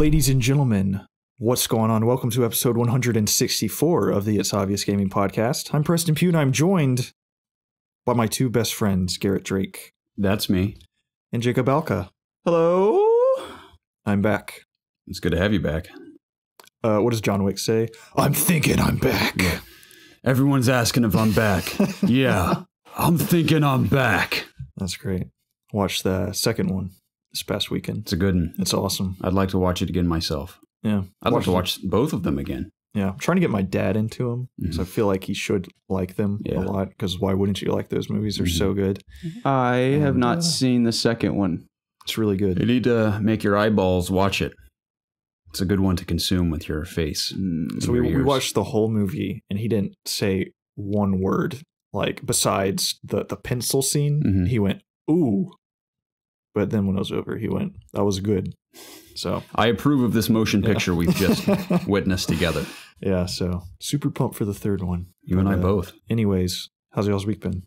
Ladies and gentlemen, what's going on? Welcome to episode 164 of the ItsObviousGaming podcast. I'm Preston Pugh, and I'm joined by my two best friends, Garrett Drake. That's me. And Jacob Alka. Hello? I'm back. It's good to have you back. What does John Wick say? I'm thinking I'm back. Yeah. Everyone's asking if I'm back. Yeah, I'm thinking I'm back. That's great. Watched the second one this past weekend. It's a good one. It's awesome. I'd like to watch it again myself. Yeah. I'd like to watch both of them again. Yeah. I'm trying to get my dad into them because I feel like he should like them a lot, because why wouldn't you like those movies? They're so good. I have not seen the second one. It's really good. You need to make your eyeballs watch it. It's a good one to consume with your face. So we watched the whole movie, and he didn't say one word, like, besides the pencil scene. He went, ooh. But then when it was over, he went, that was good. So I approve of this motion picture we've just witnessed together. Yeah, so super pumped for the third one. You and I both. Anyways, how's y'all's week been?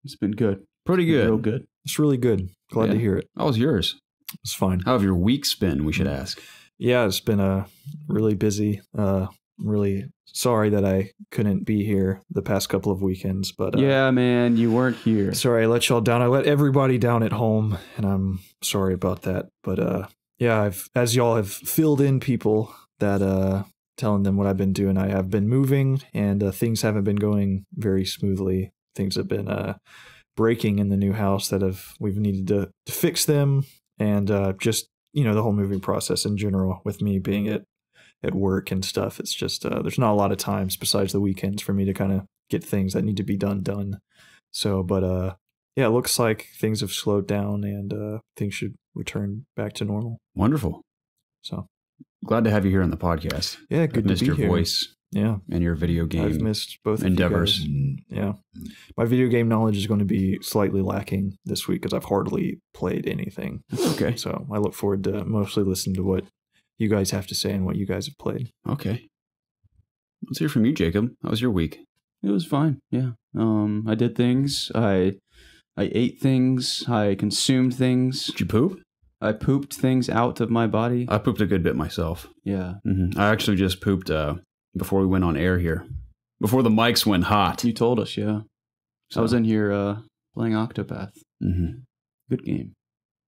It's been good. Pretty good. Real good. It's really good. Glad to hear it. How was yours? It's fine. How have your weeks been, we should ask? Yeah, it's been really busy. I'm really sorry that I couldn't be here the past couple of weekends. But yeah, man, you weren't here. Sorry I let y'all down. I let everybody down at home, and I'm sorry about that. But yeah, as y'all have filled in people that telling them what I've been doing, I have been moving, and things haven't been going very smoothly. Things have been breaking in the new house that we've needed to fix them, and just, you know, the whole moving process in general, with me being at work and stuff. It's just there's not a lot of times besides the weekends for me to kind of get things that need to be done. So, but yeah, it looks like things have slowed down, and things should return back to normal. Wonderful. So glad to have you here on the podcast. Yeah, good to be here. Missed your voice. Yeah. And your video game I've missed both endeavors. Yeah. My video game knowledge is going to be slightly lacking this week because I've hardly played anything. Okay. So I look forward to mostly listening to what you guys have to say and what you guys have played. Okay. Let's hear from you, Jacob. How was your week? It was fine. Yeah. I did things. I ate things. I consumed things. Did you poop? I pooped things out of my body. I pooped a good bit myself. Yeah. I actually just pooped before we went on air here. Before the mics went hot. You told us, yeah. So I was in here playing Octopath. Good game.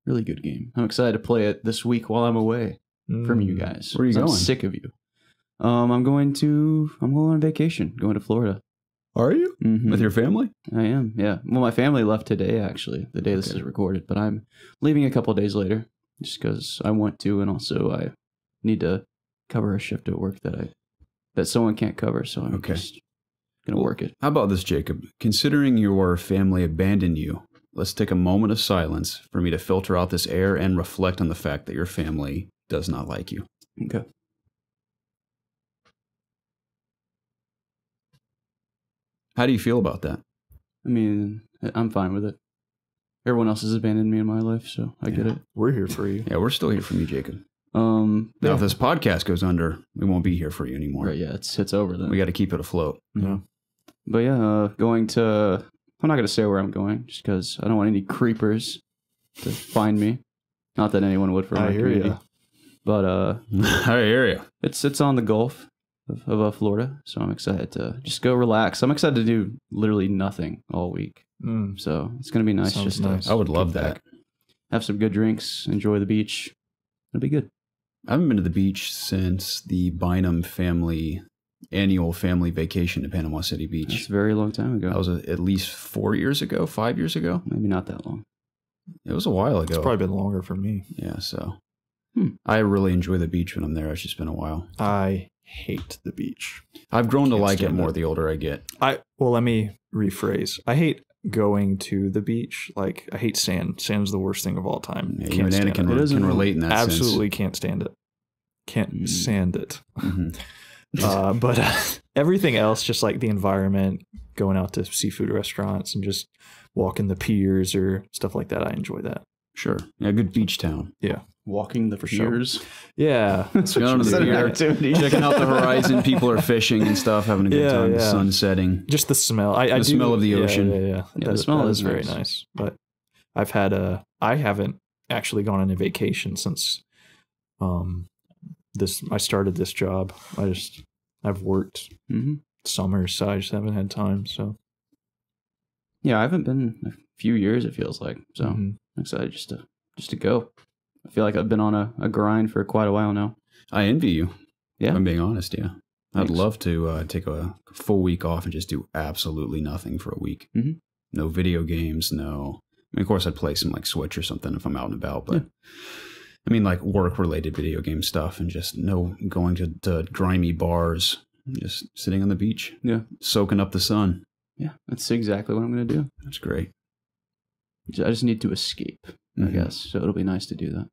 Really good game. I'm excited to play it this week while I'm away from you guys. Where are you going? I'm sick of you. I'm going on vacation, going to Florida. Are you? With your family? I am, yeah. Well, my family left today, actually, the day this is recorded, but I'm leaving a couple of days later just because I want to, and also I need to cover a shift at work that someone can't cover, so I'm just going to work it. How about this, Jacob? Considering your family abandoned you, let's take a moment of silence for me to filter out this air and reflect on the fact that your family does not like you. Okay. How do you feel about that? I mean, I'm fine with it. Everyone else has abandoned me in my life, so I get it. We're here for you. Yeah, we're still here for you, Jacob. Now, if this podcast goes under, we won't be here for you anymore. Right, yeah, it's over then. We got to keep it afloat. Yeah. But yeah, I'm not going to say where I'm going, just because I don't want any creepers to find me. Not that anyone would for my community. Ya. But I hear you. It's on the Gulf of Florida, so I'm excited to just go relax. I'm excited to do literally nothing all week. So it's going to be nice. Sounds just nice. to I would love that. have some good drinks, enjoy the beach. It'll be good. I haven't been to the beach since the Bynum family annual family vacation to Panama City Beach. That's a very long time ago. That was at least 4 years ago, 5 years ago. Maybe not that long. It was a while ago. It's probably been longer for me. Yeah, so I really enjoy the beach when I'm there. It's just been a while. I hate the beach. I've grown to like it stand more it. the older I get. Well, let me rephrase. I hate going to the beach. Like, I hate sand. Sand's the worst thing of all time. Yeah, you and Anna can relate in that sense. Absolutely can't stand it. Can't stand it. But everything else, just like the environment, going out to seafood restaurants and just walking the piers or stuff like that, I enjoy that. Sure. Yeah, good beach town. Yeah. Walking the piers. Yeah. That's what Going to the pier, checking out the horizon. People are fishing and stuff, having a good time. The sun setting. Just the smell. The smell of the ocean. Yeah. The smell is very nice. But I haven't actually gone on a vacation since I started this job. I've worked summers, so I just haven't had time. So yeah, I haven't been a few years. It feels like so. I'm excited just to go. I feel like I've been on a grind for quite a while now. I envy you. Yeah, if I'm being honest. Yeah, Thanks. I'd love to take a full week off and just do absolutely nothing for a week. No video games. No. I mean, of course, I'd play some like Switch or something if I'm out and about, but I mean, like work-related video game stuff, and just no going to grimy bars, just sitting on the beach, soaking up the sun. Yeah, that's exactly what I'm gonna do. That's great. I just need to escape, I guess. So it'll be nice to do that.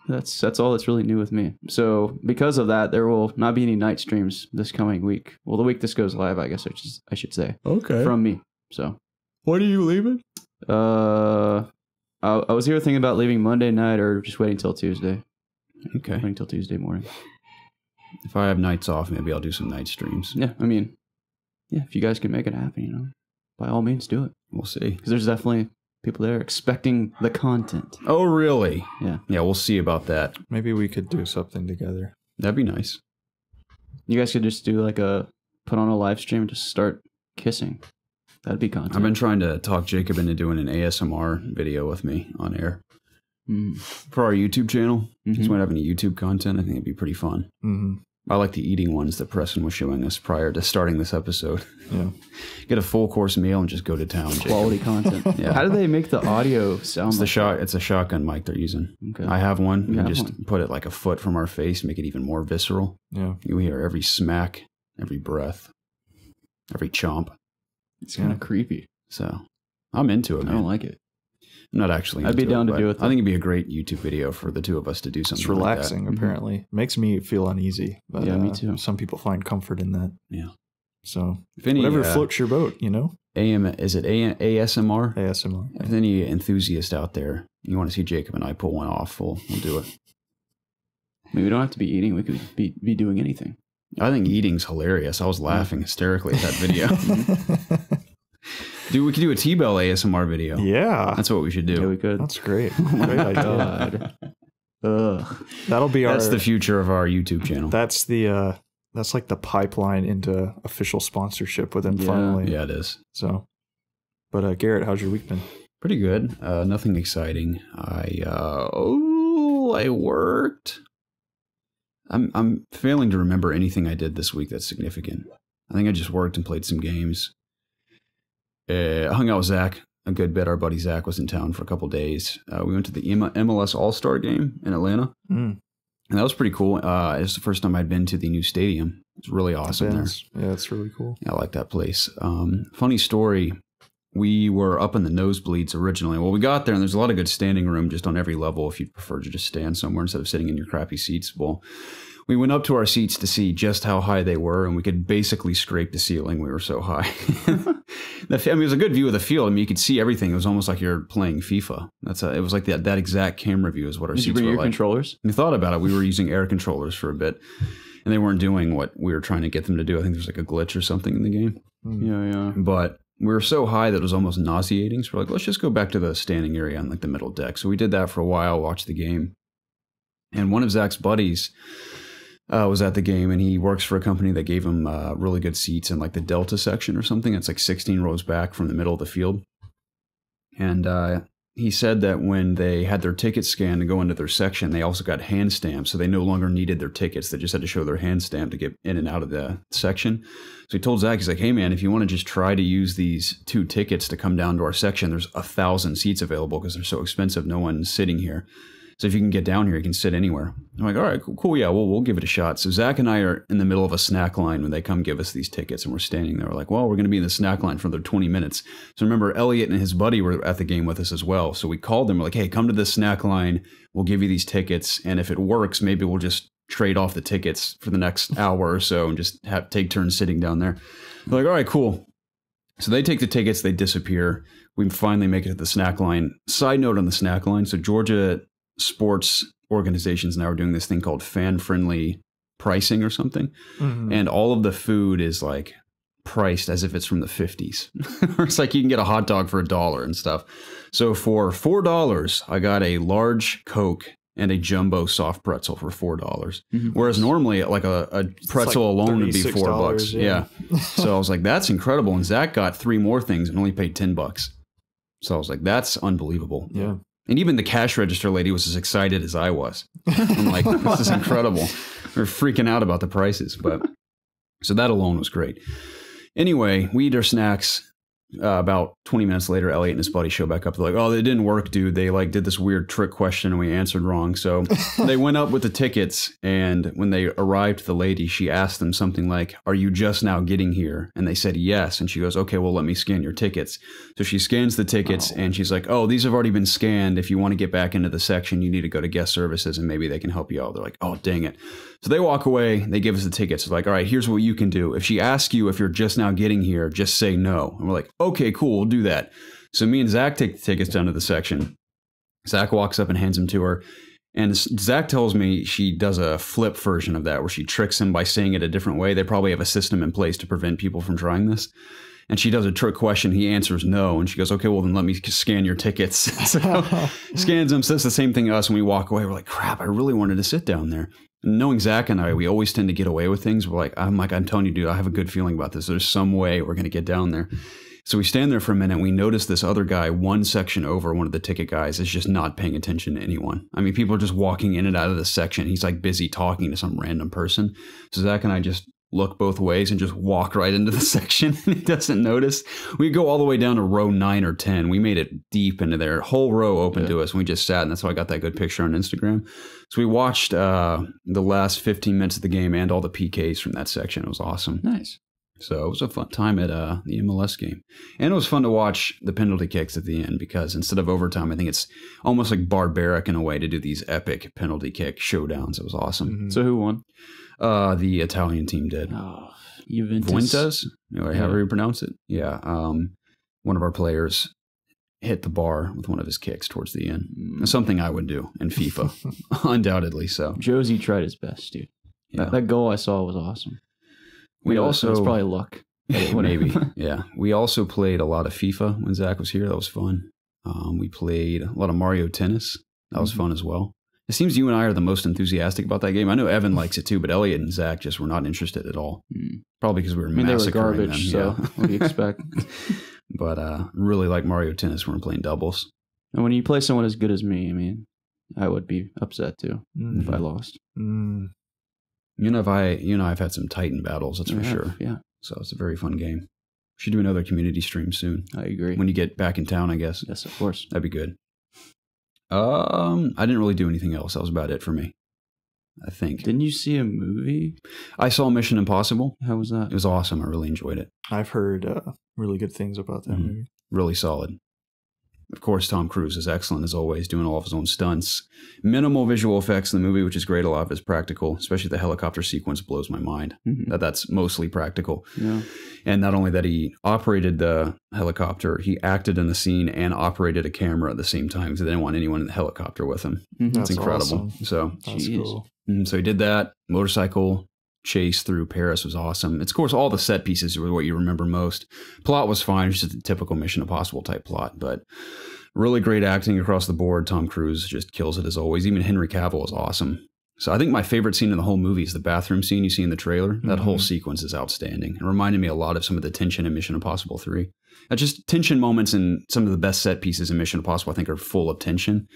That's all that's really new with me. So because of that, there will not be any night streams this coming week. Well, the week this goes live, I guess I should say. Okay. From me. So. When are you leaving? I was either thinking about leaving Monday night or just waiting till Tuesday. Okay. Waiting till Tuesday morning. If I have nights off, maybe I'll do some night streams. Yeah, I mean, yeah, if you guys can make it happen, by all means do it. We'll see. Because there's definitely people there expecting the content. Oh, really? Yeah. Yeah, we'll see about that. maybe we could do something together. That'd be nice. You guys could just do put on a live stream and just start kissing. That'd be content. I've been trying to talk Jacob into doing an ASMR video with me on air for our YouTube channel. Just might have any YouTube content. I think it'd be pretty fun. I like the eating ones that Preston was showing us prior to starting this episode. Yeah. Get a full course meal and just go to town, Jacob. Quality content. Yeah. How do they make the audio sound? It's a shotgun mic they're using. Okay. I have one. You just have put it like a foot from our face, make it even more visceral. Yeah. You hear every smack, every breath, every chomp. It's kind of creepy. So I'm into it, man. I don't like it. I'm not actually I'd be down to do it, though. I think it'd be a great YouTube video for the two of us to do something It's relaxing, like that. apparently. Makes me feel uneasy. But, Yeah, me too. Some people find comfort in that. Yeah. So If any, whatever floats your boat, is it ASMR? ASMR. If any enthusiast out there, you want to see Jacob and I pull one off, we'll do it. I mean, we don't have to be eating. We could be doing anything. I think eating's hilarious. I was laughing hysterically at that video. Dude, we could do a T-Bell ASMR video. Yeah. That's what we should do. Yeah, we could. That's great. Oh my Great idea. God. Ugh. That'll be That's the future of our YouTube channel. That's like the pipeline into official sponsorship with them finally. Yeah, it is. So, but Garrett, how's your week been? Pretty good. Nothing exciting. I worked. I'm failing to remember anything I did this week that's significant. I think I just worked and played some games. I hung out with Zach a good bit. Our buddy Zach was in town for a couple days. We went to the MLS All-Star game in Atlanta. And that was pretty cool. It was the first time I'd been to the new stadium. It's really awesome there. Yeah, it's really cool. Yeah, I like that place. Funny story. We were up in the nosebleeds originally. Well, we got there and there's a lot of good standing room just on every level if you'd prefer to just stand somewhere instead of sitting in your crappy seats. Well, we went up to our seats to see just how high they were, and we could basically scrape the ceiling. We were so high. It was a good view of the field. I mean, you could see everything. It was almost like you're playing FIFA. It was like that exact camera view is what our seats were like. Did you bring your controllers? We thought about it. We were using air controllers for a bit, and they weren't doing what we were trying to get them to do. I think there's like a glitch or something in the game. Yeah. But we were so high that it was almost nauseating. So we're like, let's just go back to the standing area on like the middle deck. So we did that for a while, watched the game. And one of Zach's buddies was at the game, and he works for a company that gave him really good seats in like the Delta section or something. It's like 16 rows back from the middle of the field. And he said that when they had their tickets scanned to go into their section, they also got hand stamps. So they no longer needed their tickets. They just had to show their hand stamp to get in and out of the section. So he told Zach, he's like, hey, man, if you want to just try to use these 2 tickets to come down to our section, there's 1,000 seats available because they're so expensive. No one's sitting here. So if you can get down here, you can sit anywhere. I'm like, all right, cool. Yeah, we'll give it a shot. So Zach and I are in the middle of a snack line when they come give us these tickets, and we're standing there. We're like, well, we're going to be in the snack line for another 20 minutes. So remember, Elliot and his buddy were at the game with us as well. So we called them. We're like, hey, come to this snack line. We'll give you these tickets. And if it works, maybe we'll just trade off the tickets for the next hour or so and just take turns sitting down there. They're like, all right, cool. So they take the tickets. They disappear. We finally make it to the snack line. Side note on the snack line. So Georgia sports organizations now are doing this thing called fan-friendly pricing or something. And all of the food is like priced as if it's from the 50s. It's like you can get a hot dog for $1 and stuff. So for $4, I got a large Coke and a jumbo soft pretzel for $4. Whereas normally like a pretzel like alone would be $4. Yeah. So I was like, that's incredible. And Zach got 3 more things and only paid $10. So I was like, that's unbelievable. Yeah. And even the cash register lady was as excited as I was. I'm like, this is incredible. We're freaking out about the prices. But so that alone was great. Anyway, we eat our snacks. About 20 minutes later, Elliot and his buddy show back up. They're like, oh, it didn't work, dude. They like did this weird trick question and we answered wrong. So they went up with the tickets. And when they arrived, the lady, she asked them something like, are you just now getting here? And they said, yes. And she goes, okay, well, let me scan your tickets. So she scans the tickets and she's like, oh, these have already been scanned. If you want to get back into the section, you need to go to guest services and maybe they can help you out. They're like, oh, dang it. So they walk away. They give us the tickets. They're like, all right, here's what you can do. If she asks you if you're just now getting here, just say no. And we're like, okay, cool, we'll do that. So me and Zach take the tickets down to the section. Zach walks up and hands them to her. And Zach tells me she does a flip version of that where she tricks him by saying it a different way. They probably have a system in place to prevent people from trying this. And she does a trick question. He answers no. And she goes, okay, well, then let me scan your tickets. So scans them, says the same thing to us. And we walk away. We're like, crap, I really wanted to sit down there. And knowing Zach and I, we always tend to get away with things. We're like, I'm telling you, dude, I have a good feeling about this. There's some way we're going to get down there. So we stand there for a minute. We notice this other guy, one section over, one of the ticket guys, is just not paying attention to anyone. I mean, people are just walking in and out of the section. He's like busy talking to some random person. So Zach and I just look both ways and just walk right into the section. And he doesn't notice. We go all the way down to row 9 or 10. We made it deep into there, whole row open to us. And we just sat, and that's how I got that good picture on Instagram. So we watched the last 15 minutes of the game and all the PKs from that section. It was awesome. Nice. So it was a fun time at the MLS game. And it was fun to watch the penalty kicks at the end because instead of overtime, I think it's almost like barbaric in a way to do these epic penalty kick showdowns. It was awesome. Mm-hmm. So who won? The Italian team did. Oh, Juventus. Fuentes? However you pronounce it. Yeah. One of our players hit the bar with one of his kicks towards the end. Something I would do in FIFA, undoubtedly. So Josie tried his best, dude. Yeah. That goal I saw was awesome. We also, it's probably luck. Maybe. Yeah. We also played a lot of FIFA when Zach was here. That was fun. We played a lot of Mario Tennis. That was fun as well. It seems you and I are the most enthusiastic about that game. I know Evan likes it too, but Elliot and Zach just were not interested at all. Probably because we were massacring they were garbage, them. So what do you expect? But really like Mario Tennis when we're playing doubles. And when you play someone as good as me, I mean, I would be upset too if I lost. I've had some Titan battles, that's for sure. Yeah. So it's a very fun game. Should do another community stream soon. I agree. When you get back in town, I guess. Yes, of course. That'd be good. I didn't really do anything else. That was about it for me, I think. Didn't you see a movie? I saw Mission Impossible. How was that? It was awesome. I really enjoyed it. I've heard really good things about that movie. Really solid. Of course, Tom Cruise is excellent as always, doing all of his own stunts. Minimal visual effects in the movie, which is great. A lot of it is practical, especially the helicopter sequence blows my mind. That's mostly practical. Yeah. And not only that he operated the helicopter, he acted in the scene and operated a camera at the same time because they didn't want anyone in the helicopter with him. That's incredible. Awesome. So that's cool. So he did that. Motorcycle chase through Paris was awesome. It's, of course, all the set pieces were what you remember most. Plot was fine. It's just a typical Mission Impossible type plot, but really great acting across the board. Tom Cruise just kills it as always. Even Henry Cavill is awesome. So I think my favorite scene in the whole movie is the bathroom scene you see in the trailer. That whole sequence is outstanding. It reminded me a lot of some of the tension in Mission Impossible 3. Just tension moments and some of the best set pieces in Mission Impossible I think are full of tension.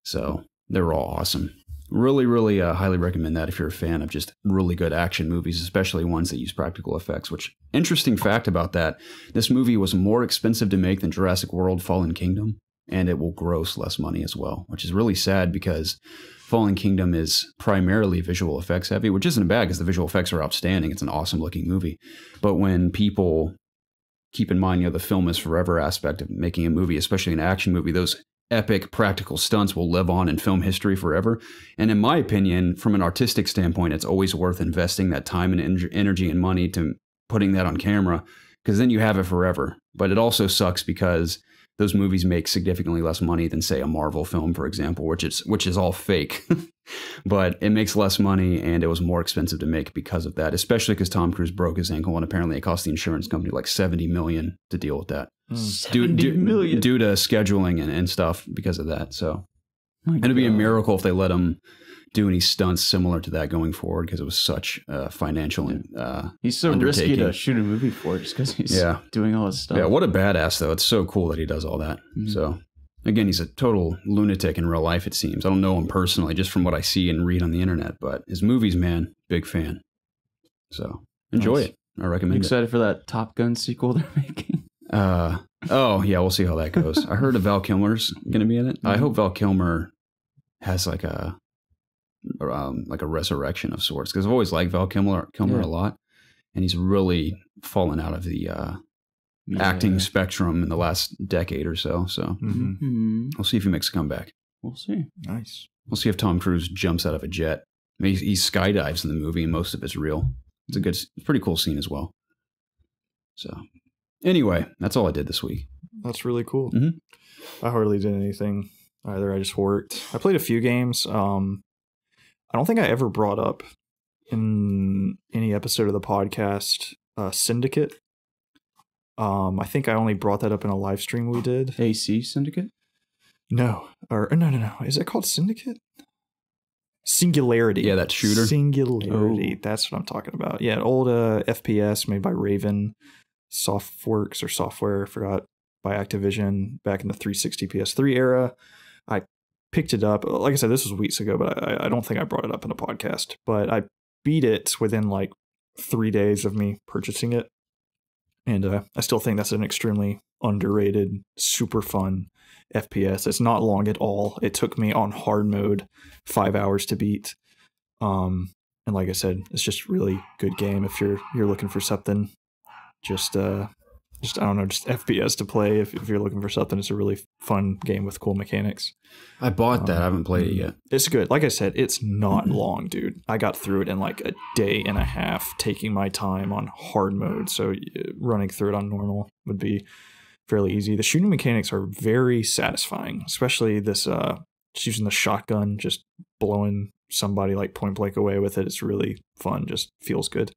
So they were all awesome. Really, really highly recommend that if you're a fan of just really good action movies, especially ones that use practical effects, which, interesting fact about that, this movie was more expensive to make than Jurassic World Fallen Kingdom, and it will gross less money as well, which is really sad because Fallen Kingdom is primarily visual effects heavy, which isn't bad because the visual effects are outstanding. It's an awesome looking movie. But when people keep in mind, the film is forever aspect of making a movie, especially an action movie, those epic practical stunts will live on in film history forever. And in my opinion, from an artistic standpoint, it's always worth investing that time and energy and money to putting that on camera, because then you have it forever. But it also sucks because those movies make significantly less money than, say, a Marvel film, for example, which is all fake. But it makes less money, and it was more expensive to make because of that, especially because Tom Cruise broke his ankle, and apparently it cost the insurance company like $70 million to deal with that. $70 million? Due to scheduling and stuff because of that. So And it'd be a miracle if they let him do any stunts similar to that going forward, because it was such a financial he's so risky to shoot a movie for, just because he's doing all his stuff. Yeah, what a badass, though. It's so cool that he does all that. So, again, he's a total lunatic in real life, it seems. I don't know him personally, just from what I see and read on the internet, but his movies, man, big fan. So, enjoy it. I recommend it. Excited for that Top Gun sequel they're making? Oh, yeah, we'll see how that goes. I heard Val Kilmer's going to be in it. I hope Val Kilmer has like a resurrection of sorts, because I've always liked Val Kilmer a lot, and he's really fallen out of the acting spectrum in the last decade or so. So we'll see if he makes a comeback. We'll see. Nice. We'll see if Tom Cruise jumps out of a jet. I mean, he skydives in the movie, and most of it's real. It's a pretty cool scene as well. So anyway, that's all I did this week. That's really cool. I hardly did anything either. I just worked. I played a few games. I don't think I ever brought up in any episode of the podcast Syndicate. I think I only brought that up in a live stream we did. AC Syndicate? No. No. Is it called Syndicate? Singularity. Yeah, that shooter. Singularity. Oh. That's what I'm talking about. Yeah, an old FPS made by Raven Softworks or Software, I forgot, by Activision back in the 360 PS3 era. I picked it up. Like I said, this was weeks ago, but I don't think I brought it up in a podcast. But I beat it within like 3 days of me purchasing it. And I still think that's an extremely underrated, super fun FPS. It's not long at all. It took me on hard mode 5 hours to beat. And like I said, it's just really good game if you're looking for something. Just I don't know, just FPS to play. If you're looking for something, it's a really fun game with cool mechanics. I bought that. I haven't played it yet. It's good. Like I said, it's not long, dude. I got through it in like a day and a half, taking my time on hard mode. So running through it on normal would be fairly easy. The shooting mechanics are very satisfying, especially this just using the shotgun, just blowing somebody like point blank away with it. It's really fun. Just feels good.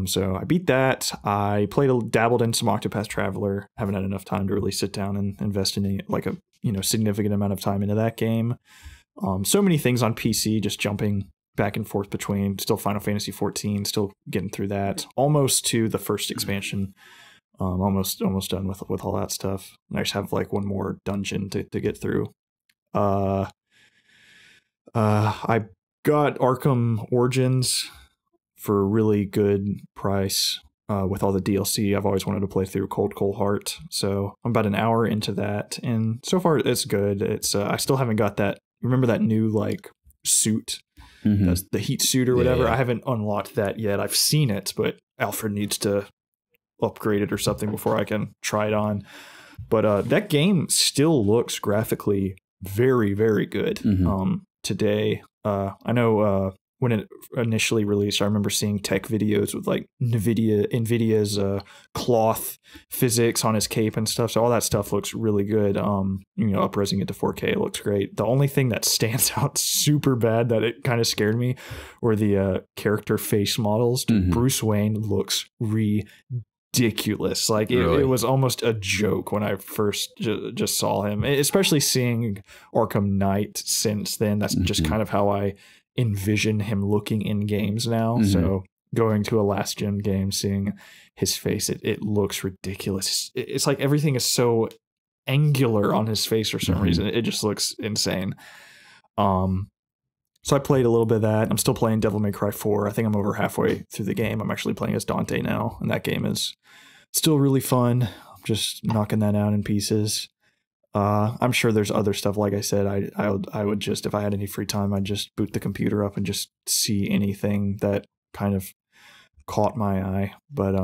So I beat that. I dabbled in some Octopath Traveler. Haven't had enough time to really sit down and invest in like a significant amount of time into that game. So many things on PC, just jumping back and forth between. Still Final Fantasy 14, still getting through that. Almost to the first expansion. Almost done with all that stuff. I just have like one more dungeon to get through. I got Arkham Origins for a really good price with all the DLC. I've always wanted to play through Cold Heart, so I'm about an hour into that, and so far it's good. It's I still haven't got that. Remember that new like suit, that's the heat suit or whatever? Yeah. I haven't unlocked that yet. I've seen it, but Alfred needs to upgrade it or something before I can try it on. But that game still looks graphically very, very good today. I know when it initially released, I remember seeing tech videos with like NVIDIA's cloth physics on his cape and stuff. So all that stuff looks really good. Upresing it to 4K, it looks great. The only thing that stands out super bad that it kind of scared me were the character face models. Dude, Bruce Wayne looks ridiculous. Like it was almost a joke when I first just saw him, especially seeing Arkham Knight since then. That's just kind of how I envision him looking in games now. So going to a last gen game, seeing his face, it looks ridiculous. It's like everything is so angular on his face for some reason. It just looks insane. So I played a little bit of that. I'm still playing Devil May Cry 4. I think I'm over halfway through the game. I'm actually playing as Dante now, and that game is still really fun. I'm just knocking that out in pieces. I'm sure there's other stuff. Like I said, I would just, if I had any free time, I'd just boot the computer up and just see anything that kind of caught my eye. But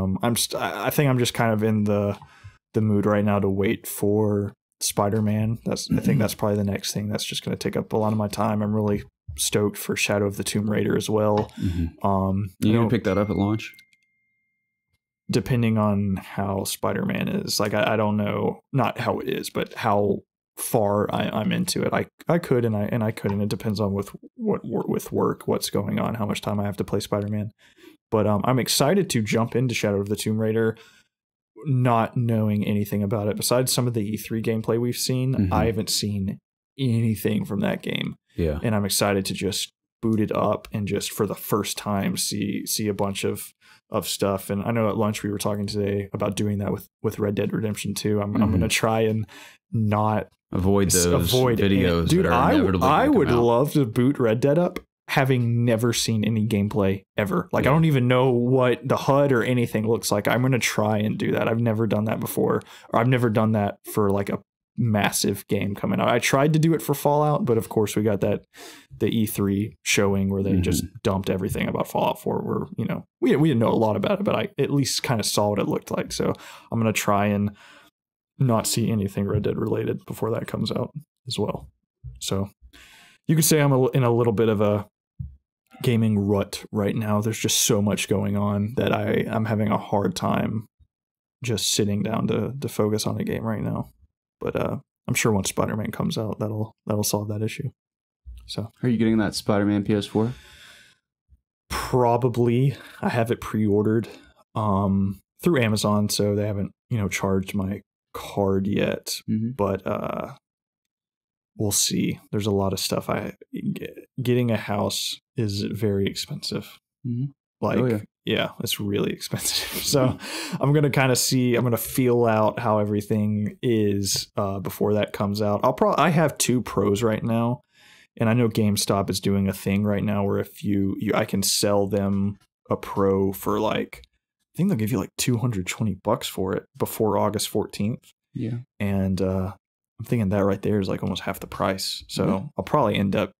I think I'm just kind of in the mood right now to wait for Spider-Man. I think that's probably the next thing that's just going to take up a lot of my time. I'm really stoked for Shadow of the Tomb Raider as well. You gonna pick that up at launch? Depending on how Spider-Man is. Like, I don't know, not how it is, but how far I'm into it. I could and I couldn't. It depends on with work, what's going on, how much time I have to play Spider-Man. But I'm excited to jump into Shadow of the Tomb Raider, not knowing anything about it. Besides some of the E3 gameplay we've seen, I haven't seen anything from that game. Yeah. And I'm excited to just boot it up and just for the first time see a bunch of stuff. And I know at lunch we were talking today about doing that with Red Dead Redemption 2. I'm going to try and not avoid those videos. Dude, that are inevitably I would come out. love to boot Red Dead up having never seen any gameplay ever. Like, I don't even know what the HUD or anything looks like. I'm going to try and do that. I've never done that before, or I've never done that for like a massive game coming out. I tried to do it for Fallout, but of course we got the E3 showing where they just dumped everything about Fallout 4, where, you know, we didn't know a lot about it, but I at least kind of saw what it looked like. So I'm going to try and not see anything Red Dead related before that comes out as well. So you could say I'm in a little bit of a gaming rut right now. There's just so much going on that I'm having a hard time just sitting down to focus on a game right now. But I'm sure once Spider-Man comes out, that'll solve that issue. So, are you getting that Spider-Man PS4? Probably. I have it pre-ordered through Amazon, so they haven't, you know, charged my card yet. But we'll see. There's a lot of stuff. Getting a house is very expensive. Like, yeah, it's really expensive. So I'm going to kind of see, I'm going to feel out how everything is before that comes out. I have 2 Pros right now. And I know GameStop is doing a thing right now where if I can sell them a Pro for like, I think they'll give you like $220 for it before August 14th. Yeah. And I'm thinking that right there is like almost half the price. So I'll probably end up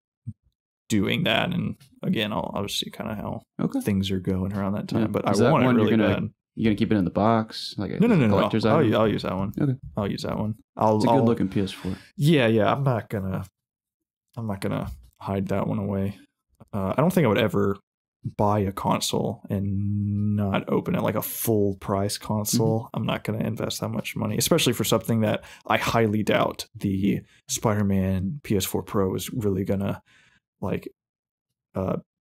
doing that. And again, I'll just see kind of how things are going around that time. Yeah. But I want it really bad. You gonna keep it in the box? Like no. I'll use that one. Okay. I'll use that one. It's a good looking PS4. Yeah. I'm not gonna hide that one away. I don't think I would ever buy a console and not open it, like a full price console. I'm not going to invest that much money, especially for something that I highly doubt the Spider-Man PS4 Pro is really going to like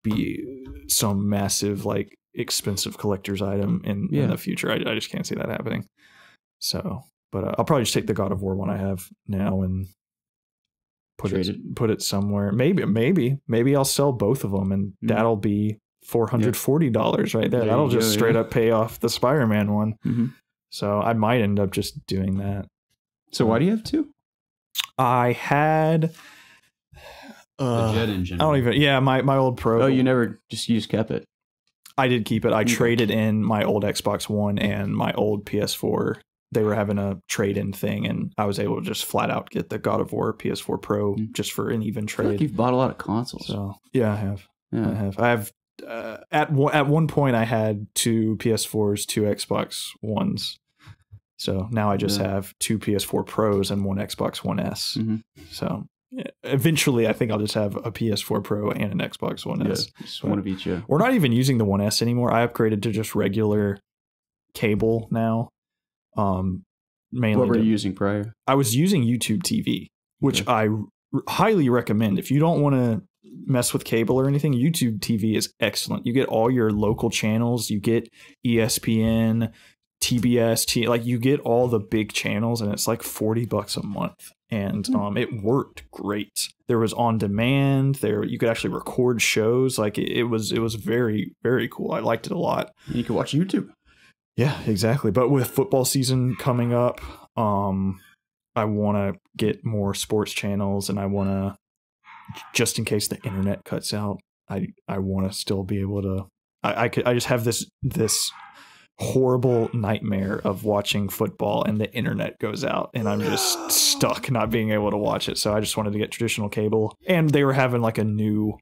be some massive, like expensive collector's item in the future. I just can't see that happening. So, but I'll probably just take the God of War one I have now and put it somewhere. Maybe I'll sell both of them and that'll be $440 right there. That'll just straight up pay off the Spider-Man one. So I might end up just doing that. So why do you have 2? I had the jet engine. I don't even. My old Pro. Oh, you just kept it. I did keep it. I traded in my old Xbox One and my old PS4. They were having a trade-in thing, and I was able to just flat out get the God of War PS4 Pro just for an even trade. I feel like you've bought a lot of consoles. So yeah, I have. I have. At one point, I had 2 PS4s, 2 Xbox Ones. So now I just have 2 PS4 Pros and 1 Xbox One S. So eventually, I think I'll just have a PS4 Pro and an Xbox One S. Just one of each. Yeah. We're not even using the One S anymore. I upgraded to just regular cable now. Mainly. What were you using prior? I was using YouTube TV, which I highly recommend. If you don't want to mess with cable or anything, YouTube TV is excellent. You get all your local channels. You get ESPN, TBS, like you get all the big channels, and it's like $40 a month. And it worked great. There was on demand. There you could actually record shows. Like it was very, very cool. I liked it a lot. You could watch YouTube. Yeah, exactly. But with football season coming up, I want to get more sports channels, and I want to, just in case the internet cuts out, I want to still be able to. I just have this horrible nightmare of watching football and the internet goes out and I'm just stuck not being able to watch it. So I just wanted to get traditional cable, and they were having like a new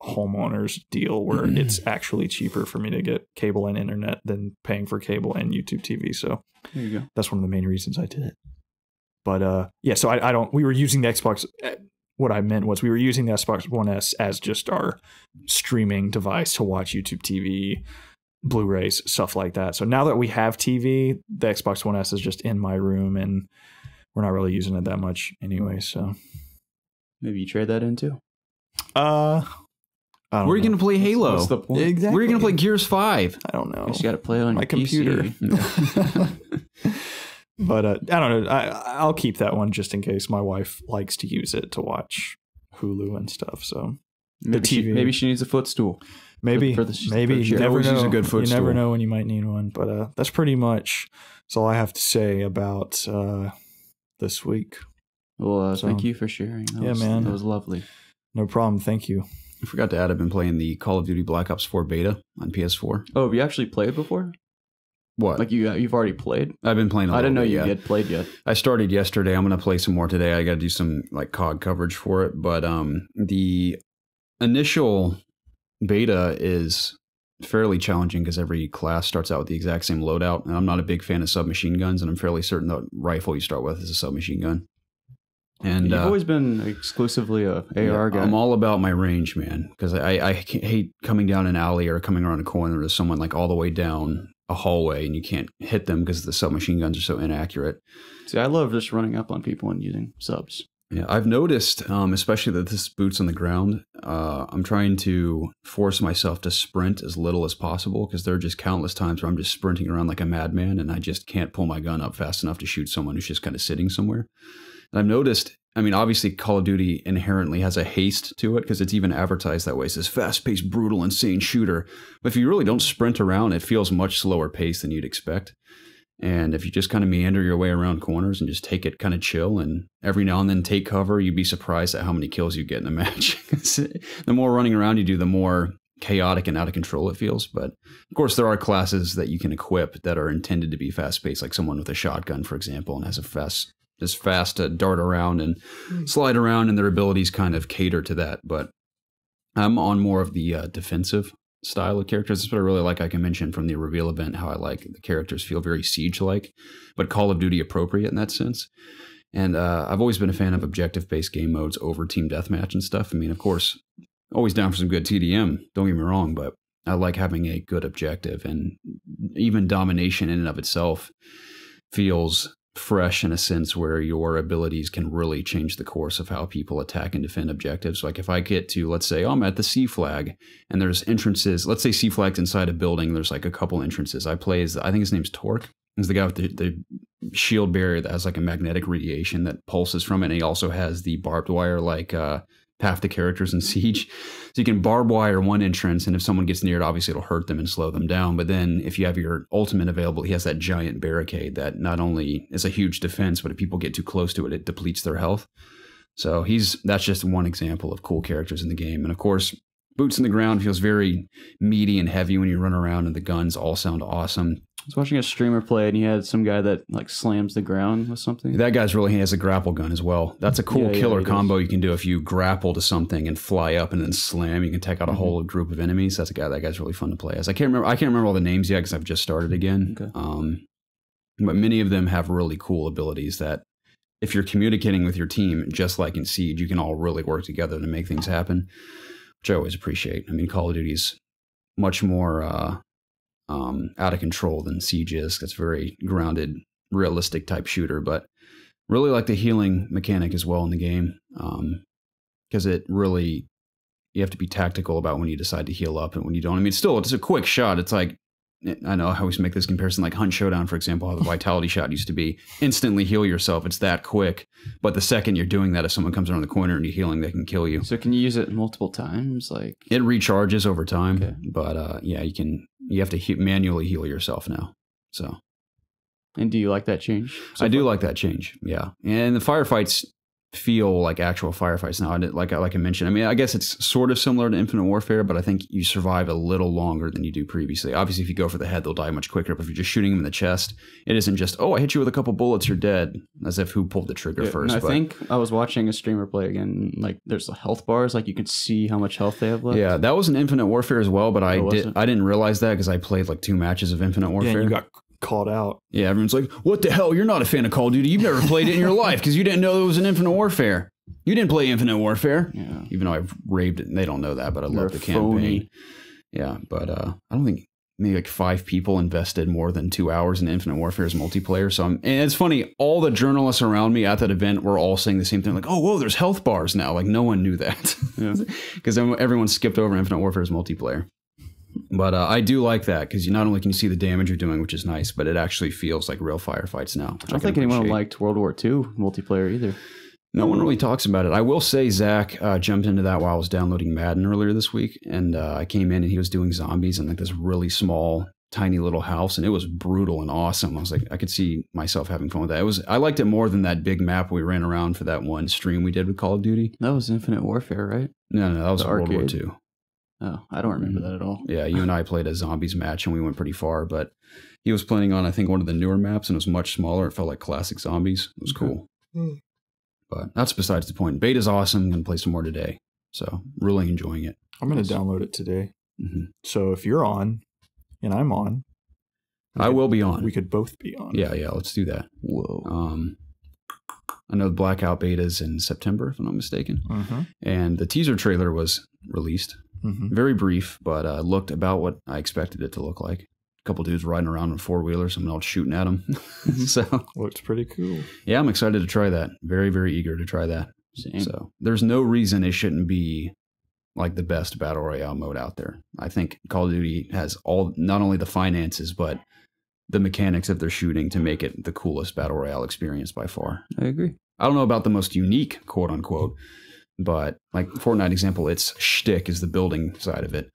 homeowners deal where it's actually cheaper for me to get cable and internet than paying for cable and YouTube TV. So there you go. That's one of the main reasons I did it. But so we were using the Xbox. What I meant was we were using the Xbox One S as just our streaming device to watch YouTube TV, Blu-rays, stuff like that. So now that we have TV, the Xbox One S is just in my room and we're not really using it that much anyway. So maybe you trade that in too. Where are you going to play Halo? What's the point? Exactly. Where are you going to play Gears 5? I don't know. You got to play it on my your computer. PC. But I don't know. I'll keep that one just in case my wife likes to use it to watch Hulu and stuff. So maybe she needs a footstool. Maybe you never know. A good footstool. You never know when you might need one. But that's pretty much all I have to say about this week. Well, thank you for sharing. Man, that was lovely. No problem. Thank you. I forgot to add, I've been playing the Call of Duty Black Ops 4 beta on PS4. Oh, have you actually played before? What? Like you've already played? I've been playing. I didn't know you had played yet. I started yesterday. I'm going to play some more today. I got to do some like COD coverage for it. But the initial beta is fairly challenging because every class starts out with the exact same loadout. And I'm not a big fan of submachine guns, and I'm fairly certain the rifle you start with is a submachine gun. And you've always been exclusively a AR guy. I'm all about my range, man, because I hate coming down an alley or coming around a corner to someone like all the way down a hallway and you can't hit them because the submachine guns are so inaccurate. See, I love just running up on people and using subs. Yeah, I've noticed, especially that this boots on the ground, I'm trying to force myself to sprint as little as possible because there are just countless times where I'm just sprinting around like a madman and I just can't pull my gun up fast enough to shoot someone who's just kind of sitting somewhere. And I've noticed, I mean, obviously Call of Duty inherently has a haste to it because it's even advertised that way. It's this fast-paced, brutal, insane shooter. But if you really don't sprint around, it feels much slower paced than you'd expect. And if you just kind of meander your way around corners and just take it kind of chill and every now and then take cover, you'd be surprised at how many kills you get in a match. The more running around you do, the more chaotic and out of control it feels. But of course, there are classes that you can equip that are intended to be fast-paced, like someone with a shotgun, for example, and has a fast to dart around and slide around, and their abilities kind of cater to that. But I'm on more of the defensive style of characters. That's what I really like. I can mention from the reveal event how I like the characters feel very Siege-like, but Call of Duty appropriate in that sense. And I've always been a fan of objective-based game modes over team deathmatch and stuff. I mean, of course, always down for some good TDM, don't get me wrong, but I like having a good objective, and even domination in and of itself feels fresh in a sense where your abilities can really change the course of how people attack and defend objectives. Like if I get to, let's say, I'm at the C flag and there's entrances, let's say C flag's inside a building, there's like a couple entrances. I play as, I think his name's Torque. He's the guy with the shield barrier that has like a magnetic radiation that pulses from it. And he also has the barbed wire like half the characters in Siege. So you can barb wire one entrance, and if someone gets near it, obviously it'll hurt them and slow them down. But then if you have your ultimate available, he has that giant barricade that not only is a huge defense, but if people get too close to it, it depletes their health. So that's just one example of cool characters in the game. And of course, boots in the ground feels very meaty and heavy when you run around, and the guns all sound awesome. I was watching a streamer play, and he had some guy that like slams the ground with something. That guy's really, he has a grapple gun as well. That's a cool killer combo you can do if you grapple to something and fly up and then slam. You can take out a whole group of enemies. That guy's really fun to play as. I can't remember all the names yet because I've just started again. Okay. But many of them have really cool abilities that if you're communicating with your team, just like in Siege, you can all really work together to make things happen, which I always appreciate. I mean, Call of Duty's much more out of control than Siege is. It's very grounded, realistic type shooter, but really like the healing mechanic as well in the game, because it really, you have to be tactical about when you decide to heal up and when you don't. I mean, it's a quick shot. It's like, I know I always make this comparison, like Hunt Showdown, for example, how the vitality shot used to be instantly heal yourself. It's that quick. But the second you're doing that, if someone comes around the corner and you're healing, they can kill you. So can you use it multiple times? Like it recharges over time. Okay. But yeah, you have to manually heal yourself now. So. And do you like that change? I do like that change. Yeah. And the firefights feel like actual firefights now. Like I mentioned, I mean, I guess it's sort of similar to Infinite Warfare, but I think you survive a little longer than you do previously. Obviously, if you go for the head, they'll die much quicker. But if you're just shooting them in the chest, it isn't just, oh, I hit you with a couple bullets, you're dead, as if who pulled the trigger first. I think I was watching a streamer play again. Like there's the health bars, like you can see how much health they have left. Yeah, that was an Infinite Warfare as well, but I didn't realize that because I played like 2 matches of Infinite Warfare. Yeah, you got called out. Yeah, everyone's like, what the hell? You're not a fan of Call of Duty. You've never played it in your life because you didn't know it was an Infinite Warfare. You didn't play Infinite Warfare. Yeah. Even though I've raved it. They don't know that, but I love the campaign. Phony. Yeah, but I don't think maybe like 5 people invested more than 2 hours in Infinite Warfare's multiplayer. So and it's funny, all the journalists around me at that event were all saying the same thing, like, oh, whoa, there's health bars now. Like no one knew that. Because everyone skipped over Infinite Warfare's multiplayer. But I do like that because you not only can you see the damage you're doing, which is nice, but it actually feels like real firefights now. I don't think anyone liked World War II multiplayer either. No one really talks about it. I will say Zach jumped into that while I was downloading Madden earlier this week, and I came in and he was doing zombies in like this really small, tiny little house, and it was brutal and awesome. I was like, I could see myself having fun with that. I liked it more than that big map we ran around for that one stream we did with Call of Duty. That was Infinite Warfare, right? No, that was World War II. Oh, I don't remember that at all. Yeah, you and I played a zombies match, and we went pretty far, but he was playing on, I think, one of the newer maps, and it was much smaller. It felt like classic zombies. It was cool. But that's besides the point. Beta's awesome. I'm going to play some more today. So, really enjoying it. I'm going to download it today. So, if you're on, and I'm on. I will be on. We could both be on. Yeah, let's do that. Whoa. I know the Blackout Beta's in September, if I'm not mistaken. And the teaser trailer was released. Very brief, but looked about what I expected it to look like. A couple dudes riding around on four-wheelers, someone else shooting at them. So looks pretty cool. Yeah, I'm excited to try that. Very, very eager to try that. Same. So there's no reason it shouldn't be like the best Battle Royale mode out there. I think Call of Duty has not only the finances, but the mechanics of their shooting to make it the coolest Battle Royale experience by far. I agree. I don't know about the most unique, quote unquote, but like Fortnite example, its shtick is the building side of it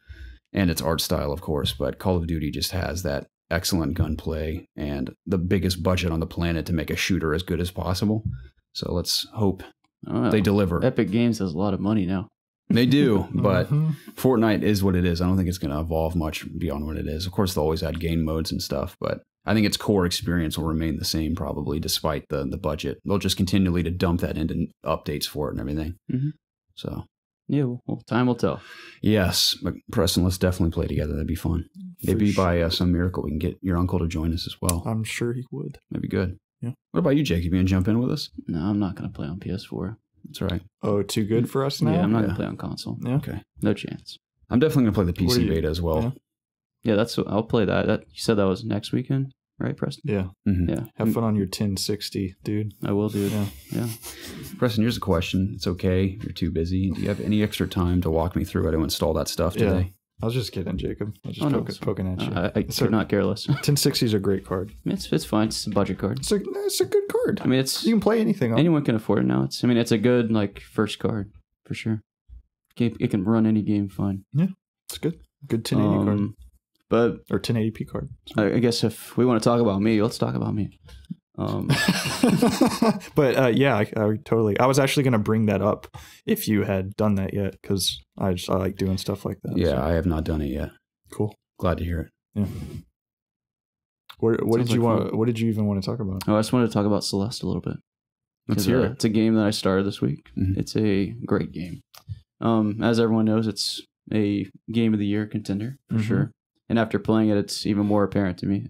and its art style, of course. But Call of Duty just has that excellent gunplay and the biggest budget on the planet to make a shooter as good as possible. So let's hope they deliver. Epic Games has a lot of money now. They do, but Fortnite is what it is. I don't think it's going to evolve much beyond what it is. Of course, they'll always add game modes and stuff, but I think its core experience will remain the same probably despite the budget. They'll just continually to dump that into updates for it and everything. So yeah, well, time will tell. Yes, but Preston, let's definitely play together. That'd be fun. Maybe by some miracle we can get your uncle to join us as well. I'm sure he would. That'd be good. Yeah. What about you, Jake? You going to jump in with us? No, I'm not going to play on PS4. That's right. Oh, too good for us now? Yeah, I'm not going to play on console. Yeah. Okay. No chance. I'm definitely going to play the PC beta as well. Yeah, I'll play that. You said that was next weekend, right, Preston? Yeah. Yeah. Have fun on your 1060, dude. I will, dude. Yeah. Preston, here's a question. It's okay. You're too busy. Do you have any extra time to walk me through how to install that stuff today? I was just kidding, Jacob. I was just poking at you. I could not care less. 1060 is a great card. It's fine. It's a budget card. It's a good card. I mean, you can play anything on. Anyone can afford it now. It's a good first card for sure. It can run any game fine. Yeah, it's good. Good 1080 card. But or 1080p card. I guess if we want to talk about me, let's talk about me. But yeah, I totally. I was actually going to bring that up if you had done that yet, because I like doing stuff like that. Yeah, so. I have not done it yet. Cool. Glad to hear it. Yeah. What did you want? Fun. What did you even want to talk about? Oh, I just wanted to talk about Celeste a little bit. Let's hear it. It's a game that I started this week. It's a great game. As everyone knows, it's a Game of the Year contender for sure. And after playing it, it's even more apparent to me.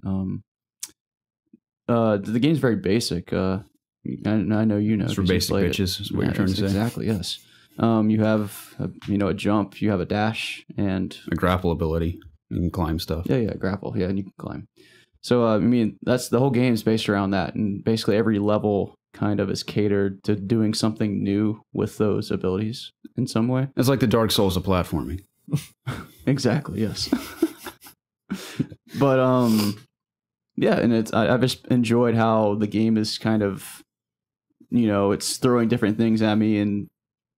The game's very basic. I know you know. It's for basic bitches, is what you're trying to say. Exactly, yes. You have a jump, you have a dash, and a grapple ability. You can climb stuff. Yeah, grapple. Yeah, and you can climb. So, that's the whole game's based around that. And basically every level kind of is catered to doing something new with those abilities in some way. It's like the Dark Souls of platforming. Exactly, yes. But, yeah, and I've just enjoyed how the game is kind of, it's throwing different things at me and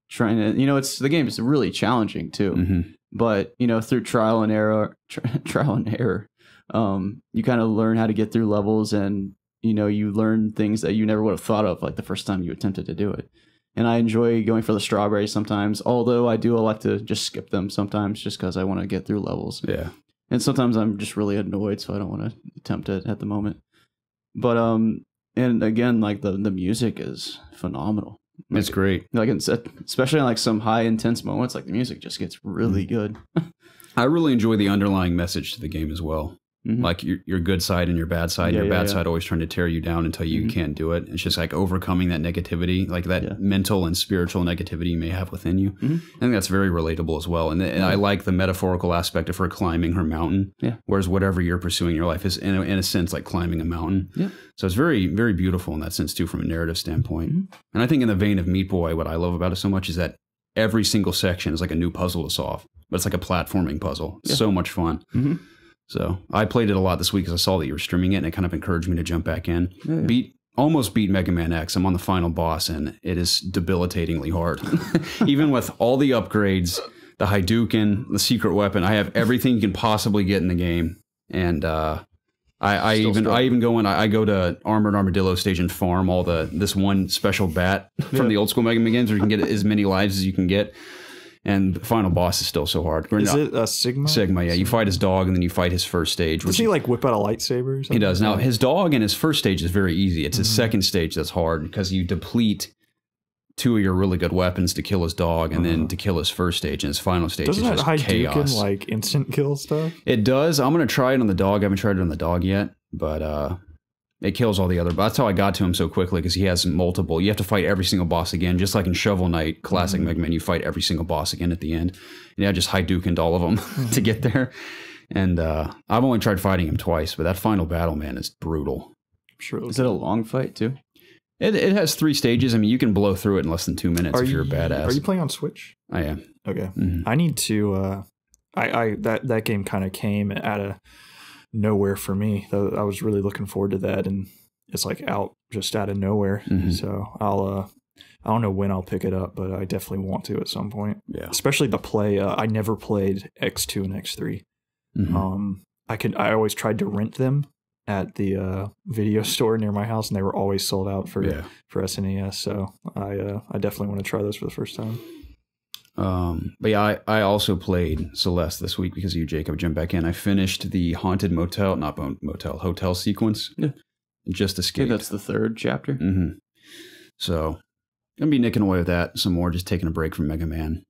trying to, the game is really challenging too. But, through trial and error, you kind of learn how to get through levels, and, you learn things that you never would have thought of, like the first time you attempted to do it. And I enjoy going for the strawberries sometimes, although I do like to just skip them sometimes just because I want to get through levels. Yeah. And sometimes I'm just really annoyed, so I don't want to attempt it at the moment. But, and again, the music is phenomenal. It's great. Especially in some high intense moments, the music just gets really good. I really enjoy the underlying message to the game as well. Like your good side and your bad side. Your bad side always trying to tear you down until you can't do it. It's just overcoming that negativity, that mental and spiritual negativity you may have within you. I think that's very relatable as well. And I like the metaphorical aspect of her climbing her mountain. Yeah. Whereas whatever you're pursuing in your life is in a sense like climbing a mountain. Yeah. So it's very, very beautiful in that sense too, from a narrative standpoint. And I think in the vein of Meat Boy, what I love about it so much is that every single section is like a new puzzle to solve. but it's like a platforming puzzle. Yeah. So much fun. Mm-hmm. So I played it a lot this week because I saw that you were streaming it, and it kind of encouraged me to jump back in. Yeah. Almost beat Mega Man X. I'm on the final boss, and it is debilitatingly hard. Even with all the upgrades, the Hadouken, the secret weapon, I have everything you can possibly get in the game. And I even go to Armored Armadillo stage and farm all this one special bat from the old school Mega Man games, where you can get as many lives as you can get. And the final boss is still so hard. Is it a Sigma? Sigma, yeah. You fight his dog, and then you fight his first stage. Does he like whip out a lightsaber or something? He does. Now, his dog in his first stage is very easy. It's his second stage that's hard because you deplete 2 of your really good weapons to kill his dog and then to kill his first stage. And his final stage is just chaos. Doesn't that like instant kill stuff? It does. I'm going to try it on the dog. I haven't tried it on the dog yet, but it kills all the other. But that's how I got to him so quickly, because he has multiple. You have to fight every single boss again, just like in Shovel Knight, classic Mega Man. You fight every single boss again at the end. And I just Hadoukened all of them to get there. And I've only tried fighting him twice, but that final battle, man, is brutal. Sure. Is it a long fight too? It has 3 stages. I mean, you can blow through it in less than 2 minutes if you're a badass. Are you playing on Switch? I am. Okay. I need to. That game kind of came out of nowhere for me. I was really looking forward to that, and it's like just out of nowhere. So I don't know when I'll pick it up, but I definitely want to at some point. Yeah. Especially to play. I never played X2 and X3. I always tried to rent them at the video store near my house, and they were always sold out for SNES. So I definitely want to try those for the first time. But yeah, I also played Celeste this week because of you, Jacob. Jump back in. I finished the haunted hotel sequence. Yeah. Just escaped. That's the 3rd chapter. So gonna be nicking away with that some more, just taking a break from Mega Man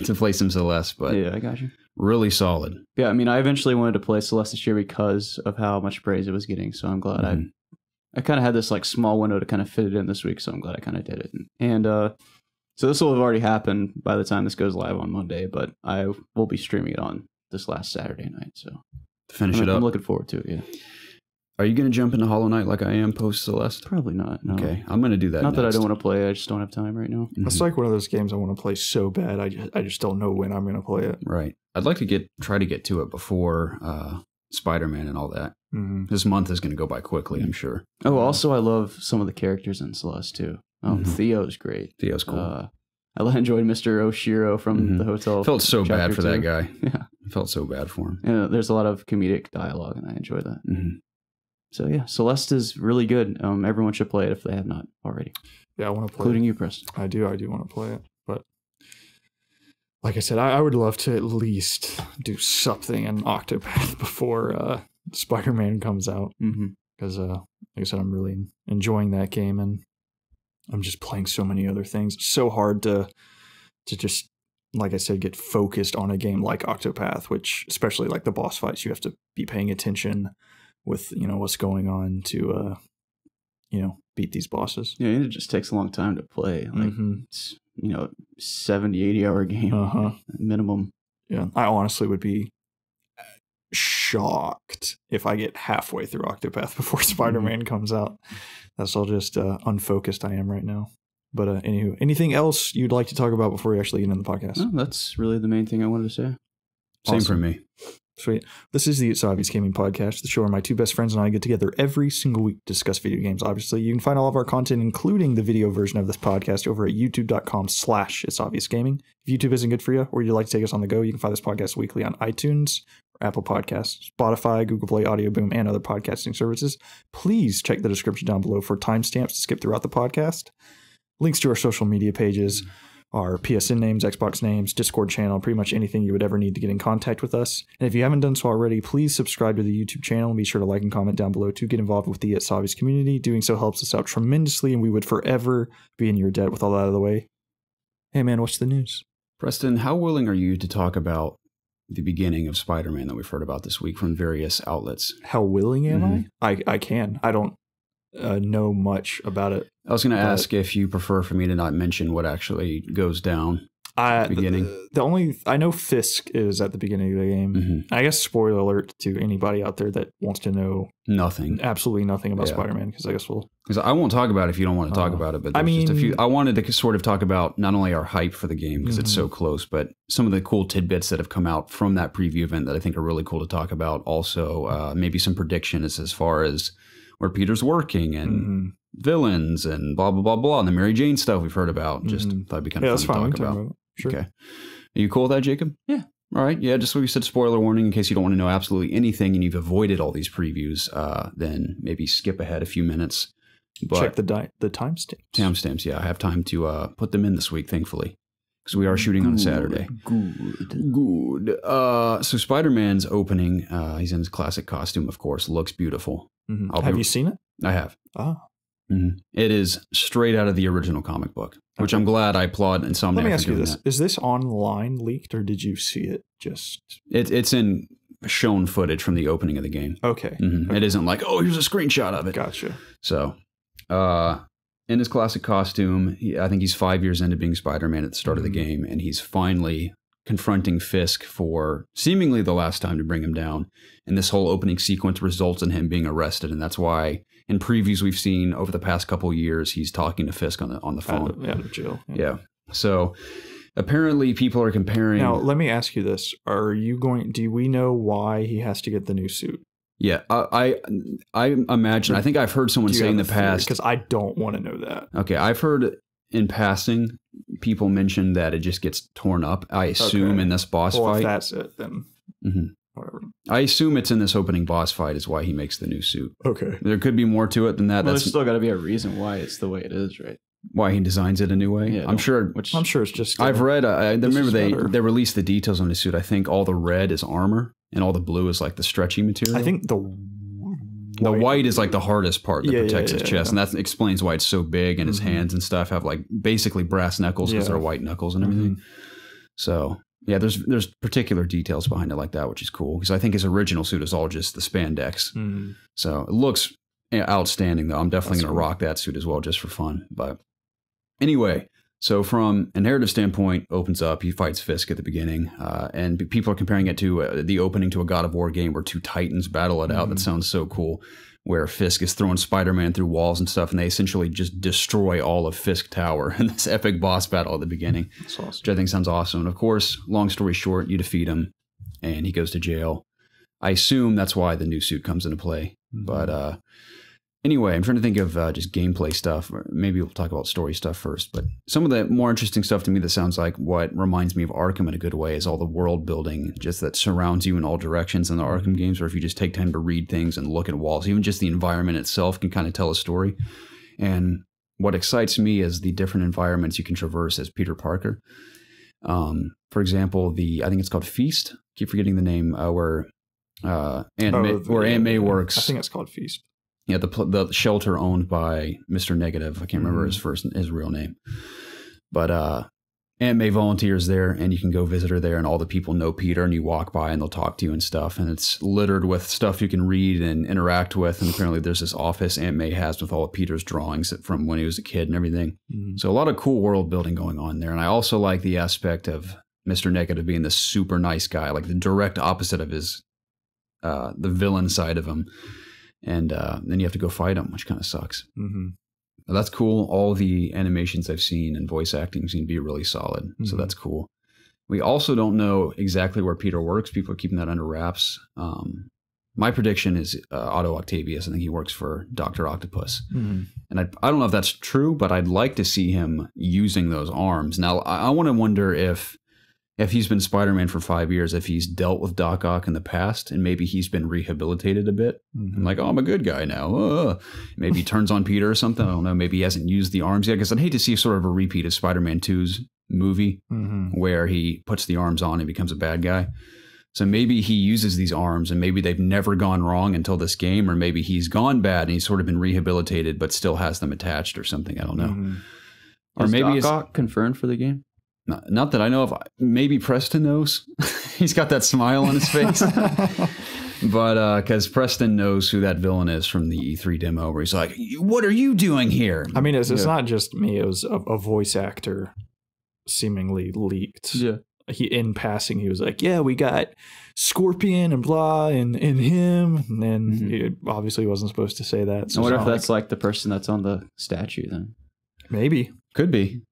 to play some Celeste. But yeah, I got you. Really solid. Yeah, I mean, I eventually wanted to play Celeste this year because of how much praise it was getting. So I'm glad I kind of had this like small window to kind of fit it in this week. So I'm glad I kind of did it. And so this will have already happened by the time this goes live on Monday, but I will be streaming it on this last Saturday night. So to finish it up, I'm looking forward to it. Yeah. Are you going to jump into Hollow Knight like I am post Celeste? Probably not. No. Okay, I'm going to do that. Not that I don't want to play. I just don't have time right now. It's like one of those games I want to play so bad. I just don't know when I'm going to play it. Right. I'd like to try to get to it before Spider-Man and all that. This month is going to go by quickly, I'm sure. Oh, also, I love some of the characters in Celeste too. Theo's great. Theo's cool. I enjoyed Mr. Oshiro from the hotel. Felt so bad for that 2. guy. Yeah. I felt so bad for him. And there's a lot of comedic dialogue, and I enjoy that. So yeah, Celeste is really good. Everyone should play it if they have not already. Yeah, I want to play including it. You, Preston. I do want to play it. But like I said, I would love to at least do something in Octopath before Spider-Man comes out. Because like I said, I'm really enjoying that game, and I'm just playing so many other things. It's so hard to just, like I said, get focused on a game like Octopath, which, especially like the boss fights, you have to be paying attention with, what's going on to, beat these bosses. Yeah, it just takes a long time to play. Like, it's, 70, 80 hour game minimum. Yeah, I honestly would be shocked if I get halfway through Octopath before Spider-Man comes out. That's all just unfocused I am right now. But anywho, anything else you'd like to talk about before we actually get into the podcast? No, that's really the main thing I wanted to say. Same for me. Sweet. This is the ItsObviousGaming podcast, the show where my 2 best friends and I get together every single week to discuss video games. Obviously, you can find all of our content, including the video version of this podcast, over at youtube.com/ItsObviousGaming. If YouTube isn't good for you, or you'd like to take us on the go, you can find this podcast weekly on iTunes, Apple Podcasts, Spotify, Google Play, Audio Boom, and other podcasting services. Please check the description down below for timestamps to skip throughout the podcast. Links to our social media pages, our PSN names, Xbox names, Discord channel, pretty much anything you would ever need to get in contact with us. And if you haven't done so already, please subscribe to the YouTube channel and be sure to like and comment down below to get involved with the It's Obvious community. Doing so helps us out tremendously, and we would forever be in your debt with all that out of the way. Hey man, what's the news? Preston, how willing are you to talk about the beginning of Spider-Man that we've heard about this week from various outlets? How willing am I? I can. I don't know much about it. I was going to ask if you prefer for me to not mention what actually goes down. beginning? The only I know Fisk is at the beginning of the game. Mm-hmm. I guess spoiler alert to anybody out there that wants to know absolutely nothing about Spider-Man, because I guess because I won't talk about it if you don't want to talk about it. But just a few. I wanted to sort of talk about not only our hype for the game because it's so close, but some of the cool tidbits that have come out from that preview event that I think are really cool to talk about. Also, maybe some predictions as far as where Peter's working and villains and blah blah blah blah, and the Mary Jane stuff we've heard about. Just thought it'd be kind of fun to talk about. Sure. Okay. Are you cool with that, Jacob? Yeah. All right. Yeah, just like we said, spoiler warning in case you don't want to know absolutely anything and you've avoided all these previews, then maybe skip ahead a few minutes. But check the timestamps. Timestamps, yeah. I have time to put them in this week, thankfully, because we are shooting on a Saturday. Good. So Spider-Man's opening, he's in his classic costume, of course, looks beautiful. Have you seen it? I have. Ah. It is straight out of the original comic book, which I'm glad. I applaud Insomniac. Let me ask you this: that. Is this online leaked, or did you see it? It's in shown footage from the opening of the game. Okay. Okay. It isn't like, oh, here's a screenshot of it. Gotcha. So, in his classic costume, I think he's 5 years into being Spider-Man at the start of the game, and he's finally confronting Fisk for seemingly the last time to bring him down. And this whole opening sequence results in him being arrested, and that's why in previews we've seen over the past couple of years, he's talking to Fisk on the phone. Out of jail. Yeah. So apparently people are comparing. Now, let me ask you this. Do we know why he has to get the new suit? Yeah, I imagine. I think I've heard someone say in the past. Because I don't want to know that. Okay, I've heard in passing people mention that it just gets torn up. I assume in this boss fight. If that's it, then whatever. I assume it's in this opening boss fight is why he makes the new suit. Okay. There could be more to it than that. Well, there's still got to be a reason why it's the way it is, right? Why he designs it a new way. Yeah, I'm sure it's just. I've read. I remember they released the details on the suit. I think all the red is armor and all the blue is like the stretchy material. I think the white is like the hardest part that protects his chest, and that explains why it's so big. And his hands and stuff have like basically brass knuckles because they're white knuckles and everything. So. Yeah, there's particular details behind it like that, which is cool because I think his original suit is all just the spandex. So it looks outstanding, though. I'm definitely going to rock that suit as well just for fun. But anyway, so from a narrative standpoint, opens up. He fights Fisk at the beginning, and people are comparing it to the opening to a God of War game where two titans battle it out. That sounds so cool. Where Fisk is throwing Spider-Man through walls and stuff, and they essentially just destroy all of Fisk Tower in this epic boss battle at the beginning. That's awesome. Which I think sounds awesome. And of course, long story short, you defeat him, and he goes to jail. I assume that's why the new suit comes into play. But anyway, I'm trying to think of just gameplay stuff. Or maybe we'll talk about story stuff first. But some of the more interesting stuff to me that sounds like what reminds me of Arkham in a good way is all the world building just that surrounds you in all directions in the Arkham games, or if you just take time to read things and look at walls, even just the environment itself can kind of tell a story. And what excites me is the different environments you can traverse as Peter Parker. For example, I think it's called Feast. Keep forgetting the name, where Aunt May works. I think it's called Feast. Yeah, the shelter owned by Mr. Negative. I can't remember his real name. But Aunt May volunteers there, and you can go visit her there, and all the people know Peter, and you walk by, and they'll talk to you and stuff. And it's littered with stuff you can read and interact with. And apparently there's this office Aunt May has with all of Peter's drawings from when he was a kid and everything. So a lot of cool world building going on there. And I also like the aspect of Mr. Negative being this super nice guy, like the direct opposite of his the villain side of him. And then you have to go fight him, which kind of sucks. That's cool. All the animations I've seen and voice acting seem to be really solid. So that's cool. We also don't know exactly where Peter works. People are keeping that under wraps. My prediction is Otto Octavius. I think he works for Dr. Octopus. And I don't know if that's true, but I'd like to see him using those arms. Now, I want to wonder if he's been Spider-Man for 5 years, if he's dealt with Doc Ock in the past, and maybe he's been rehabilitated a bit. And like, oh, I'm a good guy now. Maybe he turns on Peter or something. I don't know. Maybe he hasn't used the arms yet. Because I'd hate to see sort of a repeat of Spider-Man 2's movie where he puts the arms on and becomes a bad guy. So maybe he uses these arms, and maybe they've never gone wrong until this game, or maybe he's gone bad and he's sort of been rehabilitated but still has them attached or something. I don't know. Or maybe Doc Ock confirmed for the game? Not that I know of. Maybe Preston knows. He's got that smile on his face. But because Preston knows who that villain is from the E3 demo, where he's like, "What are you doing here?" I mean, it's not just me. It was a voice actor seemingly leaked. Yeah. In passing, he was like, "Yeah, we got Scorpion and blah and him," and then he obviously wasn't supposed to say that. So I wonder if that's like the person that's on the statue then. Maybe. Could be.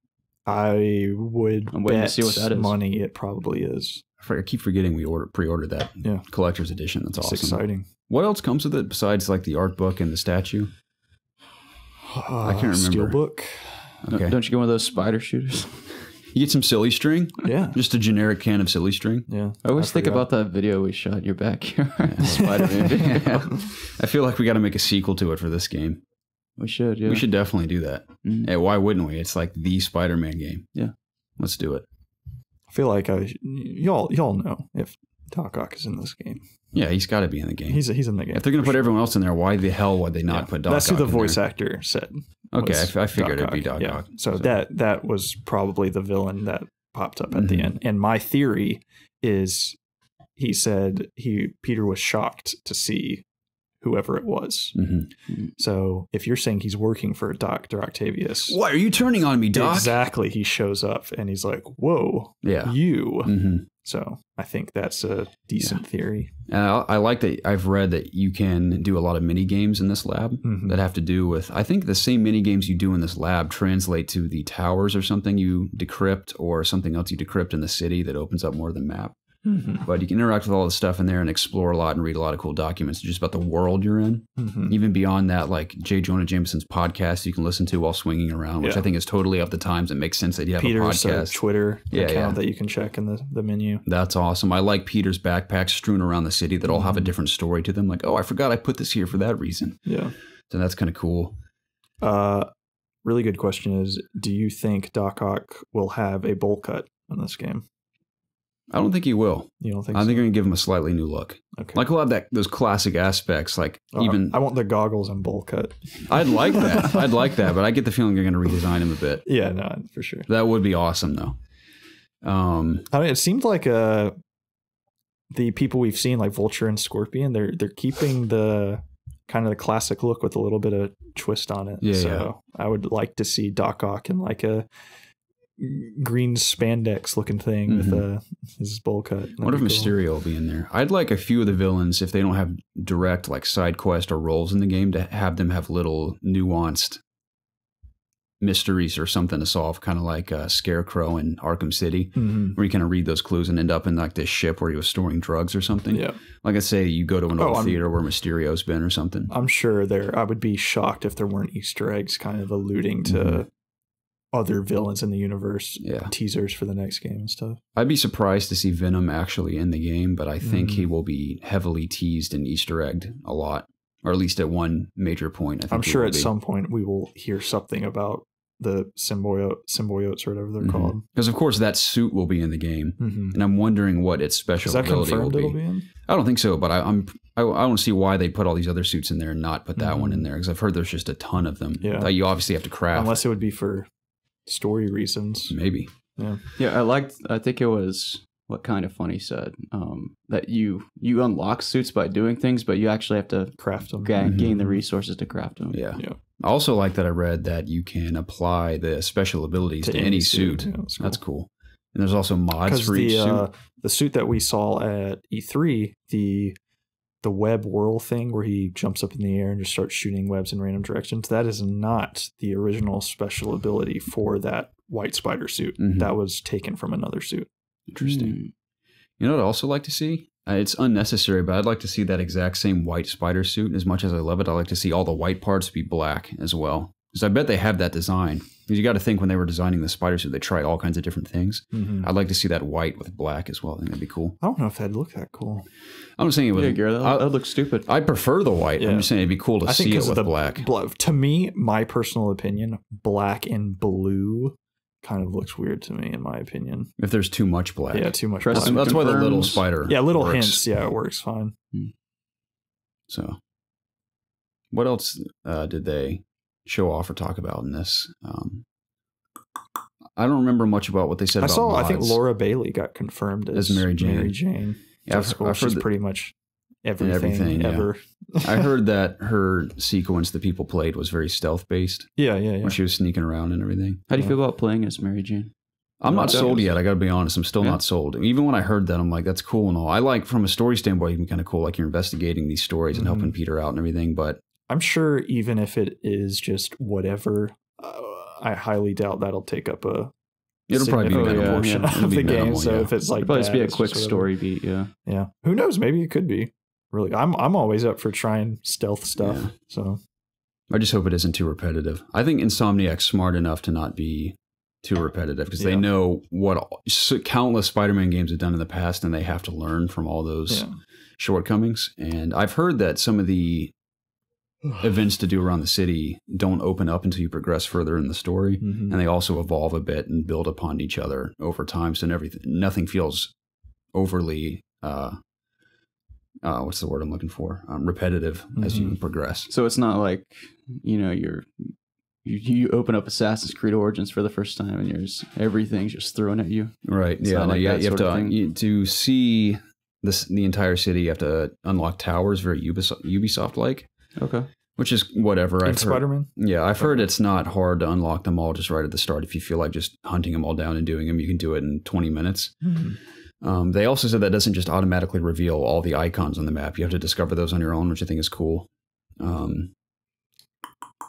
I would I'm waiting bet to see what that is. money it probably is. I keep forgetting we pre-ordered that collector's edition. That's awesome. It's exciting. What else comes with it besides like the art book and the statue? I can't remember. Steelbook. Okay. Don't you get one of those spider shooters? You get some silly string? Yeah. Just a generic can of silly string? Yeah. I always think about that video we shot in your backyard. Spider-Man video. I feel like we got to make a sequel to it for this game. We should, yeah. We should definitely do that. Hey, why wouldn't we? It's like the Spider-Man game. Yeah. Let's do it. I feel like y'all know if Doc Ock is in this game. Yeah, he's got to be in the game. He's in the game. If they're going to put everyone else in there, why the hell would they not put Doc Ock in there? That's who the voice actor said. Okay, I figured it'd be Doc Ock. So that was probably the villain that popped up at the end. And my theory is he said Peter was shocked to see whoever it was. So if you're saying he's working for Dr. Octavius. Why are you turning on me, Doc? Exactly. He shows up and he's like, whoa, you. So I think that's a decent theory. I like that. I've read that you can do a lot of mini games in this lab that have to do with, I think the same mini games you do in this lab translate to the towers or something you decrypt or something else you decrypt in the city that opens up more of the map. But you can interact with all the stuff in there and explore a lot and read a lot of cool documents just about the world you're in. Even beyond that, like J. Jonah Jameson's podcast you can listen to while swinging around, which I think is totally of the times. It makes sense that you have Peter's a podcast. Twitter account that you can check in the menu. That's awesome. I like Peter's backpacks strewn around the city that all have a different story to them. Like, oh, I forgot I put this here for that reason. Yeah. So that's kind of cool. Really good question is, do you think Doc Ock will have a bowl cut in this game? I don't think he will. You don't think I so? think they're going to give him a slightly new look. Okay. Like he'll have those classic aspects. Like even I want the goggles and bowl cut. I'd like that. I'd like that, but I get the feeling they're going to redesign him a bit. Yeah, no, for sure. That would be awesome, though. I mean, it seemed like the people we've seen, like Vulture and Scorpion, they're keeping the kind of the classic look with a little bit of twist on it. Yeah, so I would like to see Doc Ock in like a green spandex looking thing with his bowl cut. I wonder if Mysterio will be in there. I'd like a few of the villains, if they don't have direct like side quest or roles in the game, to have them have little nuanced mysteries or something to solve, kind of like Scarecrow in Arkham City, where you kind of read those clues and end up in like this ship where he was storing drugs or something. Yeah. Like I say, you go to an old theater where Mysterio's been or something. I'm sure I would be shocked if there weren't Easter eggs kind of alluding to other villains in the universe, teasers for the next game and stuff. I'd be surprised to see Venom actually in the game, but I think he will be heavily teased and Easter egged a lot, or at least at one major point. I'm sure at some point we will hear something about the symbiotes or whatever they're called. Because of course that suit will be in the game, and I'm wondering what its special ability will be. It'll be in? I don't think so, but I don't see why they put all these other suits in there and not put that one in there, because I've heard there's just a ton of them that you obviously have to craft. Unless it would be for story reasons, maybe. I think it was What Kind of Funny said that you unlock suits by doing things, but you actually have to craft them, gain the resources to craft them. I also like that I read that you can apply the special abilities to any suit. That's cool. And there's also mods for each suit. The suit that we saw at E3, the web whirl thing where he jumps up in the air and just starts shooting webs in random directions, that is not the original special ability for that white spider suit. That was taken from another suit. Interesting. You know what I'd also like to see? It's unnecessary, but I'd like to see that exact same white spider suit. As much as I love it, I'd like to see all the white parts be black as well. Because I bet they have that design. Because you got to think when they were designing the spider suit, they tried all kinds of different things. I'd like to see that white with black as well. I think that'd be cool. I don't know if that'd look that cool. I'm just saying it would. Yeah, Garrett, that would look stupid. I prefer the white. I'm just saying it'd be cool to see it with black. To me, my personal opinion, black and blue kind of looks weird to me, in my opinion. If there's too much black. Yeah, too much black. That's why the little spider little works. hints. Yeah, it works fine. So, what else did they show off or talk about in this? I don't remember much about what they said about mods. I think Laura Bailey got confirmed as Mary Jane. Yeah, I've heard she's pretty much everything ever. I heard that her sequence that people played was very stealth based. Yeah. When she was sneaking around and everything. How do you feel about playing as Mary Jane? I'm not that sold is- yet. I got to be honest. I'm still not sold. Even when I heard that, I'm like, that's cool and all. I like from a story standpoint, even kind of cool. Like you're investigating these stories and helping Peter out and everything. But I'm sure even if it is just whatever, I highly doubt that'll take up a it'll probably be significant minimal. portion It'll of be the game. minimal, So yeah. if it's like It'd probably just that, be a it's quick just whatever. story beat. Yeah. Yeah. Who knows? Maybe it could be. Really, I'm always up for trying stealth stuff. Yeah. So I just hope it isn't too repetitive. I think Insomniac's smart enough to not be too repetitive because they know what countless Spider-Man games have done in the past, and they have to learn from all those shortcomings. And I've heard that some of the events to do around the city don't open up until you progress further in the story, and they also evolve a bit and build upon each other over time. So nothing feels overly what's the word I'm looking for? Repetitive as you progress. So it's not like, you know, you open up Assassin's Creed Origins for the first time and everything's just thrown at you. Right. It's yeah. not No, like you that have sort of thing. to see the entire city. You have to unlock towers, very Ubisoft like. Okay. Which is whatever. in I've heard. Spider-Man. Yeah, I've heard it's not hard to unlock them all just right at the start. If you feel like just hunting them all down and doing them, you can do it in 20 minutes. They also said that doesn't just automatically reveal all the icons on the map. You have to discover those on your own, which I think is cool.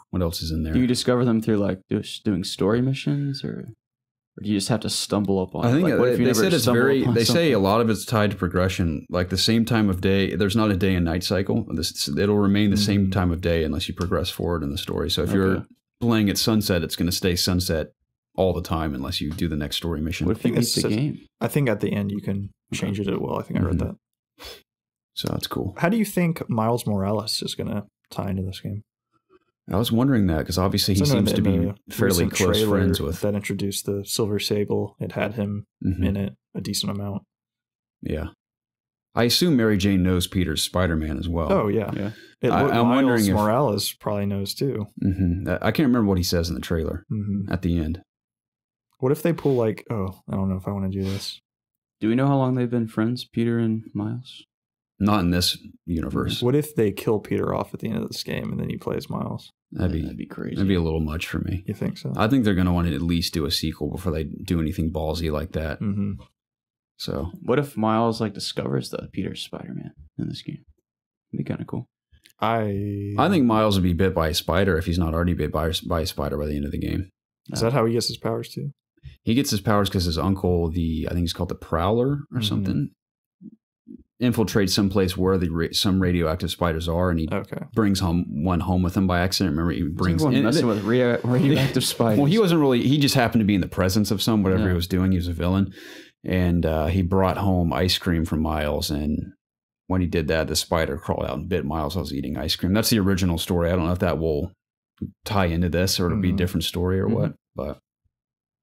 What else is in there? Do you discover them through like just doing story missions, or do you just have to stumble upon? I think like, what if you they never said it's stumble very. upon They say something? a lot of it's tied to progression, like the same time of day. There's not a day and night cycle. It'll remain the same time of day unless you progress forward in the story. So if you're playing at sunset, it's going to stay sunset all the time unless you do the next story mission. What if you beat the game? I think at the end you can change it as well. I think I read that. So that's cool. How do you think Miles Morales is going to tie into this game? I was wondering that because obviously he So seems to in be the fairly recent close trailer friends with. that introduced the Silver Sable. It had him in it a decent amount. Yeah. I assume Mary Jane knows Peter's Spider-Man as well. Oh yeah, Yeah. I'm I'm wondering Miles if- Morales probably knows too. I can't remember what he says in the trailer at the end. What if they pull like, oh, I don't know if I want to do this. Do we know how long they've been friends, Peter and Miles? Not in this universe. What if they kill Peter off at the end of this game and then he plays Miles? That'd be crazy. That'd be a little much for me. You think so? I think they're going to want to at least do a sequel before they do anything ballsy like that. So What if Miles like discovers that Peter's Spider-Man in this game? It'd be kind of cool. I think Miles would be bit by a spider if he's not already bit by a spider by the end of the game. Is that how he gets his powers too? He gets his powers because his uncle, I think he's called the Prowler or something, infiltrates someplace where some radioactive spiders are, and he brings one home with him by accident. Remember, he brings messing with radioactive spiders. Well, he wasn't really. He just happened to be in the presence of whatever he was doing. He was a villain, and he brought home ice cream from Miles. And when he did that, the spider crawled out and bit Miles while he was eating ice cream. That's the original story. I don't know if that will tie into this or it'll be a different story or what. But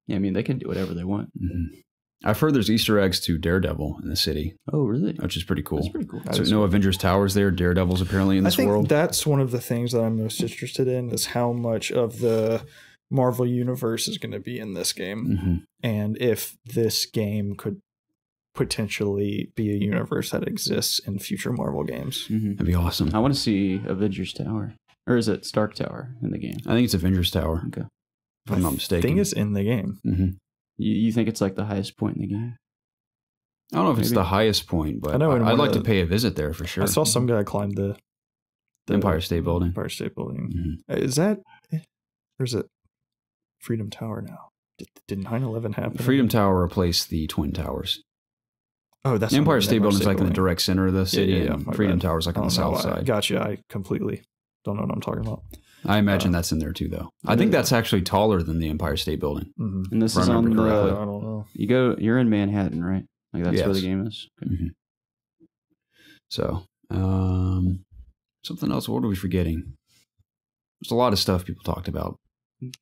yeah, I mean, they can do whatever they want. I've heard there's Easter eggs to Daredevil in the city. Oh, really? Which is pretty cool. That's pretty cool. So no Avengers Towers there. Daredevil's apparently in this I think world. that's one of the things that I'm most interested in is how much of the Marvel universe is going to be in this game, and if this game could potentially be a universe that exists in future Marvel games. That'd be awesome. I want to see Avengers Tower, or is it Stark Tower in the game? I think it's Avengers Tower. Okay, if I'm not mistaken. I think it's in the game. You think it's like the highest point in the game? I don't know if it's the highest point, but I know I'd like to pay a visit there for sure. I saw some guy climb the Empire State Building. Empire State Building. Is that, or is it Freedom Tower now? Did 9/11 happen? Freedom Tower replaced the Twin Towers. Oh, that's the Empire not State Building is like in the direct center of the city, Yeah, and Freedom Tower is like on the south side. Gotcha. I completely don't know what I'm talking about. I imagine that's in there too, though. I think that's actually taller than the Empire State Building. And this If I is on remember the. correctly. I don't know. You're in Manhattan, right? Like that's where the game is. Okay. So, something else. What are we forgetting? There's a lot of stuff people talked about.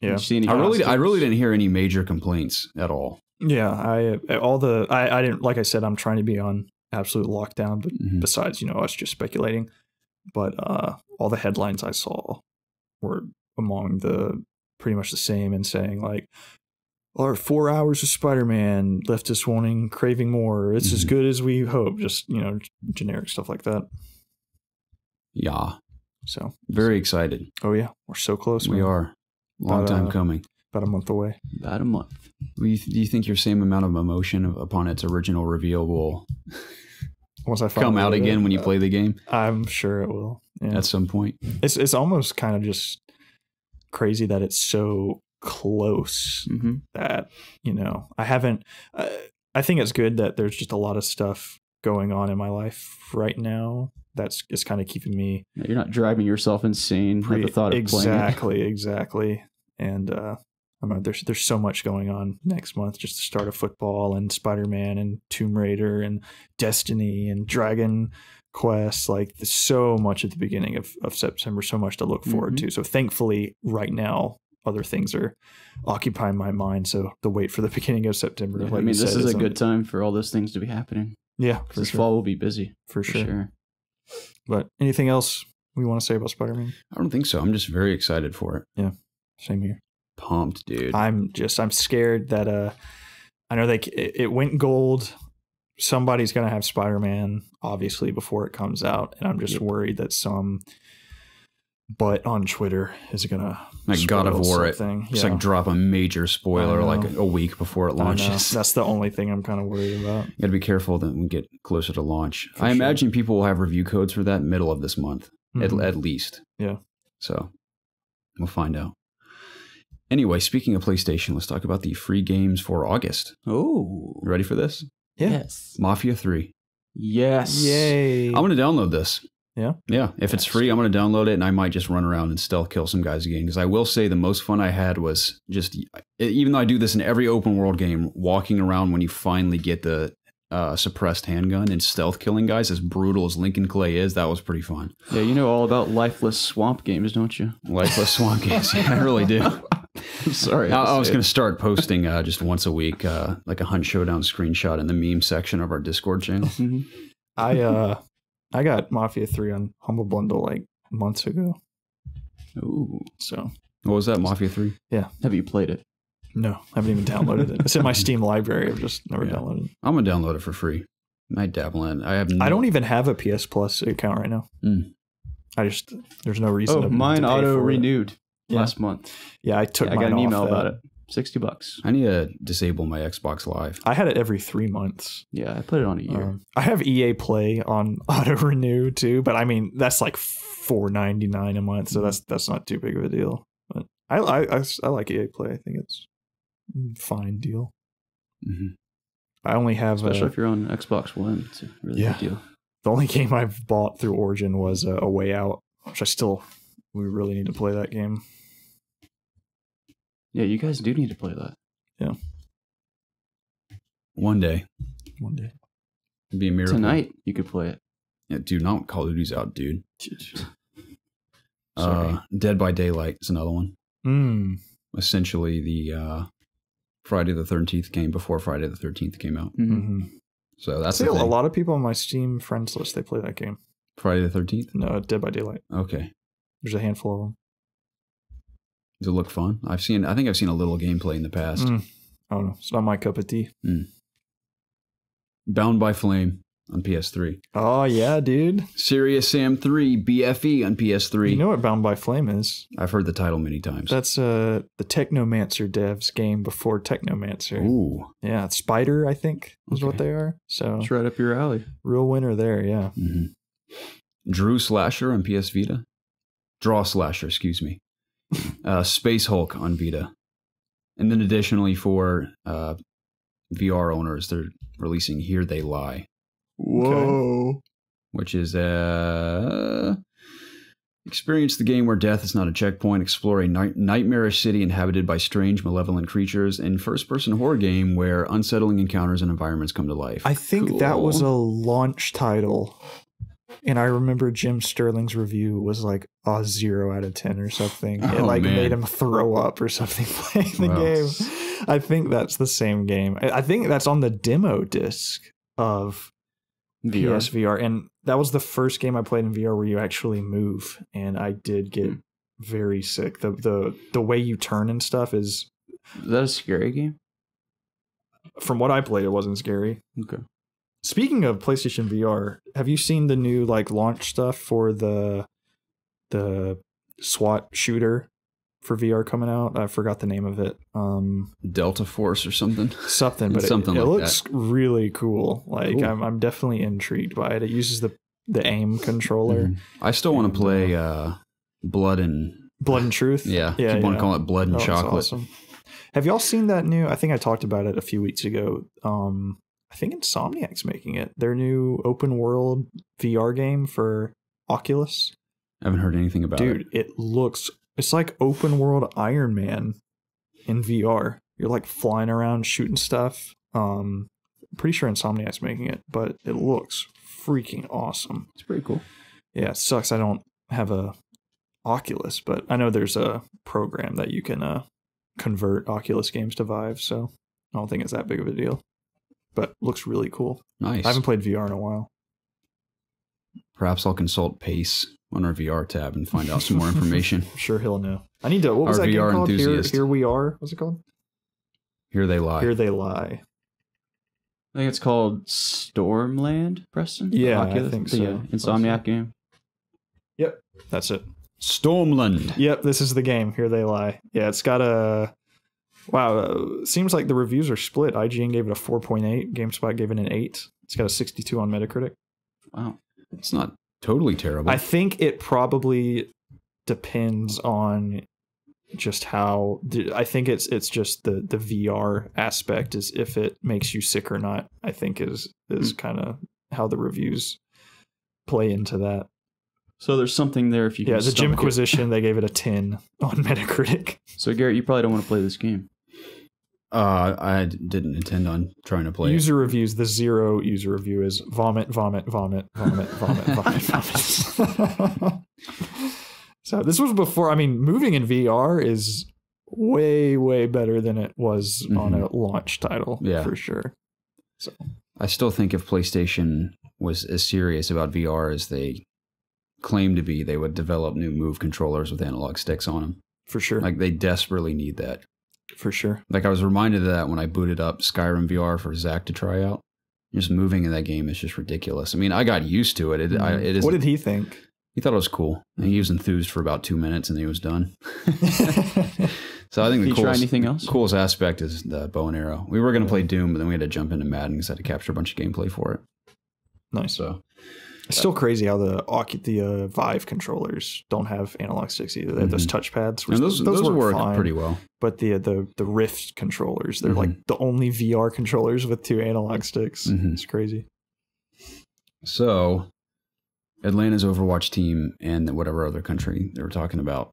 Yeah, I really didn't hear any major complaints at all. Yeah, I didn't, like I said, I'm trying to be on absolute lockdown, but besides, us just speculating. But all the headlines I saw were among the pretty much the same and saying like, our 4 hours of Spider-Man left us craving more. It's as good as we hope. Just, generic stuff like that. Yeah. So very excited. Oh yeah, we're so close. We are. Long time coming. about a month away. About a month. Do you think your same amount of emotion upon its original reveal will Once I come out again when you play the game? I'm sure it will. Yeah. At some point. It's almost kind of just crazy that it's so close that, you know, I think it's good that there's just a lot of stuff going on in my life right now that's just kind of keeping me. You're not driving yourself insane at the thought of playing it. Exactly. And there's so much going on next month, just the start of football and Spider-Man and Tomb Raider and Destiny and Dragon Quest. Like, there's so much at the beginning of September, so much to look forward to. So thankfully right now other things are occupying my mind, so the wait for the beginning of September. Yeah, I mean, this is a good time for all those things to be happening. Yeah, this fall will be busy for sure. But anything else we want to say about Spider-Man? I don't think so. I'm just very excited for it. Yeah, same here. Pumped, dude. I'm scared that I know it went gold. Somebody's gonna have Spider-Man obviously before it comes out, and I'm just worried that some butt on Twitter is gonna like God of War it. Just like drop a major spoiler like a week before it launches. That's the only thing I'm kind of worried about. You gotta be careful that we get closer to launch. I imagine people will have review codes for that middle of this month, at least. Yeah. So we'll find out. Anyway, speaking of PlayStation, let's talk about the free games for August. Oh, you ready for this? Yeah. Yes. Mafia 3. Yes. Yay. I'm going to download this. Yeah? Yeah. If it's free, I'm going to download it, and I might just run around and stealth kill some guys again. Because I will say the most fun I had was just, even though I do this in every open world game, walking around when you finally get the suppressed handgun and stealth killing guys, as brutal as Lincoln Clay is, that was pretty fun. Yeah, you know all about lifeless swamp games, don't you? Lifeless swamp games. Yeah, I really do. I'm sorry. I was going to start posting just once a week, like a Hunt Showdown screenshot in the meme section of our Discord channel. I got Mafia 3 on Humble Bundle like months ago. Ooh. So what was that, Mafia 3? Yeah. Have you played it? No, I haven't even downloaded it. It's in my Steam library. I've just never downloaded it. I'm going to download it for free. I dabble in it. I don't even have a PS Plus account right now. There's no reason to mine to pay auto for renewed Yeah. last month. Yeah, I took mine I got an email off about it. $60. I need to disable my Xbox Live. I had it every 3 months. Yeah, I put it on a year. I have EA Play on auto renew too, but I mean that's like $4.99 a month, so that's not too big of a deal. But I like EA Play. I think it's a fine deal. I only have especially if you're on Xbox One. It's a really good deal. The only game I've bought through Origin was A Way Out, which we really need to play that game. Yeah, you guys do need to play that. Yeah. One day. It'd be a miracle. Tonight, you could play it. Yeah, dude, not Call of Duty's out, dude. Sorry. Dead by Daylight is another one. Essentially the Friday the 13th game before Friday the 13th came out. So that's a lot of people on my Steam friends list, they play that game. Friday the 13th? No, Dead by Daylight. Okay. There's a handful of them. Does it look fun? I think I've seen a little gameplay in the past. I don't know. It's not my cup of tea. Bound by Flame on PS3. Oh, yeah, dude. Serious Sam 3 BFE on PS3. You know what Bound by Flame is? I've heard the title many times. That's the Technomancer devs game before Technomancer. Ooh. Yeah, Spider, I think, is what they are. So it's right up your alley. Real winner there, yeah. Drew Slasher on PS Vita. Draw Slasher, excuse me. Space Hulk on Vita. And then additionally for VR owners, they're releasing Here They Lie. Whoa. Okay. Which is experience the game where death is not a checkpoint, explore a nightmarish city inhabited by strange, malevolent creatures, and first-person horror game where unsettling encounters and environments come to life. I think that was a launch title. And I remember Jim Sterling's review was like a 0 out of 10 or something. It made him throw up or something playing the game. I think that's the same game. I think that's on the demo disc of PSVR. And that was the first game I played in VR where you actually move. And I did get very sick. The way you turn and stuff is... Is that a scary game? From what I played, it wasn't scary. Okay. Speaking of PlayStation VR, have you seen the new launch stuff for the SWAT shooter for VR coming out. I forgot the name of it. Delta Force or something. Something, but Something it like looks really cool. Like Cool. I'm definitely intrigued by it. It uses the aim controller. I still want to play Blood and Truth. yeah. Keep on calling it Blood and That looks Chocolate. awesome. Have y'all seen that new? I think I talked about it a few weeks ago. I think Insomniac's making it. Their new open world VR game for Oculus. I haven't heard anything about it. Dude, it's like open world Iron Man in VR. You're like flying around shooting stuff. Pretty sure Insomniac's making it, but it looks freaking awesome. It's pretty cool. Yeah, it sucks I don't have a Oculus, but I know there's a program that you can convert Oculus games to Vive, so I don't think it's that big of a deal. But looks really cool. Nice. I haven't played VR in a while. Perhaps I'll consult Pace on our VR tab and find out some more information. I'm sure he'll know. I need to. What was Our that game VR called? enthusiast. Here we are. What's it called? Here They Lie. Here They Lie. I think it's called Stormland, Preston. Yeah, Oculus, I think the, so. Insomniac game. Yep, that's it. Stormland. Yep, this is the game. Here They Lie. Yeah, it's got a. Wow, seems like the reviews are split. IGN gave it a 4.8. GameSpot gave it an 8. It's got a 62 on Metacritic. Wow. It's not totally terrible. I think it probably depends on just how. I think it's just the VR aspect is if it makes you sick or not. I think is kind of how the reviews play into that. So there's something there if you can. Yeah, the stomach it. Jimquisition, they gave it a 10 on Metacritic. So Garrett, you probably don't want to play this game. I didn't intend on trying to play User reviews, the 0 user review is vomit, vomit, vomit, vomit, vomit, vomit, vomit. So this was before, I mean, moving in VR is way, way better than it was on a launch title, for sure. So I still think if PlayStation was as serious about VR as they claim to be, they would develop new Move controllers with analog sticks on them. For sure. Like they desperately need that. For sure. Like I was reminded of that when I booted up Skyrim VR for Zach to try out. Just moving in that game is just ridiculous. I mean, I got used to it. It is. What did he think? He thought it was cool. He was enthused for about 2 minutes and he was done. So I think Did you try anything else? Coolest aspect is the bow and arrow. We were going to play Doom, but then we had to jump into Madden because I had to capture a bunch of gameplay for it. Nice. So it's still crazy how the Vive controllers don't have analog sticks either. They have those touchpads. And those work fine, pretty well. But the Rift controllers, they're like the only VR controllers with 2 analog sticks. It's crazy. So Atlanta's Overwatch team and whatever other country they were talking about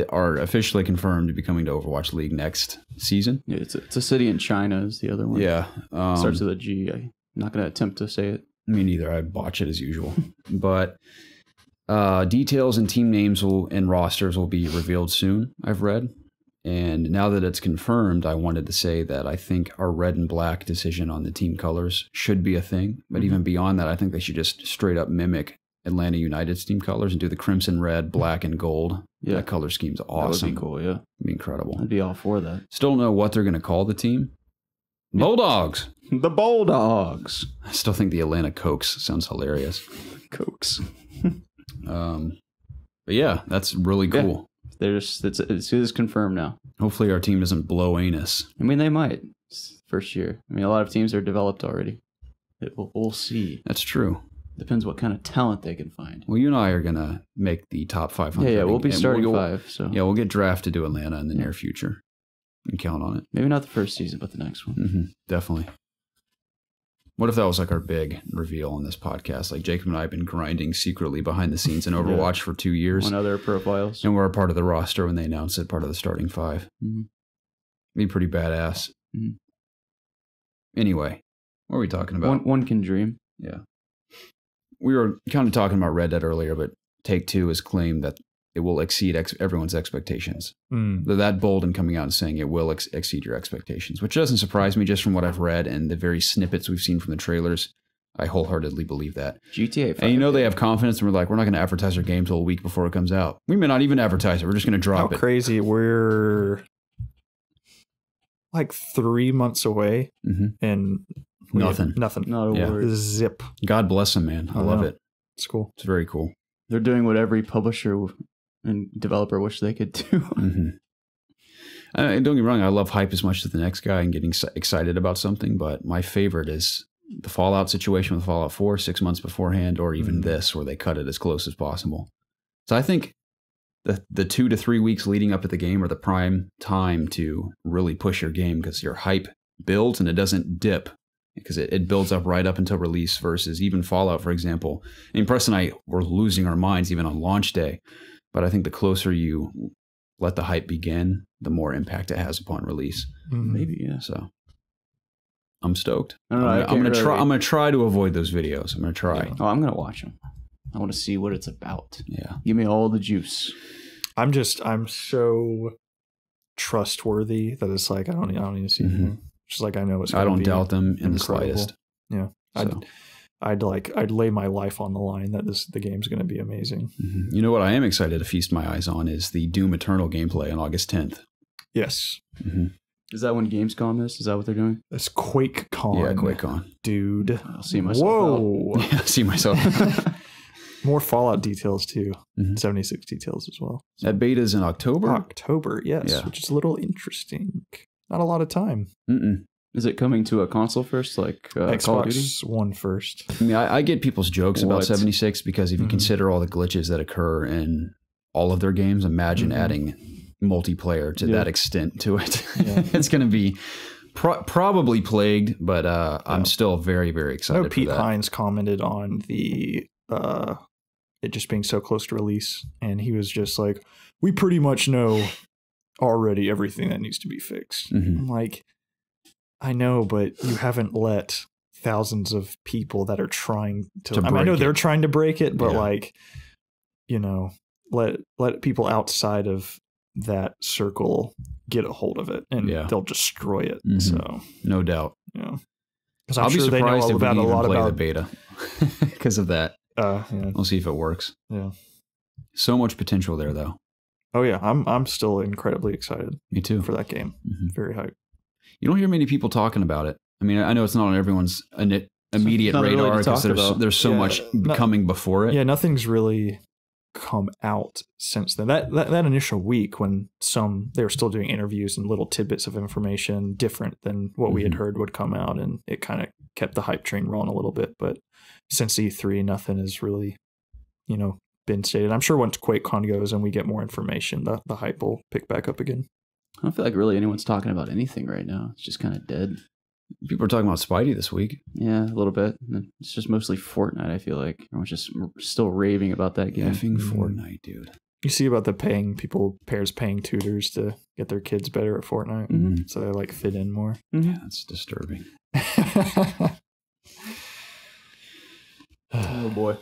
are officially confirmed to be coming to Overwatch League next season. Yeah, it's a city in China is the other one. Yeah. Starts with a G. I'm not going to attempt to say it. Me neither. I botch it as usual. But details and team names and rosters will be revealed soon, I've read. And now that it's confirmed, I wanted to say that I think our red and black decision on the team colors should be a thing. But even beyond that, I think they should just straight up mimic Atlanta United's team colors and do the crimson, red, black, and gold. Yeah. That color scheme's awesome. That would be cool, yeah. It'd be incredible. I'd be all for that. Still don't know what they're going to call the team. Bulldogs. The Bulldogs. I still think the Atlanta Cokes sounds hilarious. Cokes. But yeah, that's really cool. Yeah. It's confirmed now. Hopefully our team doesn't blow anus. I mean, they might. It's first year. I mean, a lot of teams are developed already. We'll see. That's true. Depends what kind of talent they can find. Well, you and I are going to make the top 500. Yeah, we'll be starting 5. So yeah, we'll get drafted to Atlanta in the near future. You can count on it. Maybe not the first season, but the next one. Definitely. What if that was like our big reveal on this podcast? Like Jacob and I have been grinding secretly behind the scenes in Overwatch for 2 years. On other profiles. And we're a part of the roster when they announce it, part of the starting 5. Be pretty badass. Anyway, what are we talking about? One can dream. Yeah. We were kind of talking about Red Dead earlier, but Take-Two has claimed that it will exceed everyone's expectations. They're that bold in coming out and saying it will exceed your expectations, which doesn't surprise me just from what I've read and the very snippets we've seen from the trailers. I wholeheartedly believe that. GTA 5. And you know they have confidence and we're like, we're not going to advertise our game till a week before it comes out. We may not even advertise it. We're just going to drop it. How crazy. We're like 3 months away and Nothing. Not a word. Zip. God bless them, man. I love it. It's cool. It's very cool. They're doing what every publisher and developer wish they could do. Don't get me wrong, I love hype as much as the next guy and getting excited about something, but my favorite is the Fallout situation with Fallout 4 6 months beforehand, or even this, where they cut it as close as possible. So I think the 2 to 3 weeks leading up to the game are the prime time to really push your game, because your hype builds and it doesn't dip, because it builds up right up until release, versus even Fallout, for example. I mean, Preston and I were losing our minds even on launch day, but I think the closer you let the hype begin, the more impact it has upon release. Maybe, yeah. So I'm stoked. I don't know, I'm gonna try to avoid those videos. I'm gonna try. Yeah. Oh, I'm gonna watch them. I want to see what it's about. Yeah. Give me all the juice. I'm so trustworthy that it's like I don't need to see anything. Just like I know it's. I don't be doubt them in incredible. the slightest. Yeah. So. I'd lay my life on the line that the game's going to be amazing. You know what I am excited to feast my eyes on is the Doom Eternal gameplay on August 10th. Yes. Is that when Gamescom is? Is that what they're doing? That's QuakeCon. Yeah, QuakeCon. Dude. I'll see myself. Whoa. Yeah, see myself. More Fallout details too. 76 details as well. That beta's in October? October, yes. Yeah. Which is a little interesting. Not a lot of time. Is it coming to a console first, like Call of Duty? Xbox One first. I mean, I get people's jokes about What? 76, because if you consider all the glitches that occur in all of their games, imagine adding multiplayer to that extent to it. Yeah. It's going to be probably plagued, but I'm still very, very excited I know Pete for that. Hines commented on the it just being so close to release, and he was just like, we pretty much know already everything that needs to be fixed. I'm like, I know, but you haven't let thousands of people that are trying to I mean, I know they're trying to break it, but like, you know, let people outside of that circle get a hold of it, and they'll destroy it. So no doubt. Yeah. Because I'll be sure surprised if we can even play about the beta because of that. Yeah. We'll see if it works. Yeah. So much potential there, though. Oh yeah, I'm still incredibly excited. Me too. For that game. Very hyped. You don't hear many people talking about it. I mean, I know it's not on everyone's immediate radar because there's so much coming before it. Yeah, nothing's really come out since then. That initial week when they were still doing interviews and little tidbits of information different than what we had heard would come out, and it kind of kept the hype train rolling a little bit. But since E3, nothing has really, been stated. I'm sure once QuakeCon goes and we get more information, the hype will pick back up again. I don't feel like really anyone's talking about anything right now. It's just kind of dead. People are talking about Spidey this week. Yeah, a little bit. It's just mostly Fortnite, I feel like. Everyone's just still raving about that game. Effing Fortnite, dude. You see about the parents paying tutors to get their kids better at Fortnite, so they like fit in more. Yeah, that's disturbing. Oh boy.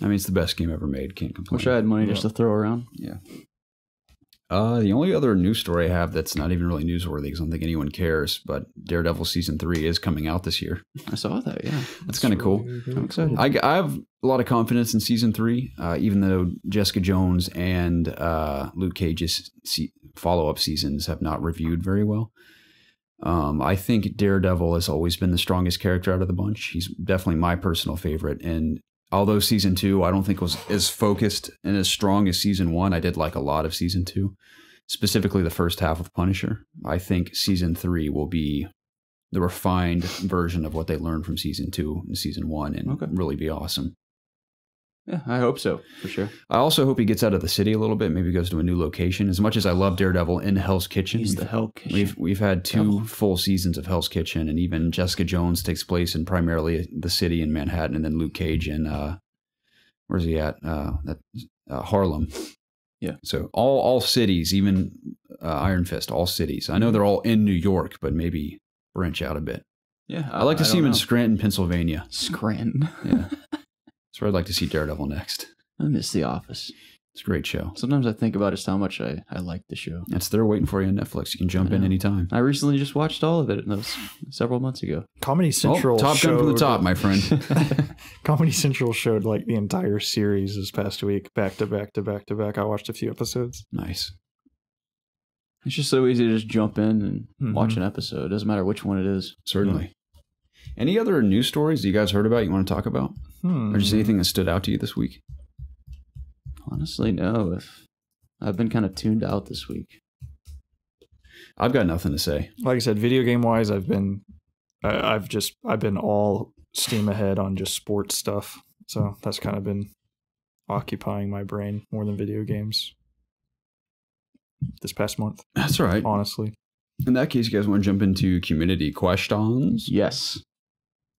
I mean, it's the best game ever made. Can't complain. Wish I had money just to throw around. Yeah. The only other news story I have that's not even really newsworthy, because I don't think anyone cares, but Daredevil Season 3 is coming out this year. I saw that, yeah. That's kind of cool. I'm excited. I have a lot of confidence in Season 3, even though Jessica Jones and Luke Cage's follow-up seasons have not reviewed very well. I think Daredevil has always been the strongest character out of the bunch. He's definitely my personal favorite, and although Season 2 I don't think was as focused and as strong as Season 1, I did like a lot of Season 2, specifically the first half with Punisher. I think Season 3 will be the refined version of what they learned from Season 2 and Season 1 and really be awesome. Yeah, I hope so, for sure. I also hope he gets out of the city a little bit, maybe goes to a new location. As much as I love Daredevil in Hell's Kitchen. He's the Hell Kitchen. We've had 2 full seasons of Hell's Kitchen, and even Jessica Jones takes place in primarily the city in Manhattan, and then Luke Cage in, where's he at? Harlem. Yeah. So all cities, even Iron Fist, all cities. I know they're all in New York, but maybe branch out a bit. Yeah. I like to see him in Scranton, Pennsylvania. Scranton. Yeah. That's where I'd like to see Daredevil next. I miss The Office. It's a great show. Sometimes I think about just how much I like the show. It's there waiting for you on Netflix. You can jump in anytime. I recently just watched all of it, and that was several months ago. Comedy Central Top Gun from the top, my friend. Comedy Central showed like the entire series this past week, back to back to back to back. I watched a few episodes. Nice. It's just so easy to just jump in and watch an episode. It doesn't matter which one it is. Certainly. Any other news stories that you guys heard about you want to talk about? Or just anything that stood out to you this week? Honestly, no. I've been kind of tuned out this week. I've got nothing to say. Like I said, video game wise, I've been all steam ahead on just sports stuff. So that's kind of been occupying my brain more than video games this past month. That's all right. Honestly. In that case, you guys want to jump into community questions? Yes.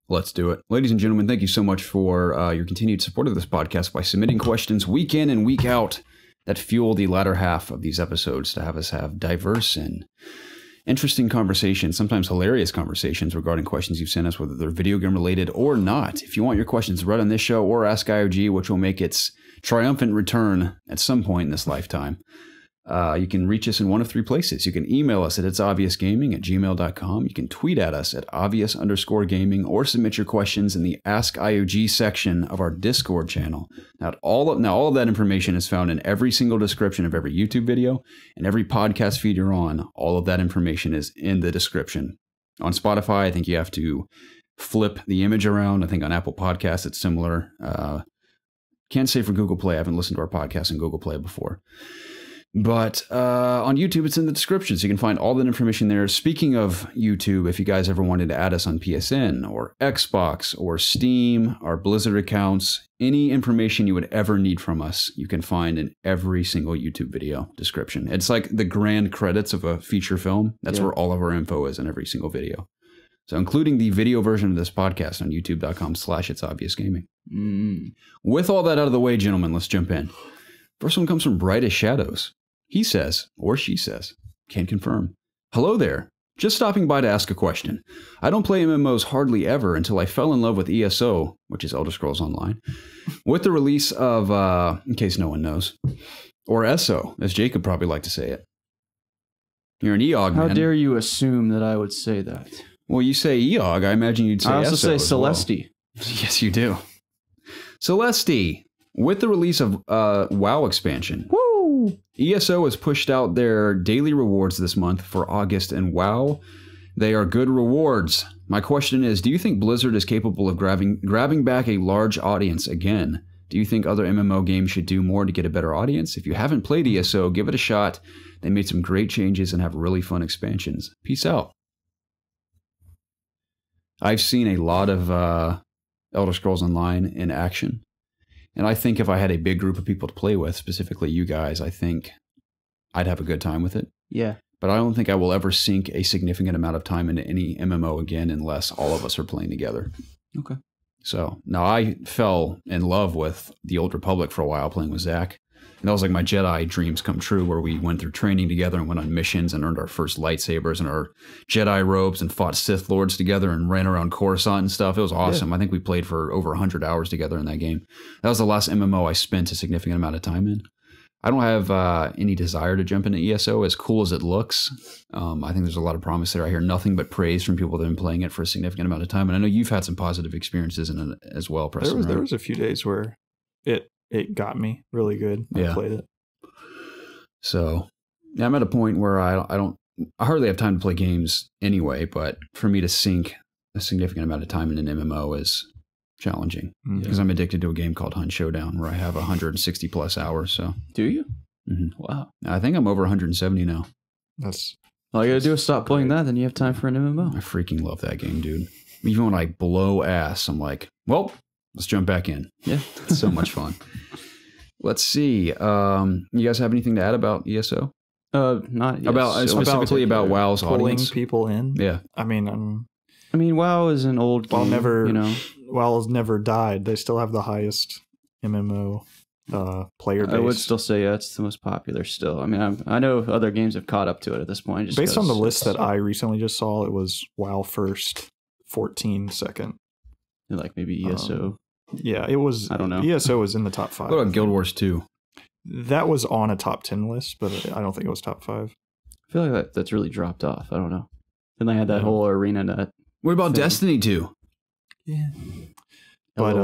Let's do it. Ladies and gentlemen, thank you so much for your continued support of this podcast by submitting questions week in and week out that fuel the latter half of these episodes to have us have diverse and interesting conversations, sometimes hilarious conversations regarding questions you've sent us, whether they're video game related or not. If you want your questions read on this show or Ask IOG, which will make its triumphant return at some point in this lifetime, you can reach us in one of three places. You can email us at ItsObviousGaming@gmail.com. You can tweet at us at obvious_gaming or submit your questions in the Ask IOG section of our Discord channel. Now, all of that information is found in every single description of every YouTube video and every podcast feed you're on. All of that information is in the description. On Spotify, I think you have to flip the image around. I think on Apple Podcasts, it's similar. Can't say for Google Play. I haven't listened to our podcast in Google Play before. But on YouTube, it's in the description, so you can find all that information there. Speaking of YouTube, if you guys ever wanted to add us on PSN or Xbox or Steam, our Blizzard accounts, any information you would ever need from us, you can find in every single YouTube video description. It's like the grand credits of a feature film. That's where all of our info is in every single video. So including the video version of this podcast on youtube.com/ItsObviousGaming. With all that out of the way, gentlemen, let's jump in. First one comes from Brightest Shadows. He says, or she says, can't confirm. Hello there. Just stopping by to ask a question. I don't play MMOs hardly ever until I fell in love with ESO, which is Elder Scrolls Online, with the release of, in case no one knows, or ESO, as Jacob probably like to say it. You're an EOG, man. How dare you assume that I would say that? Well, you say EOG, I imagine you'd say ESO. I also say Celeste. Well. Yes, you do. Celeste. With the release of WoW expansion, ESO has pushed out their daily rewards this month for August, and WoW, they are good rewards. My question is, do you think Blizzard is capable of grabbing back a large audience again? Do you think other MMO games should do more to get a better audience? If you haven't played ESO, give it a shot. They made some great changes and have really fun expansions. Peace out. I've seen a lot of Elder Scrolls Online in action. And I think if I had a big group of people to play with, specifically you guys, I think I'd have a good time with it. Yeah. But I don't think I will ever sink a significant amount of time into any MMO again unless all of us are playing together. Okay. So now I fell in love with the Old Republic for a while playing with Zach. And that was like my Jedi dreams come true, where we went through training together and went on missions and earned our first lightsabers and our Jedi robes and fought Sith Lords together and ran around Coruscant and stuff. It was awesome. Yeah. I think we played for over 100 hours together in that game. That was the last MMO I spent a significant amount of time in. I don't have any desire to jump into ESO, as cool as it looks. I think there's a lot of promise there. I hear nothing but praise from people that have been playing it for a significant amount of time. And I know you've had some positive experiences in it as well, Preston. There was a few days where it got me really good. I played it. So yeah, I'm at a point where I hardly have time to play games anyway, but for me to sink a significant amount of time in an MMO is challenging because I'm addicted to a game called Hunt Showdown where I have 160 plus hours. So do you? Mm-hmm. Wow. I think I'm over 170 now. All you gotta do is stop playing that, then you have time for an MMO. I freaking love that game, dude. Even when I blow ass, I'm like, well, let's jump back in. Yeah. It's so much fun. Let's see. You guys have anything to add about ESO? Not yet. Specifically about WoW's audience? Pulling people in? Yeah. I mean, WoW is an old game. WoW's never died. They still have the highest MMO player base. I would still say, it's the most popular still. I mean, I know other games have caught up to it at this point. Based on the list that I recently just saw, it was WoW first, 14 second. Like maybe ESO. Yeah, it was. I don't know. ESO was in the top 5. What about Guild Wars 2? That was on a top 10 list, but I don't think it was top 5. I feel like that's really dropped off. I don't know. Then they had that whole arena net. What about Destiny 2? Yeah. But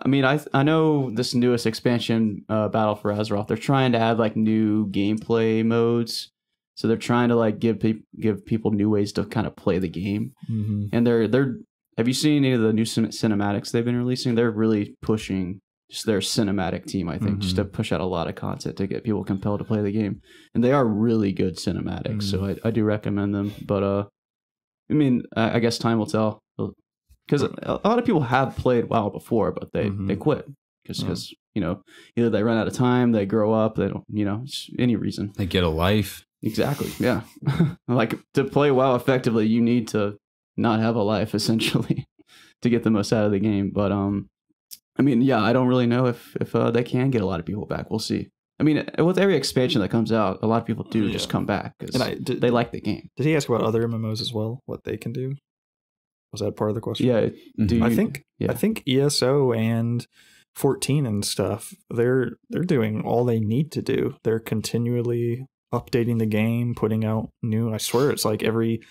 I mean, I know this newest expansion, Battle for Azeroth, they're trying to add like new gameplay modes. So they're trying to like give people new ways to kind of play the game. Mm-hmm. And they're have you seen any of the new cinematics they've been releasing? They're really pushing just their cinematic team, I think, just to push out a lot of content to get people compelled to play the game. And they are really good cinematics, so I do recommend them. But I mean, I guess time will tell. Because a lot of people have played WoW before, but they quit. Because, you know, either they run out of time, they grow up, they don't, you know, any reason. They get a life. Exactly, yeah. Like, to play WoW effectively, you need to not have a life, essentially, to get the most out of the game. But, I mean, yeah, I don't really know if they can get a lot of people back. We'll see. I mean, with every expansion that comes out, a lot of people do just come back because they like the game. Did he ask about other MMOs as well? What they can do? Was that part of the question? Yeah. I think ESO and 14 and stuff, they're doing all they need to do. They're continually updating the game, putting out new. I swear it's like every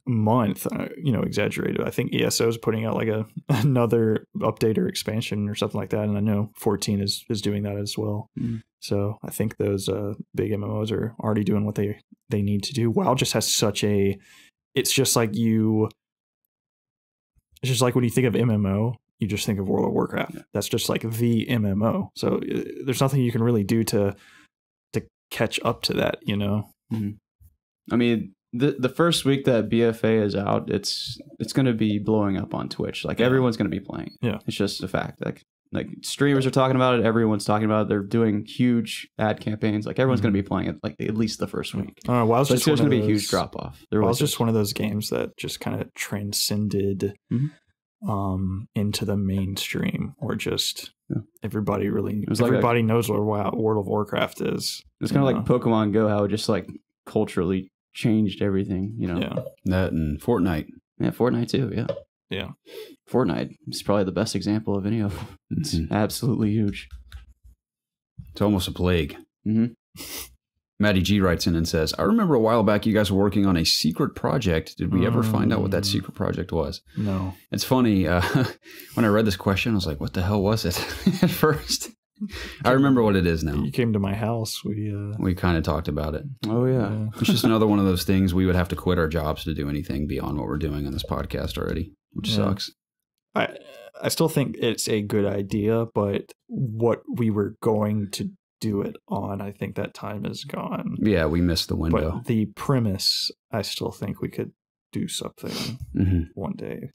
month, you know, exaggerated. I think ESO is putting out like another update or expansion or something like that, and I know 14 is doing that as well. So I think those big MMOs are already doing what they need to do. WoW just has such a, it's just like when you think of MMO, you just think of World of Warcraft. That's just like the MMO. So there's nothing you can really do to catch up to that, you know. I mean, the first week that BFA is out, it's going to be blowing up on Twitch. Like, everyone's going to be playing. Yeah, it's just a fact. Like streamers are talking about it. Everyone's talking about it. They're doing huge ad campaigns. Like, everyone's going to be playing it like at least the first week. WoW's just going to be a huge drop off. WoW's just one of those games that just kind of transcended into the mainstream, or just everybody knows what World of Warcraft is. It's kind of like Pokemon Go, how it just like culturally changed everything, you know. Yeah. That and Fortnite. Yeah, Fortnite too, yeah. Yeah. Fortnite is probably the best example of any of them. It's absolutely huge. It's almost a plague. Maddie G writes in and says, I remember a while back you guys were working on a secret project. Did we ever find out what that secret project was? No. It's funny. When I read this question, I was like, what the hell was it at first? I remember what it is now. You came to my house. We kind of talked about it. Oh, yeah. It's just another one of those things. We would have to quit our jobs to do anything beyond what we're doing on this podcast already, which sucks. I still think it's a good idea, but what we were going to do it on, I think that time is gone. Yeah, we missed the window. But the premise, I still think we could do something one day.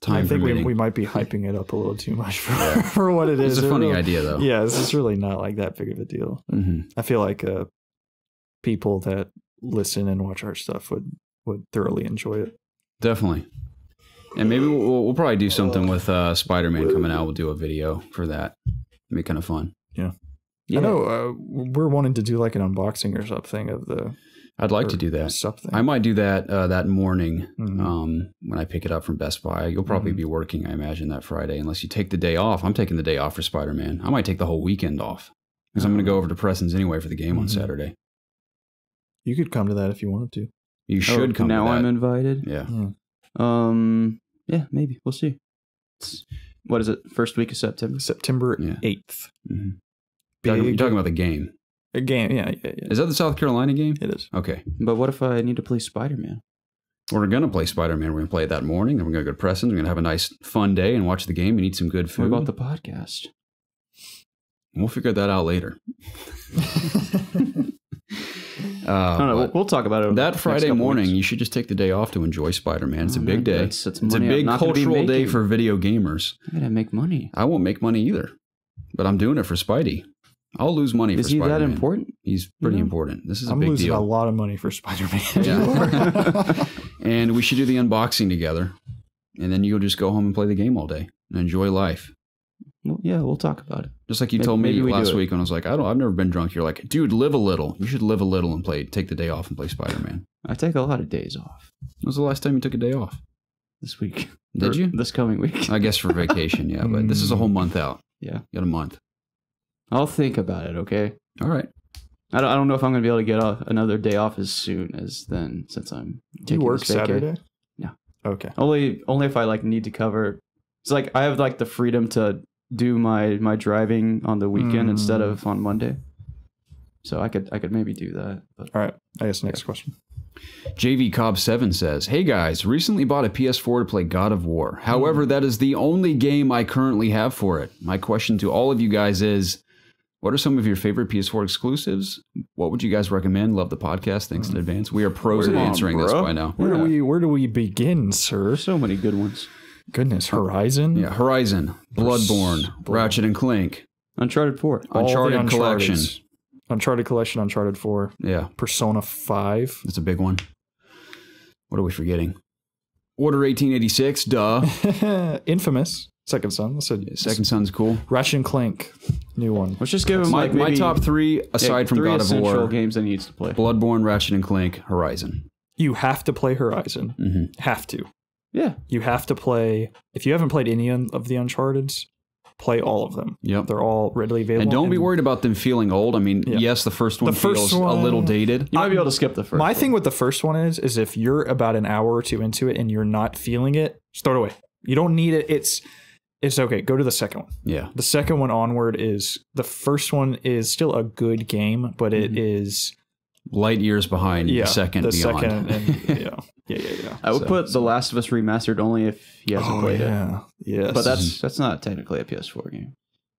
I think we might be hyping it up a little too much for what it is. It's a funny idea, though. Yeah, this is really not like that big of a deal. I feel like people that listen and watch our stuff would thoroughly enjoy it. Definitely. And maybe we'll probably do something with Spider-Man coming out. We'll do a video for that. It'd be kind of fun. Yeah. I know we're wanting to do like an unboxing or something of the... I'd like to do that. Something. I might do that that morning when I pick it up from Best Buy. You'll probably be working, I imagine, that Friday, unless you take the day off. I'm taking the day off for Spider-Man. I might take the whole weekend off because I'm going to go over to Preston's anyway for the game on Saturday. You could come to that if you wanted to. You should come to that. Now I'm invited? Yeah. Yeah, maybe. We'll see. What is it? First week of September? September 8th. You're talking about the game. A game, yeah. Is that the South Carolina game? It is. Okay. But what if I need to play Spider-Man? We're going to play Spider-Man. We're going to play it that morning. Then we're going to go to Preston. We're going to have a nice, fun day and watch the game and eat some good food. What about the podcast? We'll figure that out later. I don't know. We'll talk about it. That Friday morning, you should just take the day off to enjoy Spider-Man. It's a big day. It's a big cultural day for video gamers. I gotta make money. I won't make money either, but I'm doing it for Spidey. I'll lose money for Spider-Man. Is he that important? He's pretty important. This is a big deal. I'm losing a lot of money for Spider-Man. Yeah. And we should do the unboxing together, and then you'll just go home and play the game all day and enjoy life. Well, yeah, we'll talk about it. Just like you told me last week when I was like, I've never been drunk. You're like, dude, live a little. You should live a little and take the day off and play Spider-Man. I take a lot of days off. When was the last time you took a day off? This week. Did you? This coming week. I guess for vacation, yeah. But this is a whole month out. Yeah. You got a month. I'll think about it, okay? All right. I don't know if I'm going to be able to get another day off as soon as then, since I'm taking Do you work Saturday? No. Okay. Only if I need to cover. It's like I have the freedom to do my driving on the weekend instead of on Monday. So I could maybe do that. But. All right. I guess next question. JV Cobb 7 says, "Hey guys, recently bought a PS4 to play God of War. However, that is the only game I currently have for it. My question to all of you guys is, what are some of your favorite PS4 exclusives? What would you guys recommend? Love the podcast. Thanks in advance. We are pros at answering this by now. Where do we begin, sir? So many good ones. Goodness, Horizon? Yeah, Horizon, Bloodborne, Ratchet and Clank, Uncharted 4. Uncharted Collection. Uncharted Collection, Uncharted 4. Yeah. Persona 5. That's a big one. What are we forgetting? Order 1886, duh. Infamous, Second Son. Second Son's cool. Ratchet and Clank, new one. Let's just give him my top three, aside from God of War, games that he needs to play. Bloodborne, Ratchet and Clank, Horizon. You have to play Horizon. Mm-hmm. Have to. Yeah. You have to play, if you haven't played any of the Uncharteds, play all of them. Yep. They're all readily available. And don't be worried about them feeling old. I mean, yes, the first one feels a little dated. You might be able to skip the first My thing with the first one is if you're about an hour or two into it and you're not feeling it, start away. You don't need it. It's okay. Go to the second one. Yeah. The second one onward the first one is still a good game, but it is light years behind the second beyond. Second and, yeah. I would put The Last of Us Remastered only if he hasn't played it. Yes. But that's not technically a PS4 game.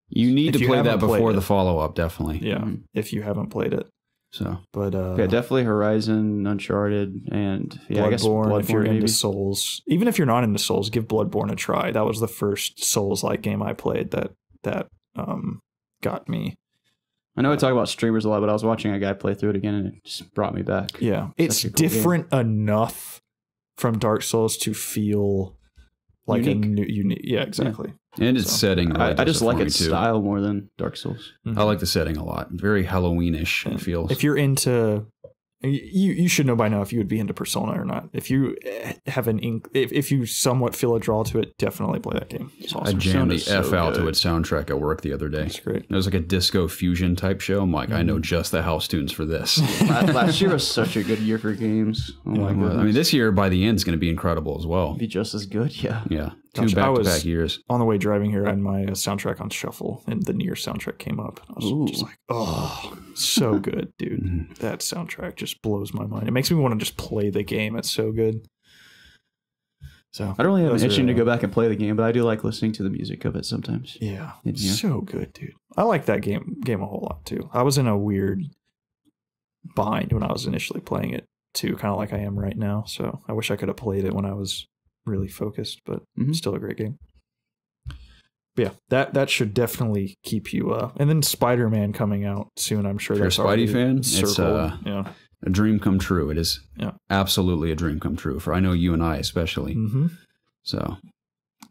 You need to play that before the follow-up, definitely. Yeah, if you haven't played it. So, but yeah, definitely Horizon, Uncharted, and Bloodborne, I guess Bloodborne if you're maybe. into Souls. Even if you're not into Souls, give Bloodborne a try. That was the first Souls-like game I played that got me. I know I talk about streamers a lot, but I was watching a guy play through it again, and it just brought me back. Yeah, it's cool different enough from Dark Souls to feel like unique. Yeah, exactly. And its setting. I just like its style more than Dark Souls. I like the setting a lot. Very Halloweenish it feels. If you're into, you should know by now if you would be into Persona or not. If you have if you somewhat feel a draw to it, definitely play that game. It's awesome. I jammed the F out to its soundtrack at work the other day. That's great. It was like a disco fusion type show. I'm like, I know just the house tunes for this. Last year was such a good year for games. Oh my god! I mean, this year by the end is going to be incredible as well. Be just as good, yeah. Yeah. Gosh, 2 back-to-back years. On the way driving here, I had my soundtrack on shuffle, and the Nier soundtrack came up. I was just like, oh, so good, dude. That soundtrack just blows my mind. It makes me want to just play the game. It's so good. So I don't really have an itching to go back and play the game, but I do like listening to the music of it sometimes. Yeah, it's so good, dude. I like that game a whole lot, too. I was in a weird bind when I was initially playing it, too, kind of like I am right now. So I wish I could have played it when I was really focused, but still a great game. But yeah, that should definitely keep you and then Spider-Man coming out soon, I'm sure. If you're a Spidey fan, it's a dream come true. It is absolutely a dream come true for I know you and I especially. So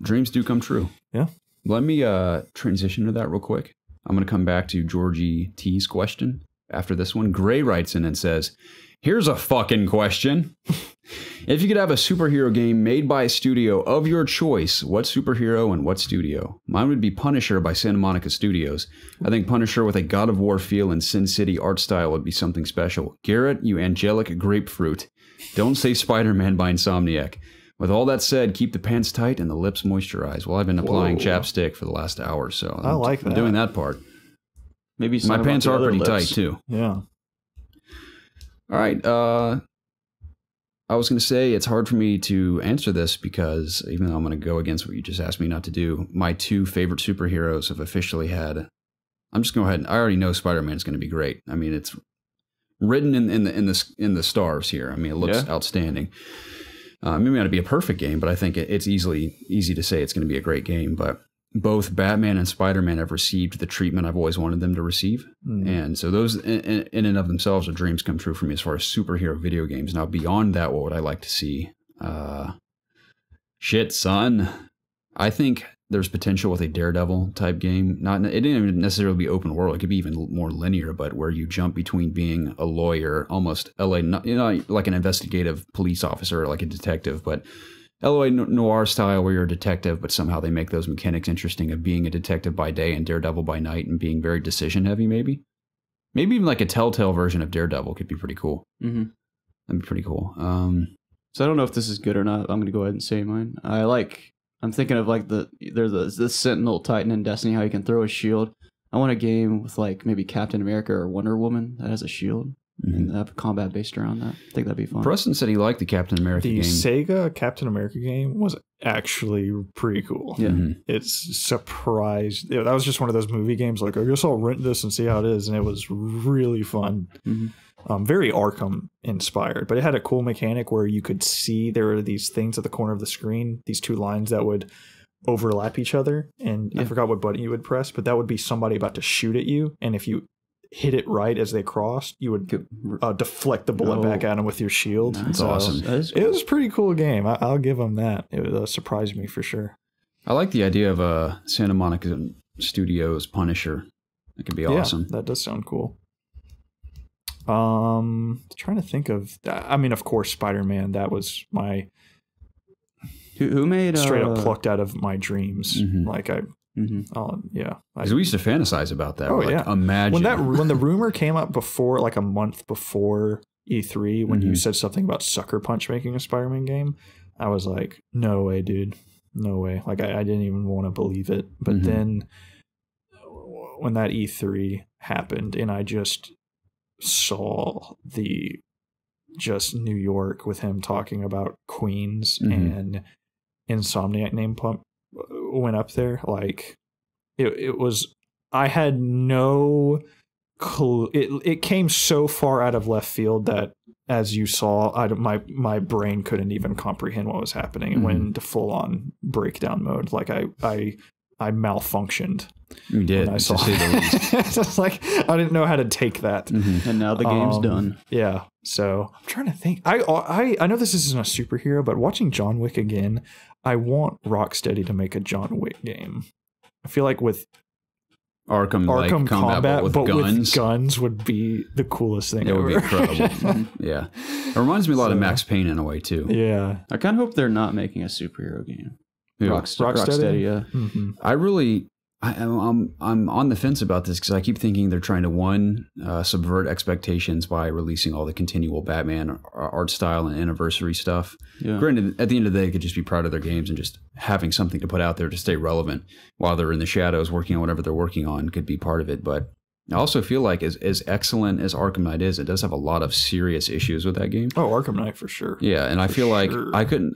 dreams do come true. Yeah. Let me transition to that real quick. I'm going to come back to Georgie T's question after this one. Gray writes in and says, here's a fucking question. If you could have a superhero game made by a studio of your choice, what superhero and what studio? Mine would be Punisher by Santa Monica Studios. I think Punisher with a God of War feel and Sin City art style would be something special. Garrett, you angelic grapefruit. Don't say Spider-Man by Insomniac. With all that said, keep the pants tight and the lips moisturized. Well, I've been applying chapstick for the last hour, so I like that. I'm doing that part. Maybe my pants are pretty tight, too. Yeah. All right. I was going to say it's hard for me to answer this because even though I'm going to go against what you just asked me not to do, my 2 favorite superheroes have officially had. I'm just going to go ahead and I already know Spider-Man is going to be great. I mean, it's written in the stars here. I mean, it looks outstanding. Maybe not to be a perfect game, but I think it's easy to say it's going to be a great game. But both Batman and Spider-Man have received the treatment I've always wanted them to receive. And so those in and of themselves are dreams come true for me as far as superhero video games. Now, beyond that, what would I like to see? Shit, son. I think there's potential with a Daredevil type game. It didn't even necessarily be open world. It could be even more linear, but where you jump between being a lawyer, almost like an investigative police officer, like a detective, but LA noir style where you're a detective, but somehow they make those mechanics interesting of being a detective by day and Daredevil by night and being very decision heavy, maybe. Maybe even like a Telltale version of Daredevil could be pretty cool. That'd be pretty cool. So I don't know if this is good or not. I'm going to go ahead and say mine. I'm thinking of like there's the Sentinel Titan in Destiny, how you can throw a shield. I want a game with like maybe Captain America or Wonder Woman that has a shield. and have combat based around that. I think that'd be fun. Preston said he liked the Captain America The game. Sega Captain America game was actually pretty cool. Yeah. It's surprised. That was just one of those movie games like, I guess I'll rent this and see how it is. And it was really fun. Very Arkham inspired, but it had a cool mechanic where you could see there were these things at the corner of the screen, these two lines that would overlap each other. And I forgot what button you would press, but that would be somebody about to shoot at you. And if you hit it right as they crossed, you would deflect the bullet back at them with your shield. That's awesome. That is cool. It was a pretty cool game. I'll give them that. It surprised me for sure. I like the idea of Santa Monica Studios Punisher. That could be awesome. That does sound cool. Trying to think of. I mean, of course, Spider-Man. That was my Who made straight up plucked out of my dreams. Like I. Because we used to fantasize about that. Imagine when the rumor came up before, like a month before E3, when you said something about Sucker Punch making a Spider-Man game, I was like, no way, dude, no way. Like I didn't even want to believe it. But then when that E3 happened, and I just saw just New York with him talking about Queens and Insomniac name pump went up there, like it was, I had no clue. It came so far out of left field that, as you saw, my brain couldn't even comprehend what was happening. It went into full on breakdown mode. Like I malfunctioned. You did. I saw it's just like I didn't know how to take that. And now the game's done. Yeah. So I'm trying to think. I know this isn't a superhero, but watching John Wick again, I want Rocksteady to make a John Wick game. I feel like with Arkham like combat with guns would be the coolest thing ever. It would be incredible. Yeah. It reminds me a lot of Max Payne in a way too. Yeah. I kind of hope they're not making a superhero game. Rocksteady, yeah. I'm on the fence about this because I keep thinking they're trying to subvert expectations by releasing all the continual Batman art style and anniversary stuff. Yeah. Granted, at the end of the day, they could just be proud of their games and just having something to put out there to stay relevant while they're in the shadows working on whatever they're working on could be part of it. But I also feel like as excellent as Arkham Knight is, it does have a lot of serious issues with that game. Oh, Arkham Knight for sure. Yeah, and I feel like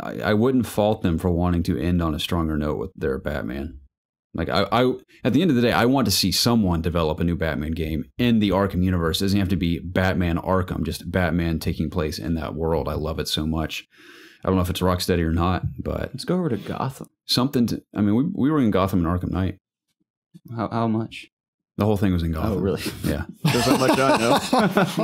I wouldn't fault them for wanting to end on a stronger note with their Batman. Like I at the end of the day, I want to see someone develop a new Batman game in the Arkham universe. It doesn't have to be Batman Arkham, just Batman taking place in that world. I love it so much. I don't know if it's Rocksteady or not, but let's go over to Gotham. We were in Gotham in Arkham Knight. How much? The whole thing was in Gotham. Oh, really? Yeah. There's not much I know.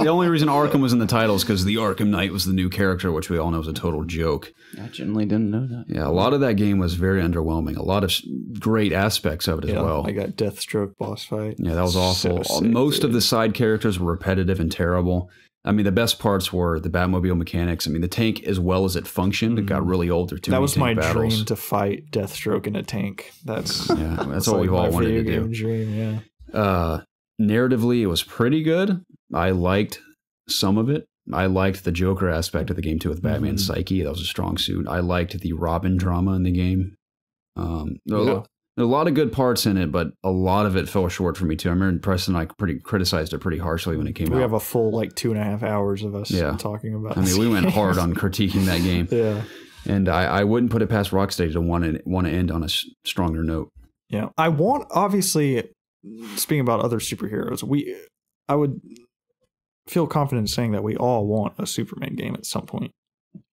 The only reason Arkham was in the title is because the Arkham Knight was the new character, which we all know is a total joke. I generally didn't know that. Yeah, a lot of that game was very underwhelming. A lot of great aspects of it as well. I got Deathstroke boss fight. Yeah, that was awful. So sick, most of the side characters were repetitive and terrible. I mean, the best parts were the Batmobile mechanics. I mean, the tank, as well as it functioned, it got really old. That was my dream, to fight Deathstroke in a tank. That's that's what we've all wanted to do. Dream, yeah. Narratively, it was pretty good. I liked some of it. I liked the Joker aspect of the game too, with Batman's psyche. That was a strong suit. I liked the Robin drama in the game. There were a lot of good parts in it, but a lot of it fell short for me too. I remember Preston and I criticized it pretty harshly when it came out. We have a full 2.5 hours of us talking about it. I mean, we went hard on critiquing that game. Yeah. And I wouldn't put it past Rocksteady to want to end on a stronger note. Yeah. I want, obviously, speaking about other superheroes, I would feel confident saying that we all want a Superman game at some point.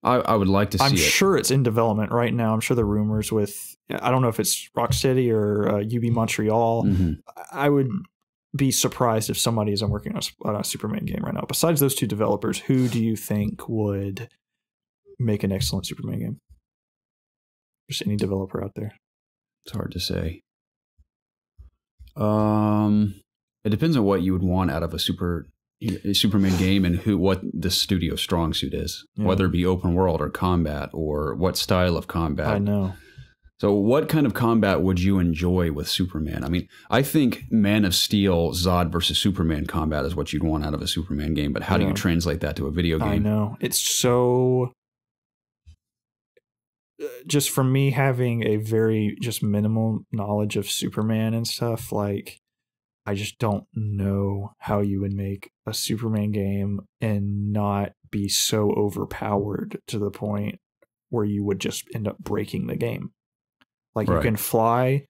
I would like to see it. I'm sure it's in development right now. I'm sure the rumors with, I don't know if it's Rocksteady or UB Montreal. I would be surprised if somebody isn't working on a Superman game right now. Besides those two developers, who do you think would make an excellent Superman game? Just any developer out there. It's hard to say. It depends on what you would want out of a Superman game and what the studio's strong suit is, whether it be open world or combat or what style of combat. I know. So what kind of combat would you enjoy with Superman? I mean, I think Man of Steel, Zod versus Superman combat is what you'd want out of a Superman game, but how do you translate that to a video game? I know. It's so... Just from me having a very just minimal knowledge of Superman and stuff, I just don't know how you would make a Superman game and not be so overpowered to the point where you would just end up breaking the game. Like you can fly,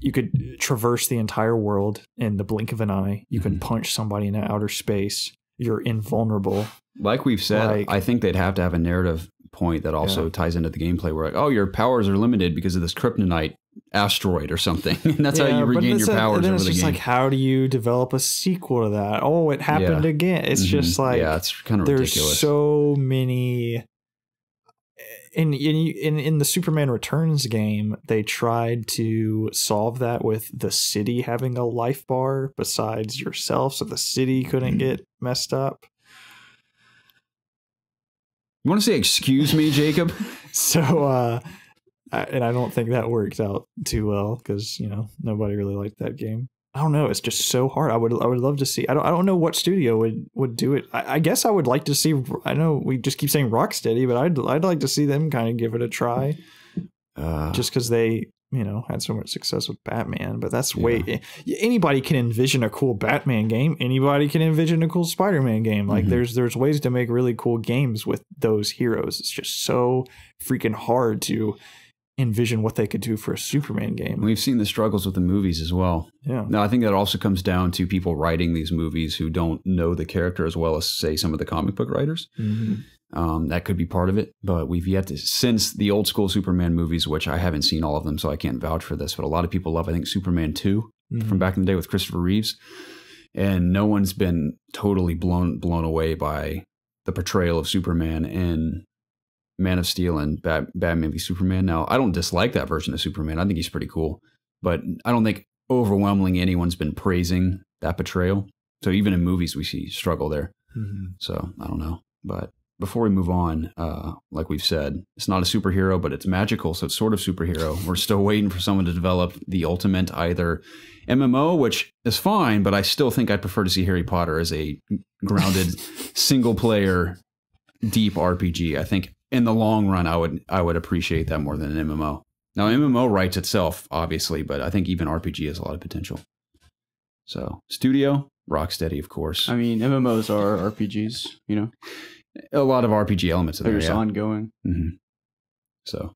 you could traverse the entire world in the blink of an eye. You can punch somebody in outer space. You're invulnerable. Like we've said, I think they'd have to have a narrative point that also ties into the gameplay where like, oh, your powers are limited because of this kryptonite asteroid or something. And that's how you regain your powers over the game. Like, how do you develop a sequel to that? Oh, it happened again. It's just like, it's kind of ridiculous. There's so many. In the Superman Returns game, they tried to solve that with the city having a life bar besides yourself, so the city couldn't get messed up. You want to say excuse me, Jacob? So, and I don't think that worked out too well because, you know, nobody really liked that game. I don't know. It's just so hard. I would love to see. I don't know what studio would do it. I guess I would like to see. I know we just keep saying Rocksteady, but I'd like to see them kind of give it a try. Just because they, you know, had so much success with Batman. But that's anybody can envision a cool Batman game. Anybody can envision a cool Spider-Man game. Like there's ways to make really cool games with those heroes. It's just so freaking hard to envision what they could do for a Superman game. We've seen the struggles with the movies as well. Yeah. Now, I think that also comes down to people writing these movies who don't know the character as well as, say, some of the comic book writers. That could be part of it. But we've yet to, since the old school Superman movies, which I haven't seen all of them, so I can't vouch for this, but a lot of people love, I think, Superman 2 from back in the day with Christopher Reeves. And no one's been totally blown away by the portrayal of Superman in Man of Steel and Batman v Superman. Now, I don't dislike that version of Superman. I think he's pretty cool. But I don't think overwhelmingly anyone's been praising that portrayal. So even in movies, we see struggle there. So I don't know. But before we move on, like we've said, it's not a superhero, but it's magical. So it's sort of superhero. We're still waiting for someone to develop the ultimate either MMO, which is fine, but I still think I'd prefer to see Harry Potter as a grounded single player deep RPG. I think in the long run, I would appreciate that more than an MMO. Now, MMO writes itself, obviously, but I think even RPG has a lot of potential. So, studio, Rocksteady, of course. I mean, MMOs are RPGs, you know? A lot of RPG elements in there, There's ongoing. So,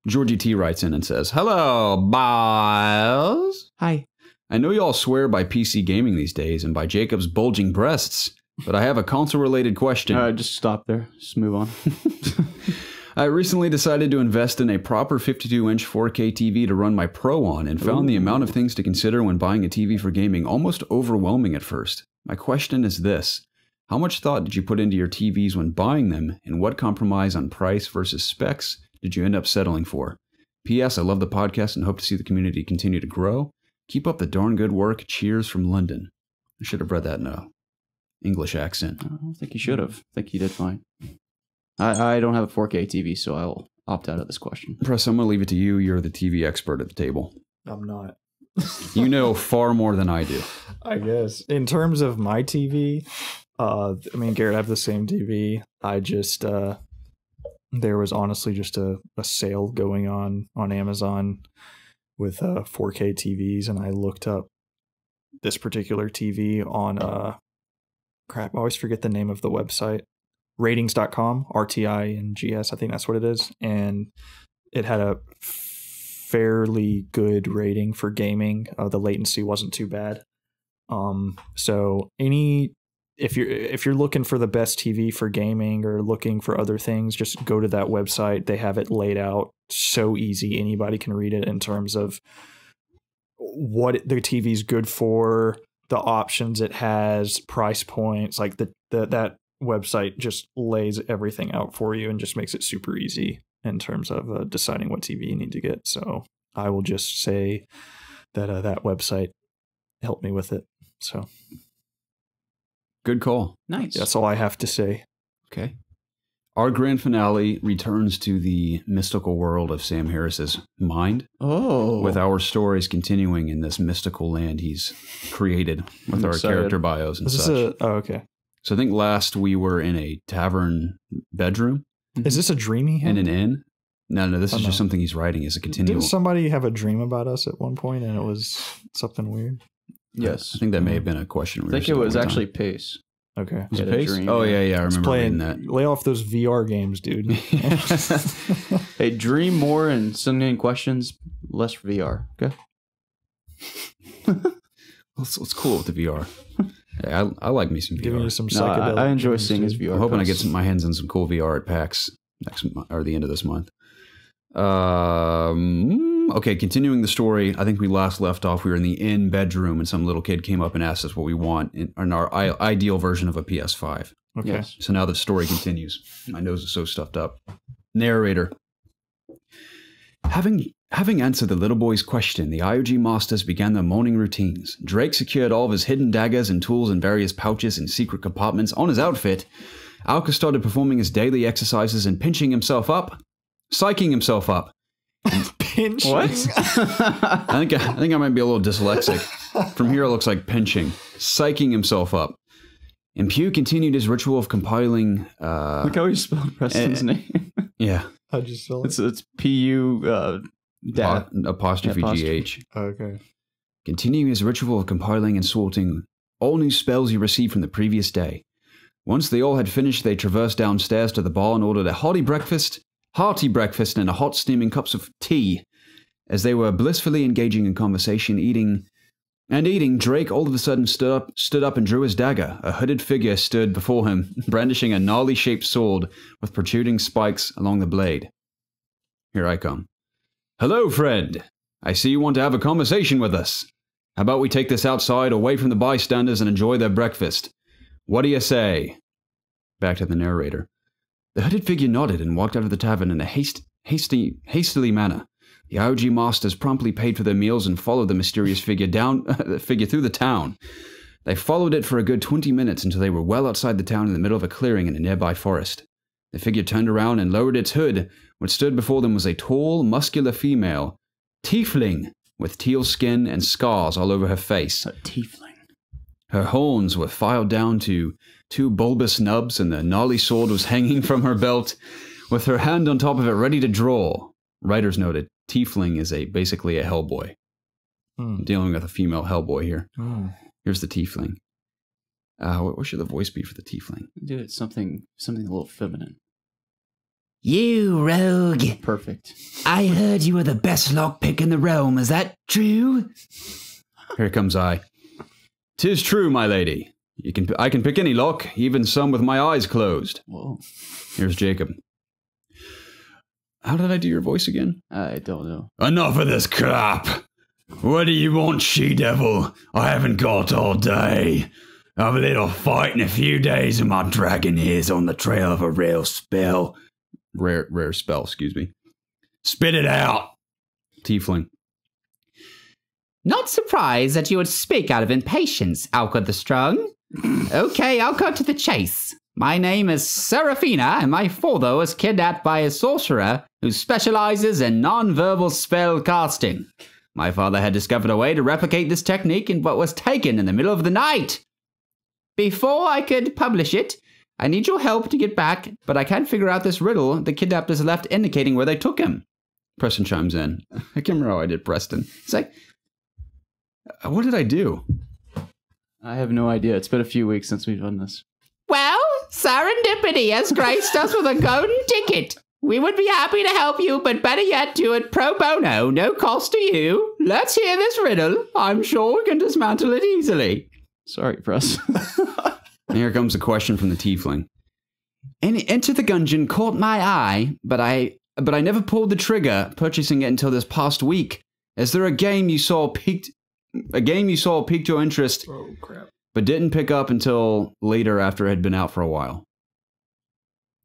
Georgie T writes in and says, hello, Biles. Hi. I know y'all swear by PC gaming these days and by Jacob's bulging breasts, but I have a console-related question. Just stop there. Just move on. I recently decided to invest in a proper 52-inch 4K TV to run my Pro on and found the amount of things to consider when buying a TV for gaming almost overwhelming at first. My question is this. How much thought did you put into your TVs when buying them, and what compromise on price versus specs did you end up settling for? P.S. I love the podcast and hope to see the community continue to grow. Keep up the darn good work. Cheers from London. I should have read that in an English accent. I don't think you should have. I think you did fine. I don't have a 4K TV, so I'll opt out of this question. Press, I'm going to leave it to you. You're the TV expert at the table. I'm not. You know far more than I do. I guess. In terms of my TV, I mean, Garrett, I have the same TV. I just, there was honestly just a sale going on Amazon with 4K TVs, and I looked up this particular TV on, crap, I always forget the name of the website. Ratings.com, RTINGS, I think that's what it is. And it had a fairly good rating for gaming. The latency wasn't too bad. So if you're looking for the best TV for gaming or looking for other things, just go to that website. They have it laid out so easy. Anybody can read it in terms of what the TV's good for, the options it has, price points, like that website just lays everything out for you and just makes it super easy in terms of deciding what TV you need to get. So I will just say that that website helped me with it. So good call. Nice. That's all I have to say. Okay. Our grand finale returns to the mystical world of Sam Harris's mind. Oh. With our stories continuing in this mystical land he's created with our character bios and such. Okay. So I think last we were in a tavern bedroom. Is this a dreamy in an inn? No, this is just something he's writing as a continual. Didn't somebody have a dream about us at one point and it was something weird? Yes. I think that may have been a question. I think it was actually Pace. Okay. Was it Pace? Oh, yeah. I remember reading that. Lay off those VR games, dude. Hey, dream more and sending in questions, less VR. Okay. It's cool with the VR. Hey, I like me some VR. Giving you some psychedelic. I enjoy seeing his VR. I'm hoping I get my hands on some cool VR at PAX next month, or the end of this month. Okay, continuing the story. I think we last left off. We were in the inn bedroom, and some little kid came up and asked us what we want in our ideal version of a PS5. Okay. Yes. So now the story continues. My nose is so stuffed up. Narrator. Having answered the little boy's question, the IOG masters began their morning routines. Drake secured all of his hidden daggers and tools in various pouches and secret compartments on his outfit. Alka started performing his daily exercises and psyching himself up. Pinch. What? I think I might be a little dyslexic. From here, it looks like pinching. Psyching himself up. And Pew continued his ritual of compiling. Look how he spelled Preston's name. Yeah. How'd you spell it? It's P-U apostrophe G-H. Okay. Continuing his ritual of compiling and sorting all new spells he received from the previous day. Once they all had finished, they traversed downstairs to the bar and ordered a hearty breakfast, and a hot steaming cups of tea. As they were blissfully engaging in conversation, eating, Drake all of a sudden stood up and drew his dagger. A hooded figure stood before him, brandishing a gnarly-shaped sword with protruding spikes along the blade. Here I come. Hello, friend. I see you want to have a conversation with us. How about we take this outside, away from the bystanders, and enjoy their breakfast? What do you say? Back to the narrator. The hooded figure nodded and walked out of the tavern in a hastily manner. The IOG masters promptly paid for their meals and followed the mysterious figure through the town. They followed it for a good 20 minutes until they were well outside the town in the middle of a clearing in a nearby forest. The figure turned around and lowered its hood. What stood before them was a tall, muscular female, tiefling, with teal skin and scars all over her face. A tiefling. Her horns were filed down to 2 bulbous nubs, and the gnarly sword was hanging from her belt, with her hand on top of it ready to draw. Writers noted, tiefling is basically a Hellboy. I'm dealing with a female Hellboy here. Here's the tiefling. What should the voice be for the tiefling? Dude, it's something a little feminine. You rogue. Perfect. I heard you were the best lockpick in the realm. Is that true? Here comes I. 'Tis true, my lady. I can pick any lock, even some with my eyes closed. Whoa. Here's Jacob. How did I do your voice again? I don't know. Enough of this crap. What do you want, she-devil? I haven't got all day. Have a little fight in a few days and my dragon is on the trail of a rare spell. Rare spell, excuse me. Spit it out. Tiefling. Not surprised that you would speak out of impatience, Alka the Strong. Okay, I'll cut to the chase. My name is Seraphina, and my father was kidnapped by a sorcerer who specializes in non-verbal spell casting. My father had discovered a way to replicate this technique but was taken in the middle of the night. Before I could publish it, I need your help to get back, but I can't figure out this riddle the kidnappers left indicating where they took him. Preston chimes in. I can't remember how I did Preston. It's like, what did I do? I have no idea. It's been a few weeks since we've done this. Well, serendipity has graced us with a golden ticket. We would be happy to help you, but better yet, do it pro bono, no cost to you. Let's hear this riddle. I'm sure we can dismantle it easily. Sorry, Press. And here comes a question from the tiefling. Enter the Gungeon caught my eye, but I never pulled the trigger, purchasing it until this past week. Is there a game you saw piqued your interest, Oh, crap. but didn't pick up until later after it had been out for a while?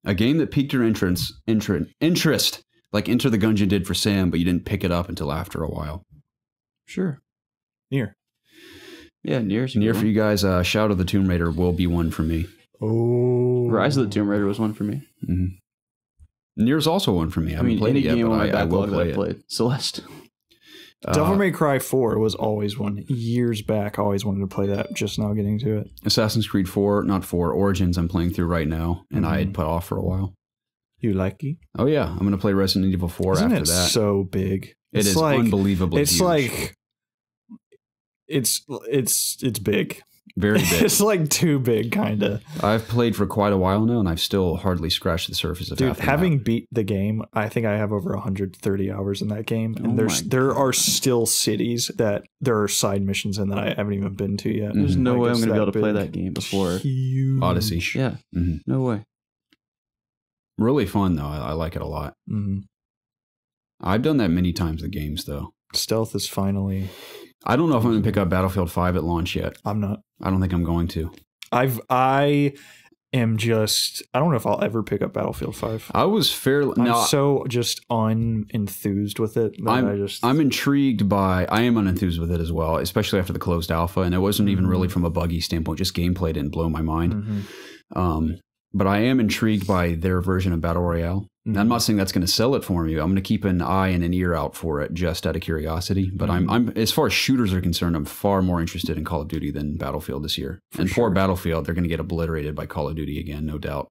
A game that piqued your interest, like Enter the Gungeon did for Sam, but you didn't pick it up until after a while. Sure. Near. Yeah, Nier's Near for you guys, Shout of the Tomb Raider will be one for me. Oh. Rise of the Tomb Raider was one for me. Mm-hmm. Near's also one for me. I haven't played it yet, but I will play it. Played. Celeste. Devil May Cry 4 was always one. Years back, I always wanted to play that, just now getting to it. Assassin's Creed 4, not 4, Origins I'm playing through right now, and I had put off for a while. You like it? Oh yeah, I'm gonna play Resident Evil 4 Isn't after it that. so big? It is unbelievably It's huge. like it's big. Very big. It's like too big, kind of. I've played for quite a while now, and I've still hardly scratched the surface of Dude, half the having map. beat the game, I think I have over 130 hours in that game, and Oh there are still cities that there are side missions in that I haven't even been to yet. There's no Like, way I'm it's going to be able to play big. that game before. Huge. Odyssey. Yeah, Mhm. no way. Really fun though. I like it a lot. Mhm. I've done that many times. The games though. Stealth is finally. I don't know if I'm gonna pick up Battlefield 5 at launch yet. I'm not. I don't think I'm going to. I am just. I don't know if I'll ever pick up Battlefield 5. I was fairly. I'm No, so just unenthused with it. That I'm intrigued by. I am unenthused with it as well, especially after the closed alpha, and it wasn't even really from a buggy standpoint. Just gameplay didn't blow my mind. Mhm. But I am intrigued by their version of Battle Royale. And I'm not saying that's going to sell it for me. I'm going to keep an eye and an ear out for it just out of curiosity. But I'm as far as shooters are concerned, I'm far more interested in Call of Duty than Battlefield this year. Poor Battlefield, they're going to get obliterated by Call of Duty again, no doubt.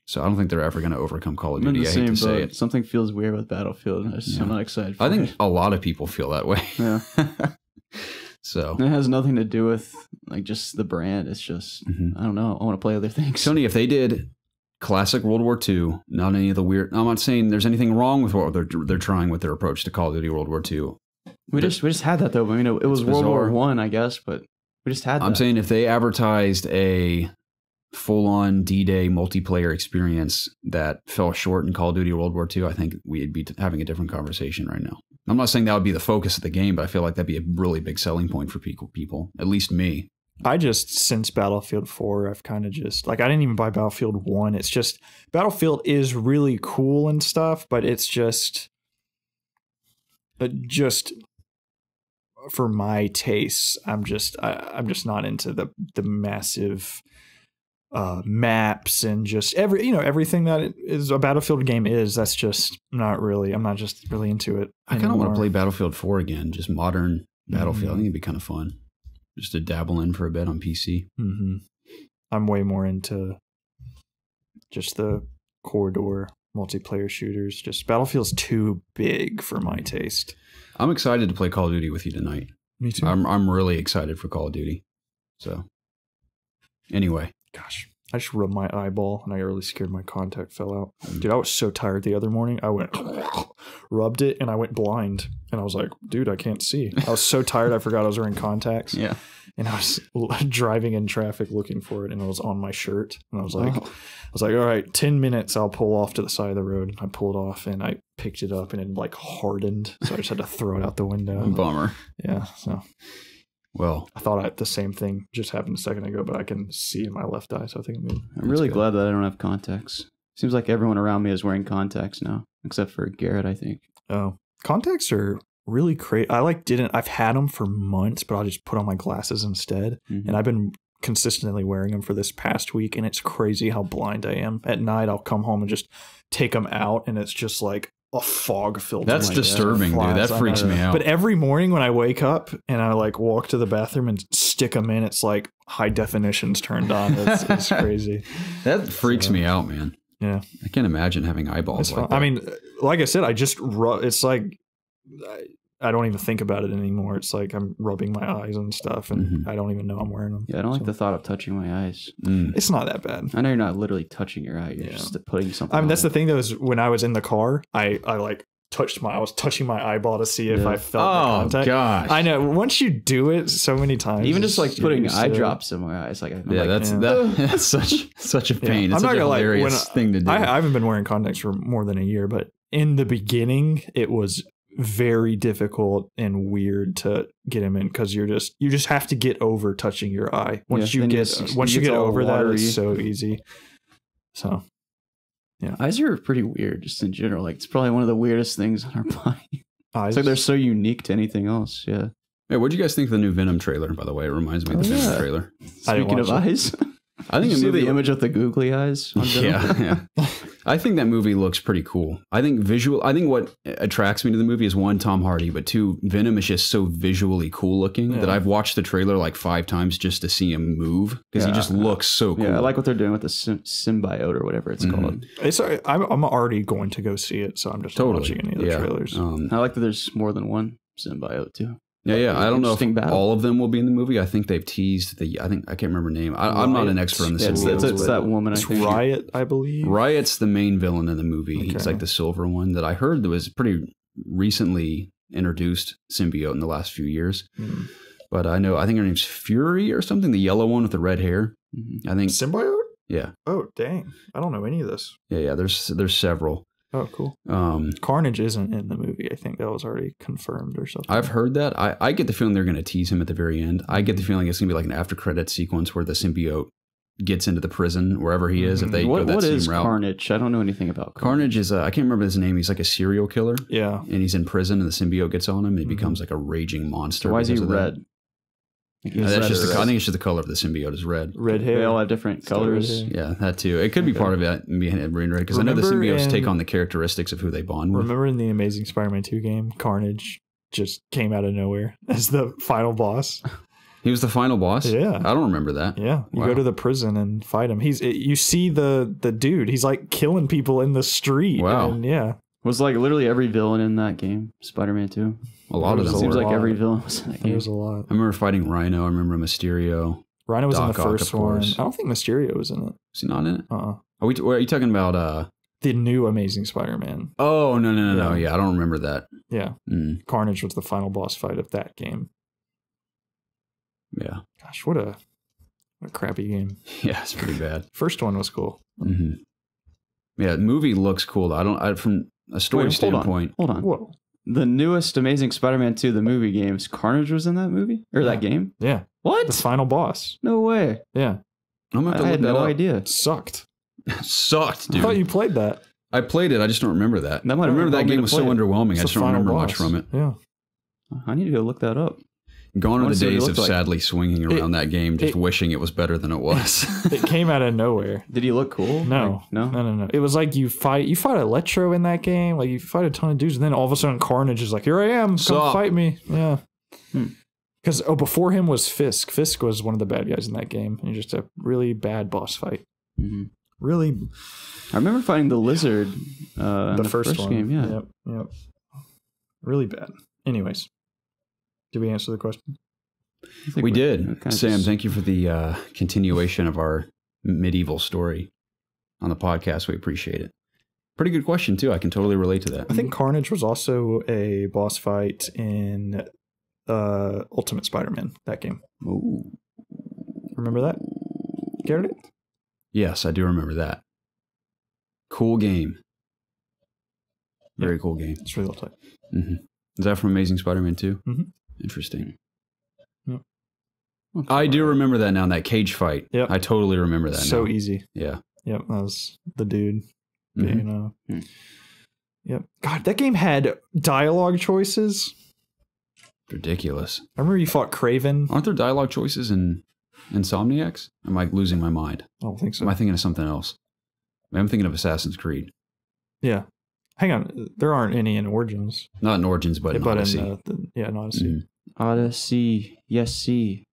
So I don't think they're ever going to overcome Call of I'm in Duty. the I hate same to say boat. it. Something feels weird with Battlefield. I'm not excited for I think it. a lot of people feel that way. Yeah. So It has nothing to do with like just the brand. It's just I don't know. I want to play other things. Sony, if they did classic World War II, not any of the weird. I'm not saying there's anything wrong with what they're trying with their approach to Call of Duty World War II. We just had that though. I mean, it was World War One, I guess, but we just had that. I'm saying if they advertised a full-on D-Day multiplayer experience that fell short in Call of Duty World War II, I think we'd be having a different conversation right now. I'm not saying that would be the focus of the game, but I feel like that'd be a really big selling point for people, at least me. I just, since Battlefield 4, I've kind of just, like, I didn't even buy Battlefield 1. It's just, Battlefield is really cool and stuff, but it's just for my tastes, I'm just not into the massive maps and just everything that is a Battlefield game is. That's just not really, I'm not just really into it. I kind of want to play Battlefield 4 again, just modern Battlefield. I think it'd be kind of fun just to dabble in for a bit on PC. I'm way more into just the corridor multiplayer shooters. Just Battlefield's too big for my taste. I'm excited to play Call of Duty with you tonight. Me too. I'm really excited for Call of Duty. So anyway. Gosh, I just rubbed my eyeball and I really scared my contact fell out. Dude, I was so tired the other morning. I went, rubbed it, and I went blind. And I was like, dude, I can't see. I was so tired, I forgot I was wearing contacts. Yeah. And I was driving in traffic looking for it, and it was on my shirt. And I was like, all right, 10 minutes, I'll pull off to the side of the road. I pulled off and I picked it up and it like hardened. So I just had to throw it out the window. Bummer. Yeah. So. Well, I thought the same thing just happened a second ago, but I can see in my left eye, so I think I'm really glad that I don't have contacts. Seems like everyone around me is wearing contacts now, except for Garrett, I think. Oh, contacts are really crazy. I've had them for months, but I'll just put on my glasses instead. And I've been consistently wearing them for this past week, and it's crazy how blind I am. At night, I'll come home and just take them out, and it's just like a fog filled. That's disturbing, dude. That freaks me out. But every morning when I wake up and I like walk to the bathroom and stick them in, it's like high definition's turned on. It's crazy. That freaks me out, man. Yeah, I can't imagine having eyeballs like that. I mean, like I said, I just it's like I don't even think about it anymore. It's like I'm rubbing my eyes and stuff, and I don't even know I'm wearing them. Yeah, I don't like the thought of touching my eyes. It's not that bad. I know you're not literally touching your eye. You're just putting something. I mean, that's the thing though, is when I was in the car, I like I was touching my eyeball to see if I felt the contact. Gosh. I know. Once you do it so many times, even just like putting eye drops in my eyes, that's such a pain. It's I'm not such a gonna hilarious thing to do. I haven't been wearing contacts for more than a year, but in the beginning, it was very difficult and weird to get him in because you just have to get over touching your eye. Once you get over that, it's so easy. So. Yeah, eyes are pretty weird just in general. Like it's probably one of the weirdest things on our body. Eyes. It's like they're so unique to anything else. Yeah. Hey, what do you guys think of the new Venom trailer? By the way, it reminds me of the Venom trailer. Speaking of eyes, I think you see movie, the image of the googly eyes on Venom? yeah. I think that movie looks pretty cool. I think what attracts me to the movie is one, Tom Hardy, but two, Venom is just so visually cool looking that I've watched the trailer like 5 times just to see him move because he just looks so cool. Yeah, I like what they're doing with the symbiote or whatever it's called. I'm already going to go see it, so I'm just not watching any of the trailers. I like that there's more than one symbiote too. Yeah. I don't know if all of them will be in the movie. I think they've teased I can't remember her name. I'm not an expert on the symbiotes. It's that woman. It's Riot, I believe. Riot's the main villain in the movie. Okay. He's like the silver one that I heard that was pretty recently introduced symbiote in the last few years. But I think her name's Fury or something. The yellow one with the red hair. I think symbiote. Yeah. Oh dang! I don't know any of this. Yeah. There's several. Oh, cool. Carnage isn't in the movie. I think that was already confirmed or something. I've heard that. I get the feeling they're going to tease him at the very end. I get the feeling it's going to be like an after-credit sequence where the symbiote gets into the prison, wherever he is, if they go that same route. What is Carnage? I don't know anything about Carnage. Carnage is, I can't remember his name. He's like a serial killer. Yeah. And he's in prison and the symbiote gets on him and he becomes like a raging monster. Why is he red? I think it's just the color of the symbiote is red. Red hair. They all have different colors. Yeah, that too. It could be part of it being red because I know the symbiotes take on the characteristics of who they bond with. Remember in the Amazing Spider-Man 2 game, Carnage just came out of nowhere as the final boss. He was the final boss? Yeah. I don't remember that. Yeah. You go to the prison and fight him. You see the dude. He's like killing people in the street. Wow. And yeah. Was like literally every villain in that game, Spider-Man 2. A lot of them. It seems like every villain was in that game. There's a lot. I remember fighting Rhino. I remember Mysterio. Rhino was in the first one. Course. I don't think Mysterio was in it. Is he not in it? Are you talking about the new Amazing Spider-Man? Oh, no. Yeah, I don't remember that. Yeah. Carnage was the final boss fight of that game. Yeah. Gosh, what a crappy game. Yeah, it's pretty bad. First one was cool. Yeah, the movie looks cool. From a story standpoint. Hold on. Whoa. The newest Amazing Spider-Man 2, the movie games, Carnage was in that movie? Or that game? Yeah. What? The final boss. No way. Yeah. I had no idea. It sucked. Sucked, dude. I thought you played that. I played it. I just don't remember that. I remember that game was so underwhelming. I just don't remember much from it. Yeah. I need to go look that up. Gone are the days of sadly swinging around that game, just wishing it was better than it was. It came out of nowhere. Did he look cool? No. No. It was like you fight Electro in that game. Like you fight a ton of dudes, and then all of a sudden Carnage is like, "Here I am, come fight me." Yeah. Because before him was Fisk. Fisk was one of the bad guys in that game, and just a really bad boss fight. Really. I remember fighting the lizard. In the first one. Game. Yeah. Yep. Really bad. Anyways. Did we answer the question? We did. Sam, thank you for the continuation of our medieval story on the podcast. We appreciate it. Pretty good question, too. I can totally relate to that. I think Carnage was also a boss fight in Ultimate Spider-Man, that game. Ooh. Remember that, Garrett? Yes, I do remember that. Cool game. Very cool game. It's really tight. Is that from Amazing Spider-Man 2? Interesting. Yep. I do remember that now, that cage fight. Yep. I totally remember that now. So easy. Yeah. Yep, that was the dude. Yep. God, that game had dialogue choices. Ridiculous. I remember you fought Kraven. Aren't there dialogue choices in Insomniacs? Am I losing my mind? I don't think so. Am I thinking of something else? I'm thinking of Assassin's Creed. Yeah. Hang on, there aren't any in Origins. Not in Origins, but in Odyssey. In Odyssey. Odyssey, yes, see.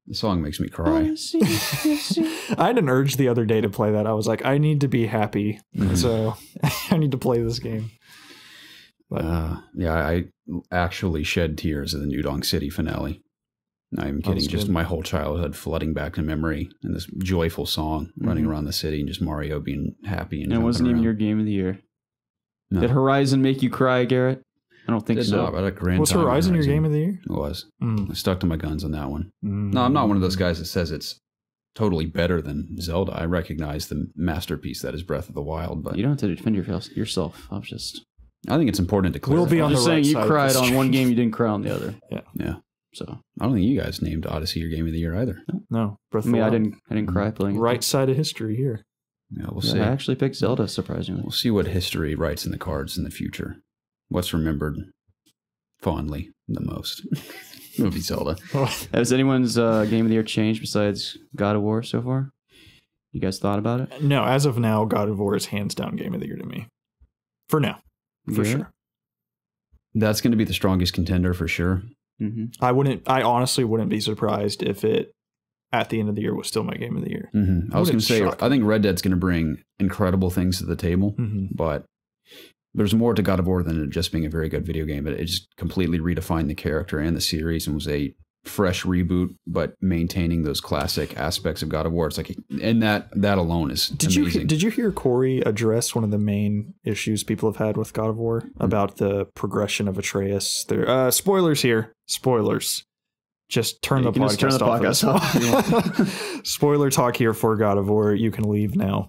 The song makes me cry. Odyssey, yes, see. I had an urge the other day to play that. I was like, I need to be happy, so I need to play this game. But, I actually shed tears at the New Donk City finale. Not even kidding. Just my whole childhood flooding back to memory and this joyful song running around the city and just Mario being happy. And it wasn't even your game of the year. No. Did Horizon make you cry, Garrett? I don't think so. Was Horizon your game of the year? It was. I stuck to my guns on that one. No, I'm not one of those guys that says it's totally better than Zelda. I recognize the masterpiece that is Breath of the Wild, but you don't have to defend yourself. I think it's important to clarify. We'll be on the right saying side you cried on one game, you didn't cry on the other. Yeah. So I don't think you guys named Odyssey your game of the year either. No. Breath of the Wild. I didn't cry playing. Right side of history here. Yeah, we'll see. I actually picked Zelda, surprisingly. We'll see what history writes in the cards in the future. What's remembered fondly the most. It would be Zelda. Has anyone's game of the year changed besides God of War so far? You guys thought about it? No, as of now, God of War is hands down game of the year to me. For now, for sure. That's going to be the strongest contender for sure. Mm-hmm. I honestly wouldn't be surprised if it at the end of the year was still my game of the year. I was going to say, I think Red Dead's going to bring incredible things to the table, but there's more to God of War than it just being a very good video game. It just completely redefined the character and the series and was a fresh reboot, but maintaining those classic aspects of God of War. It's like, and that alone is amazing. Did you hear Corey address one of the main issues people have had with God of War about the progression of Atreus? There, spoilers here. Spoilers. Just turn the podcast off. Spoiler talk here for God of War. You can leave now.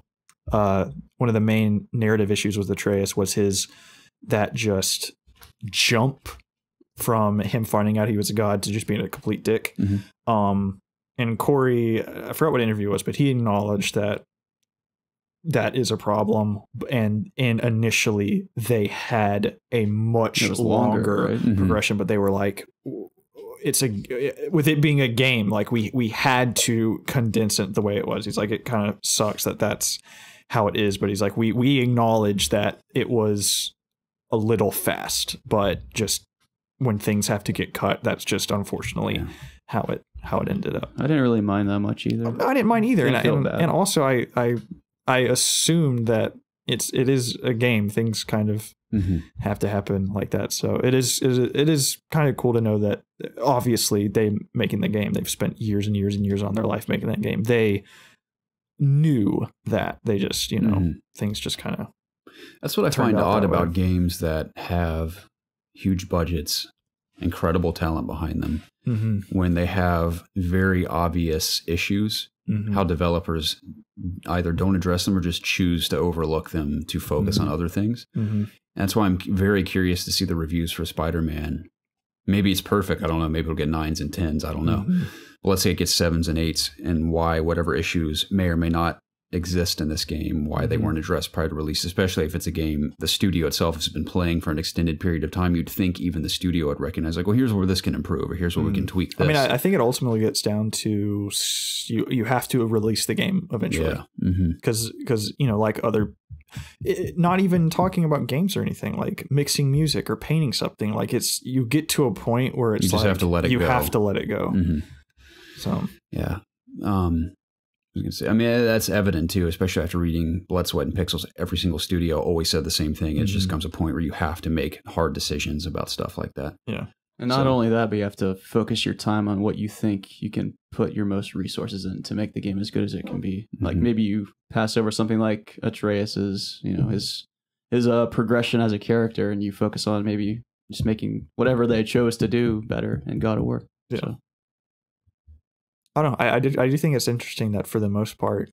One of the main narrative issues with Atreus was that just jump from him finding out he was a god to just being a complete dick. And Corey, I forgot what interview it was, but he acknowledged that is a problem. And initially they had a much longer progression, but they were like, with it being a game, like we had to condense it the way it was. He's like, it kind of sucks that's how it is, but he's like, we acknowledge that it was a little fast, but just when things have to get cut, that's just unfortunately how it ended up. I didn't really mind that much either. I didn't mind either, and also I assume that it is a game. Things kind of have to happen like that. So it is kind of cool to know that obviously making the game, they've spent years and years and years on their life making that game. They knew that. They just, things just kind of. That's what I find odd about games that have huge budgets, incredible talent behind them. When they have very obvious issues, how developers either don't address them or just choose to overlook them to focus on other things. That's why I'm very curious to see the reviews for Spider-Man. Maybe it's perfect. I don't know. Maybe it'll get 9s and 10s. I don't know. But let's say it gets 7s and 8s, and why whatever issues may or may not exist in this game, why they weren't addressed prior to release, especially if it's a game the studio itself has been playing for an extended period of time. You'd think even the studio would recognize, like, well, here's where this can improve, or here's where we can tweak this. I mean, I think it ultimately gets down to you have to release the game eventually. Because like other, not even talking about games or anything, like mixing music or painting something, like you get to a point where it's you just have to let it go. You have to let it go. So yeah. I mean, that's evident too, especially after reading Blood, Sweat, and Pixels. Every single studio always said the same thing. It just comes a point where you have to make hard decisions about stuff like that. Yeah. And not only that, but you have to focus your time on what you think you can put your most resources in to make the game as good as it can be. Like maybe you pass over something like Atreus's, his progression as a character, and you focus on maybe just making whatever they chose to do better in God of War. Yeah. So. I don't know. I do think it's interesting that for the most part,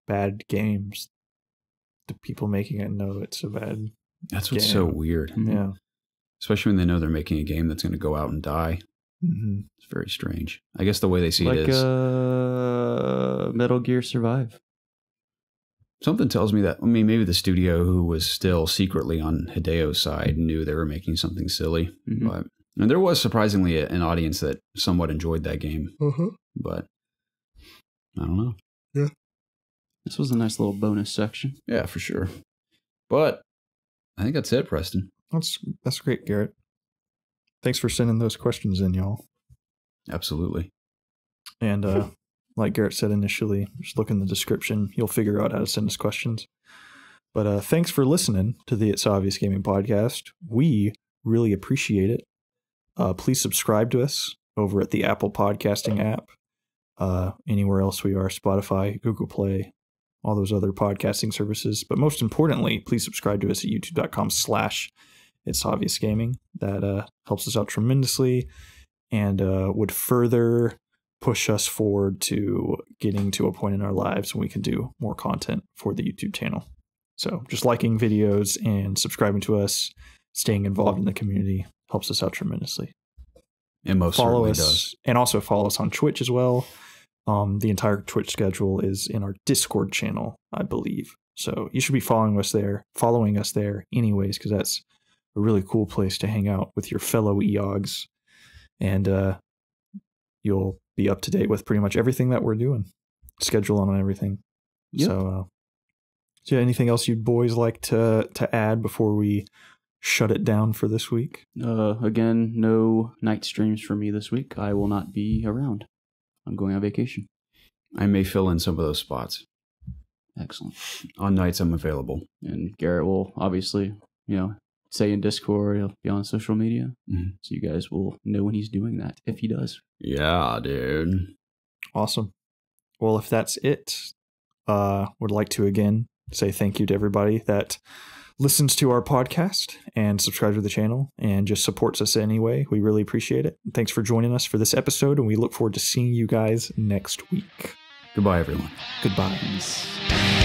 bad games, the people making it know it's a bad. That's what's so weird. Yeah. Especially when they know they're making a game that's going to go out and die. It's very strange. I guess the way they see it is Metal Gear Survive. Something tells me that, I mean, maybe the studio who was still secretly on Hideo's side knew they were making something silly. But and there was surprisingly an audience that somewhat enjoyed that game. But I don't know. Yeah. This was a nice little bonus section. Yeah, for sure. But I think that's it, Preston. That's great, Garrett. Thanks for sending those questions in, y'all. Absolutely. And like Garrett said initially, just look in the description. You'll figure out how to send us questions. But thanks for listening to the It's Obvious Gaming podcast. We really appreciate it. Please subscribe to us over at the Apple Podcasting app. Anywhere else we are, Spotify, Google Play, all those other podcasting services. But most importantly, please subscribe to us at youtube.com/ItsObviousGaming. That helps us out tremendously and would further push us forward to getting to a point in our lives when we can do more content for the YouTube channel. So just liking videos and subscribing to us, staying involved in the community helps us out tremendously. It most certainly does. And also follow us on Twitch as well. The entire Twitch schedule is in our Discord channel, I believe. So you should be following us there anyways, because that's a really cool place to hang out with your fellow EOGs and you'll be up to date with pretty much everything that we're doing, schedule on everything. Yep. So, is there anything else you boys like to add before we shut it down for this week? Again, no night streams for me this week. I will not be around. I'm going on vacation. I may fill in some of those spots. Excellent. On nights I'm available. And Garrett will obviously, say in Discord, he'll be on social media. Mm-hmm. So you guys will know when he's doing that, if he does. Yeah, dude. Awesome. Well, if that's it, would like to again say thank you to everybody that listens to our podcast and subscribes to the channel and just supports us anyway. We really appreciate it. Thanks for joining us for this episode, and we look forward to seeing you guys next week. Goodbye, everyone. Goodbye. Peace.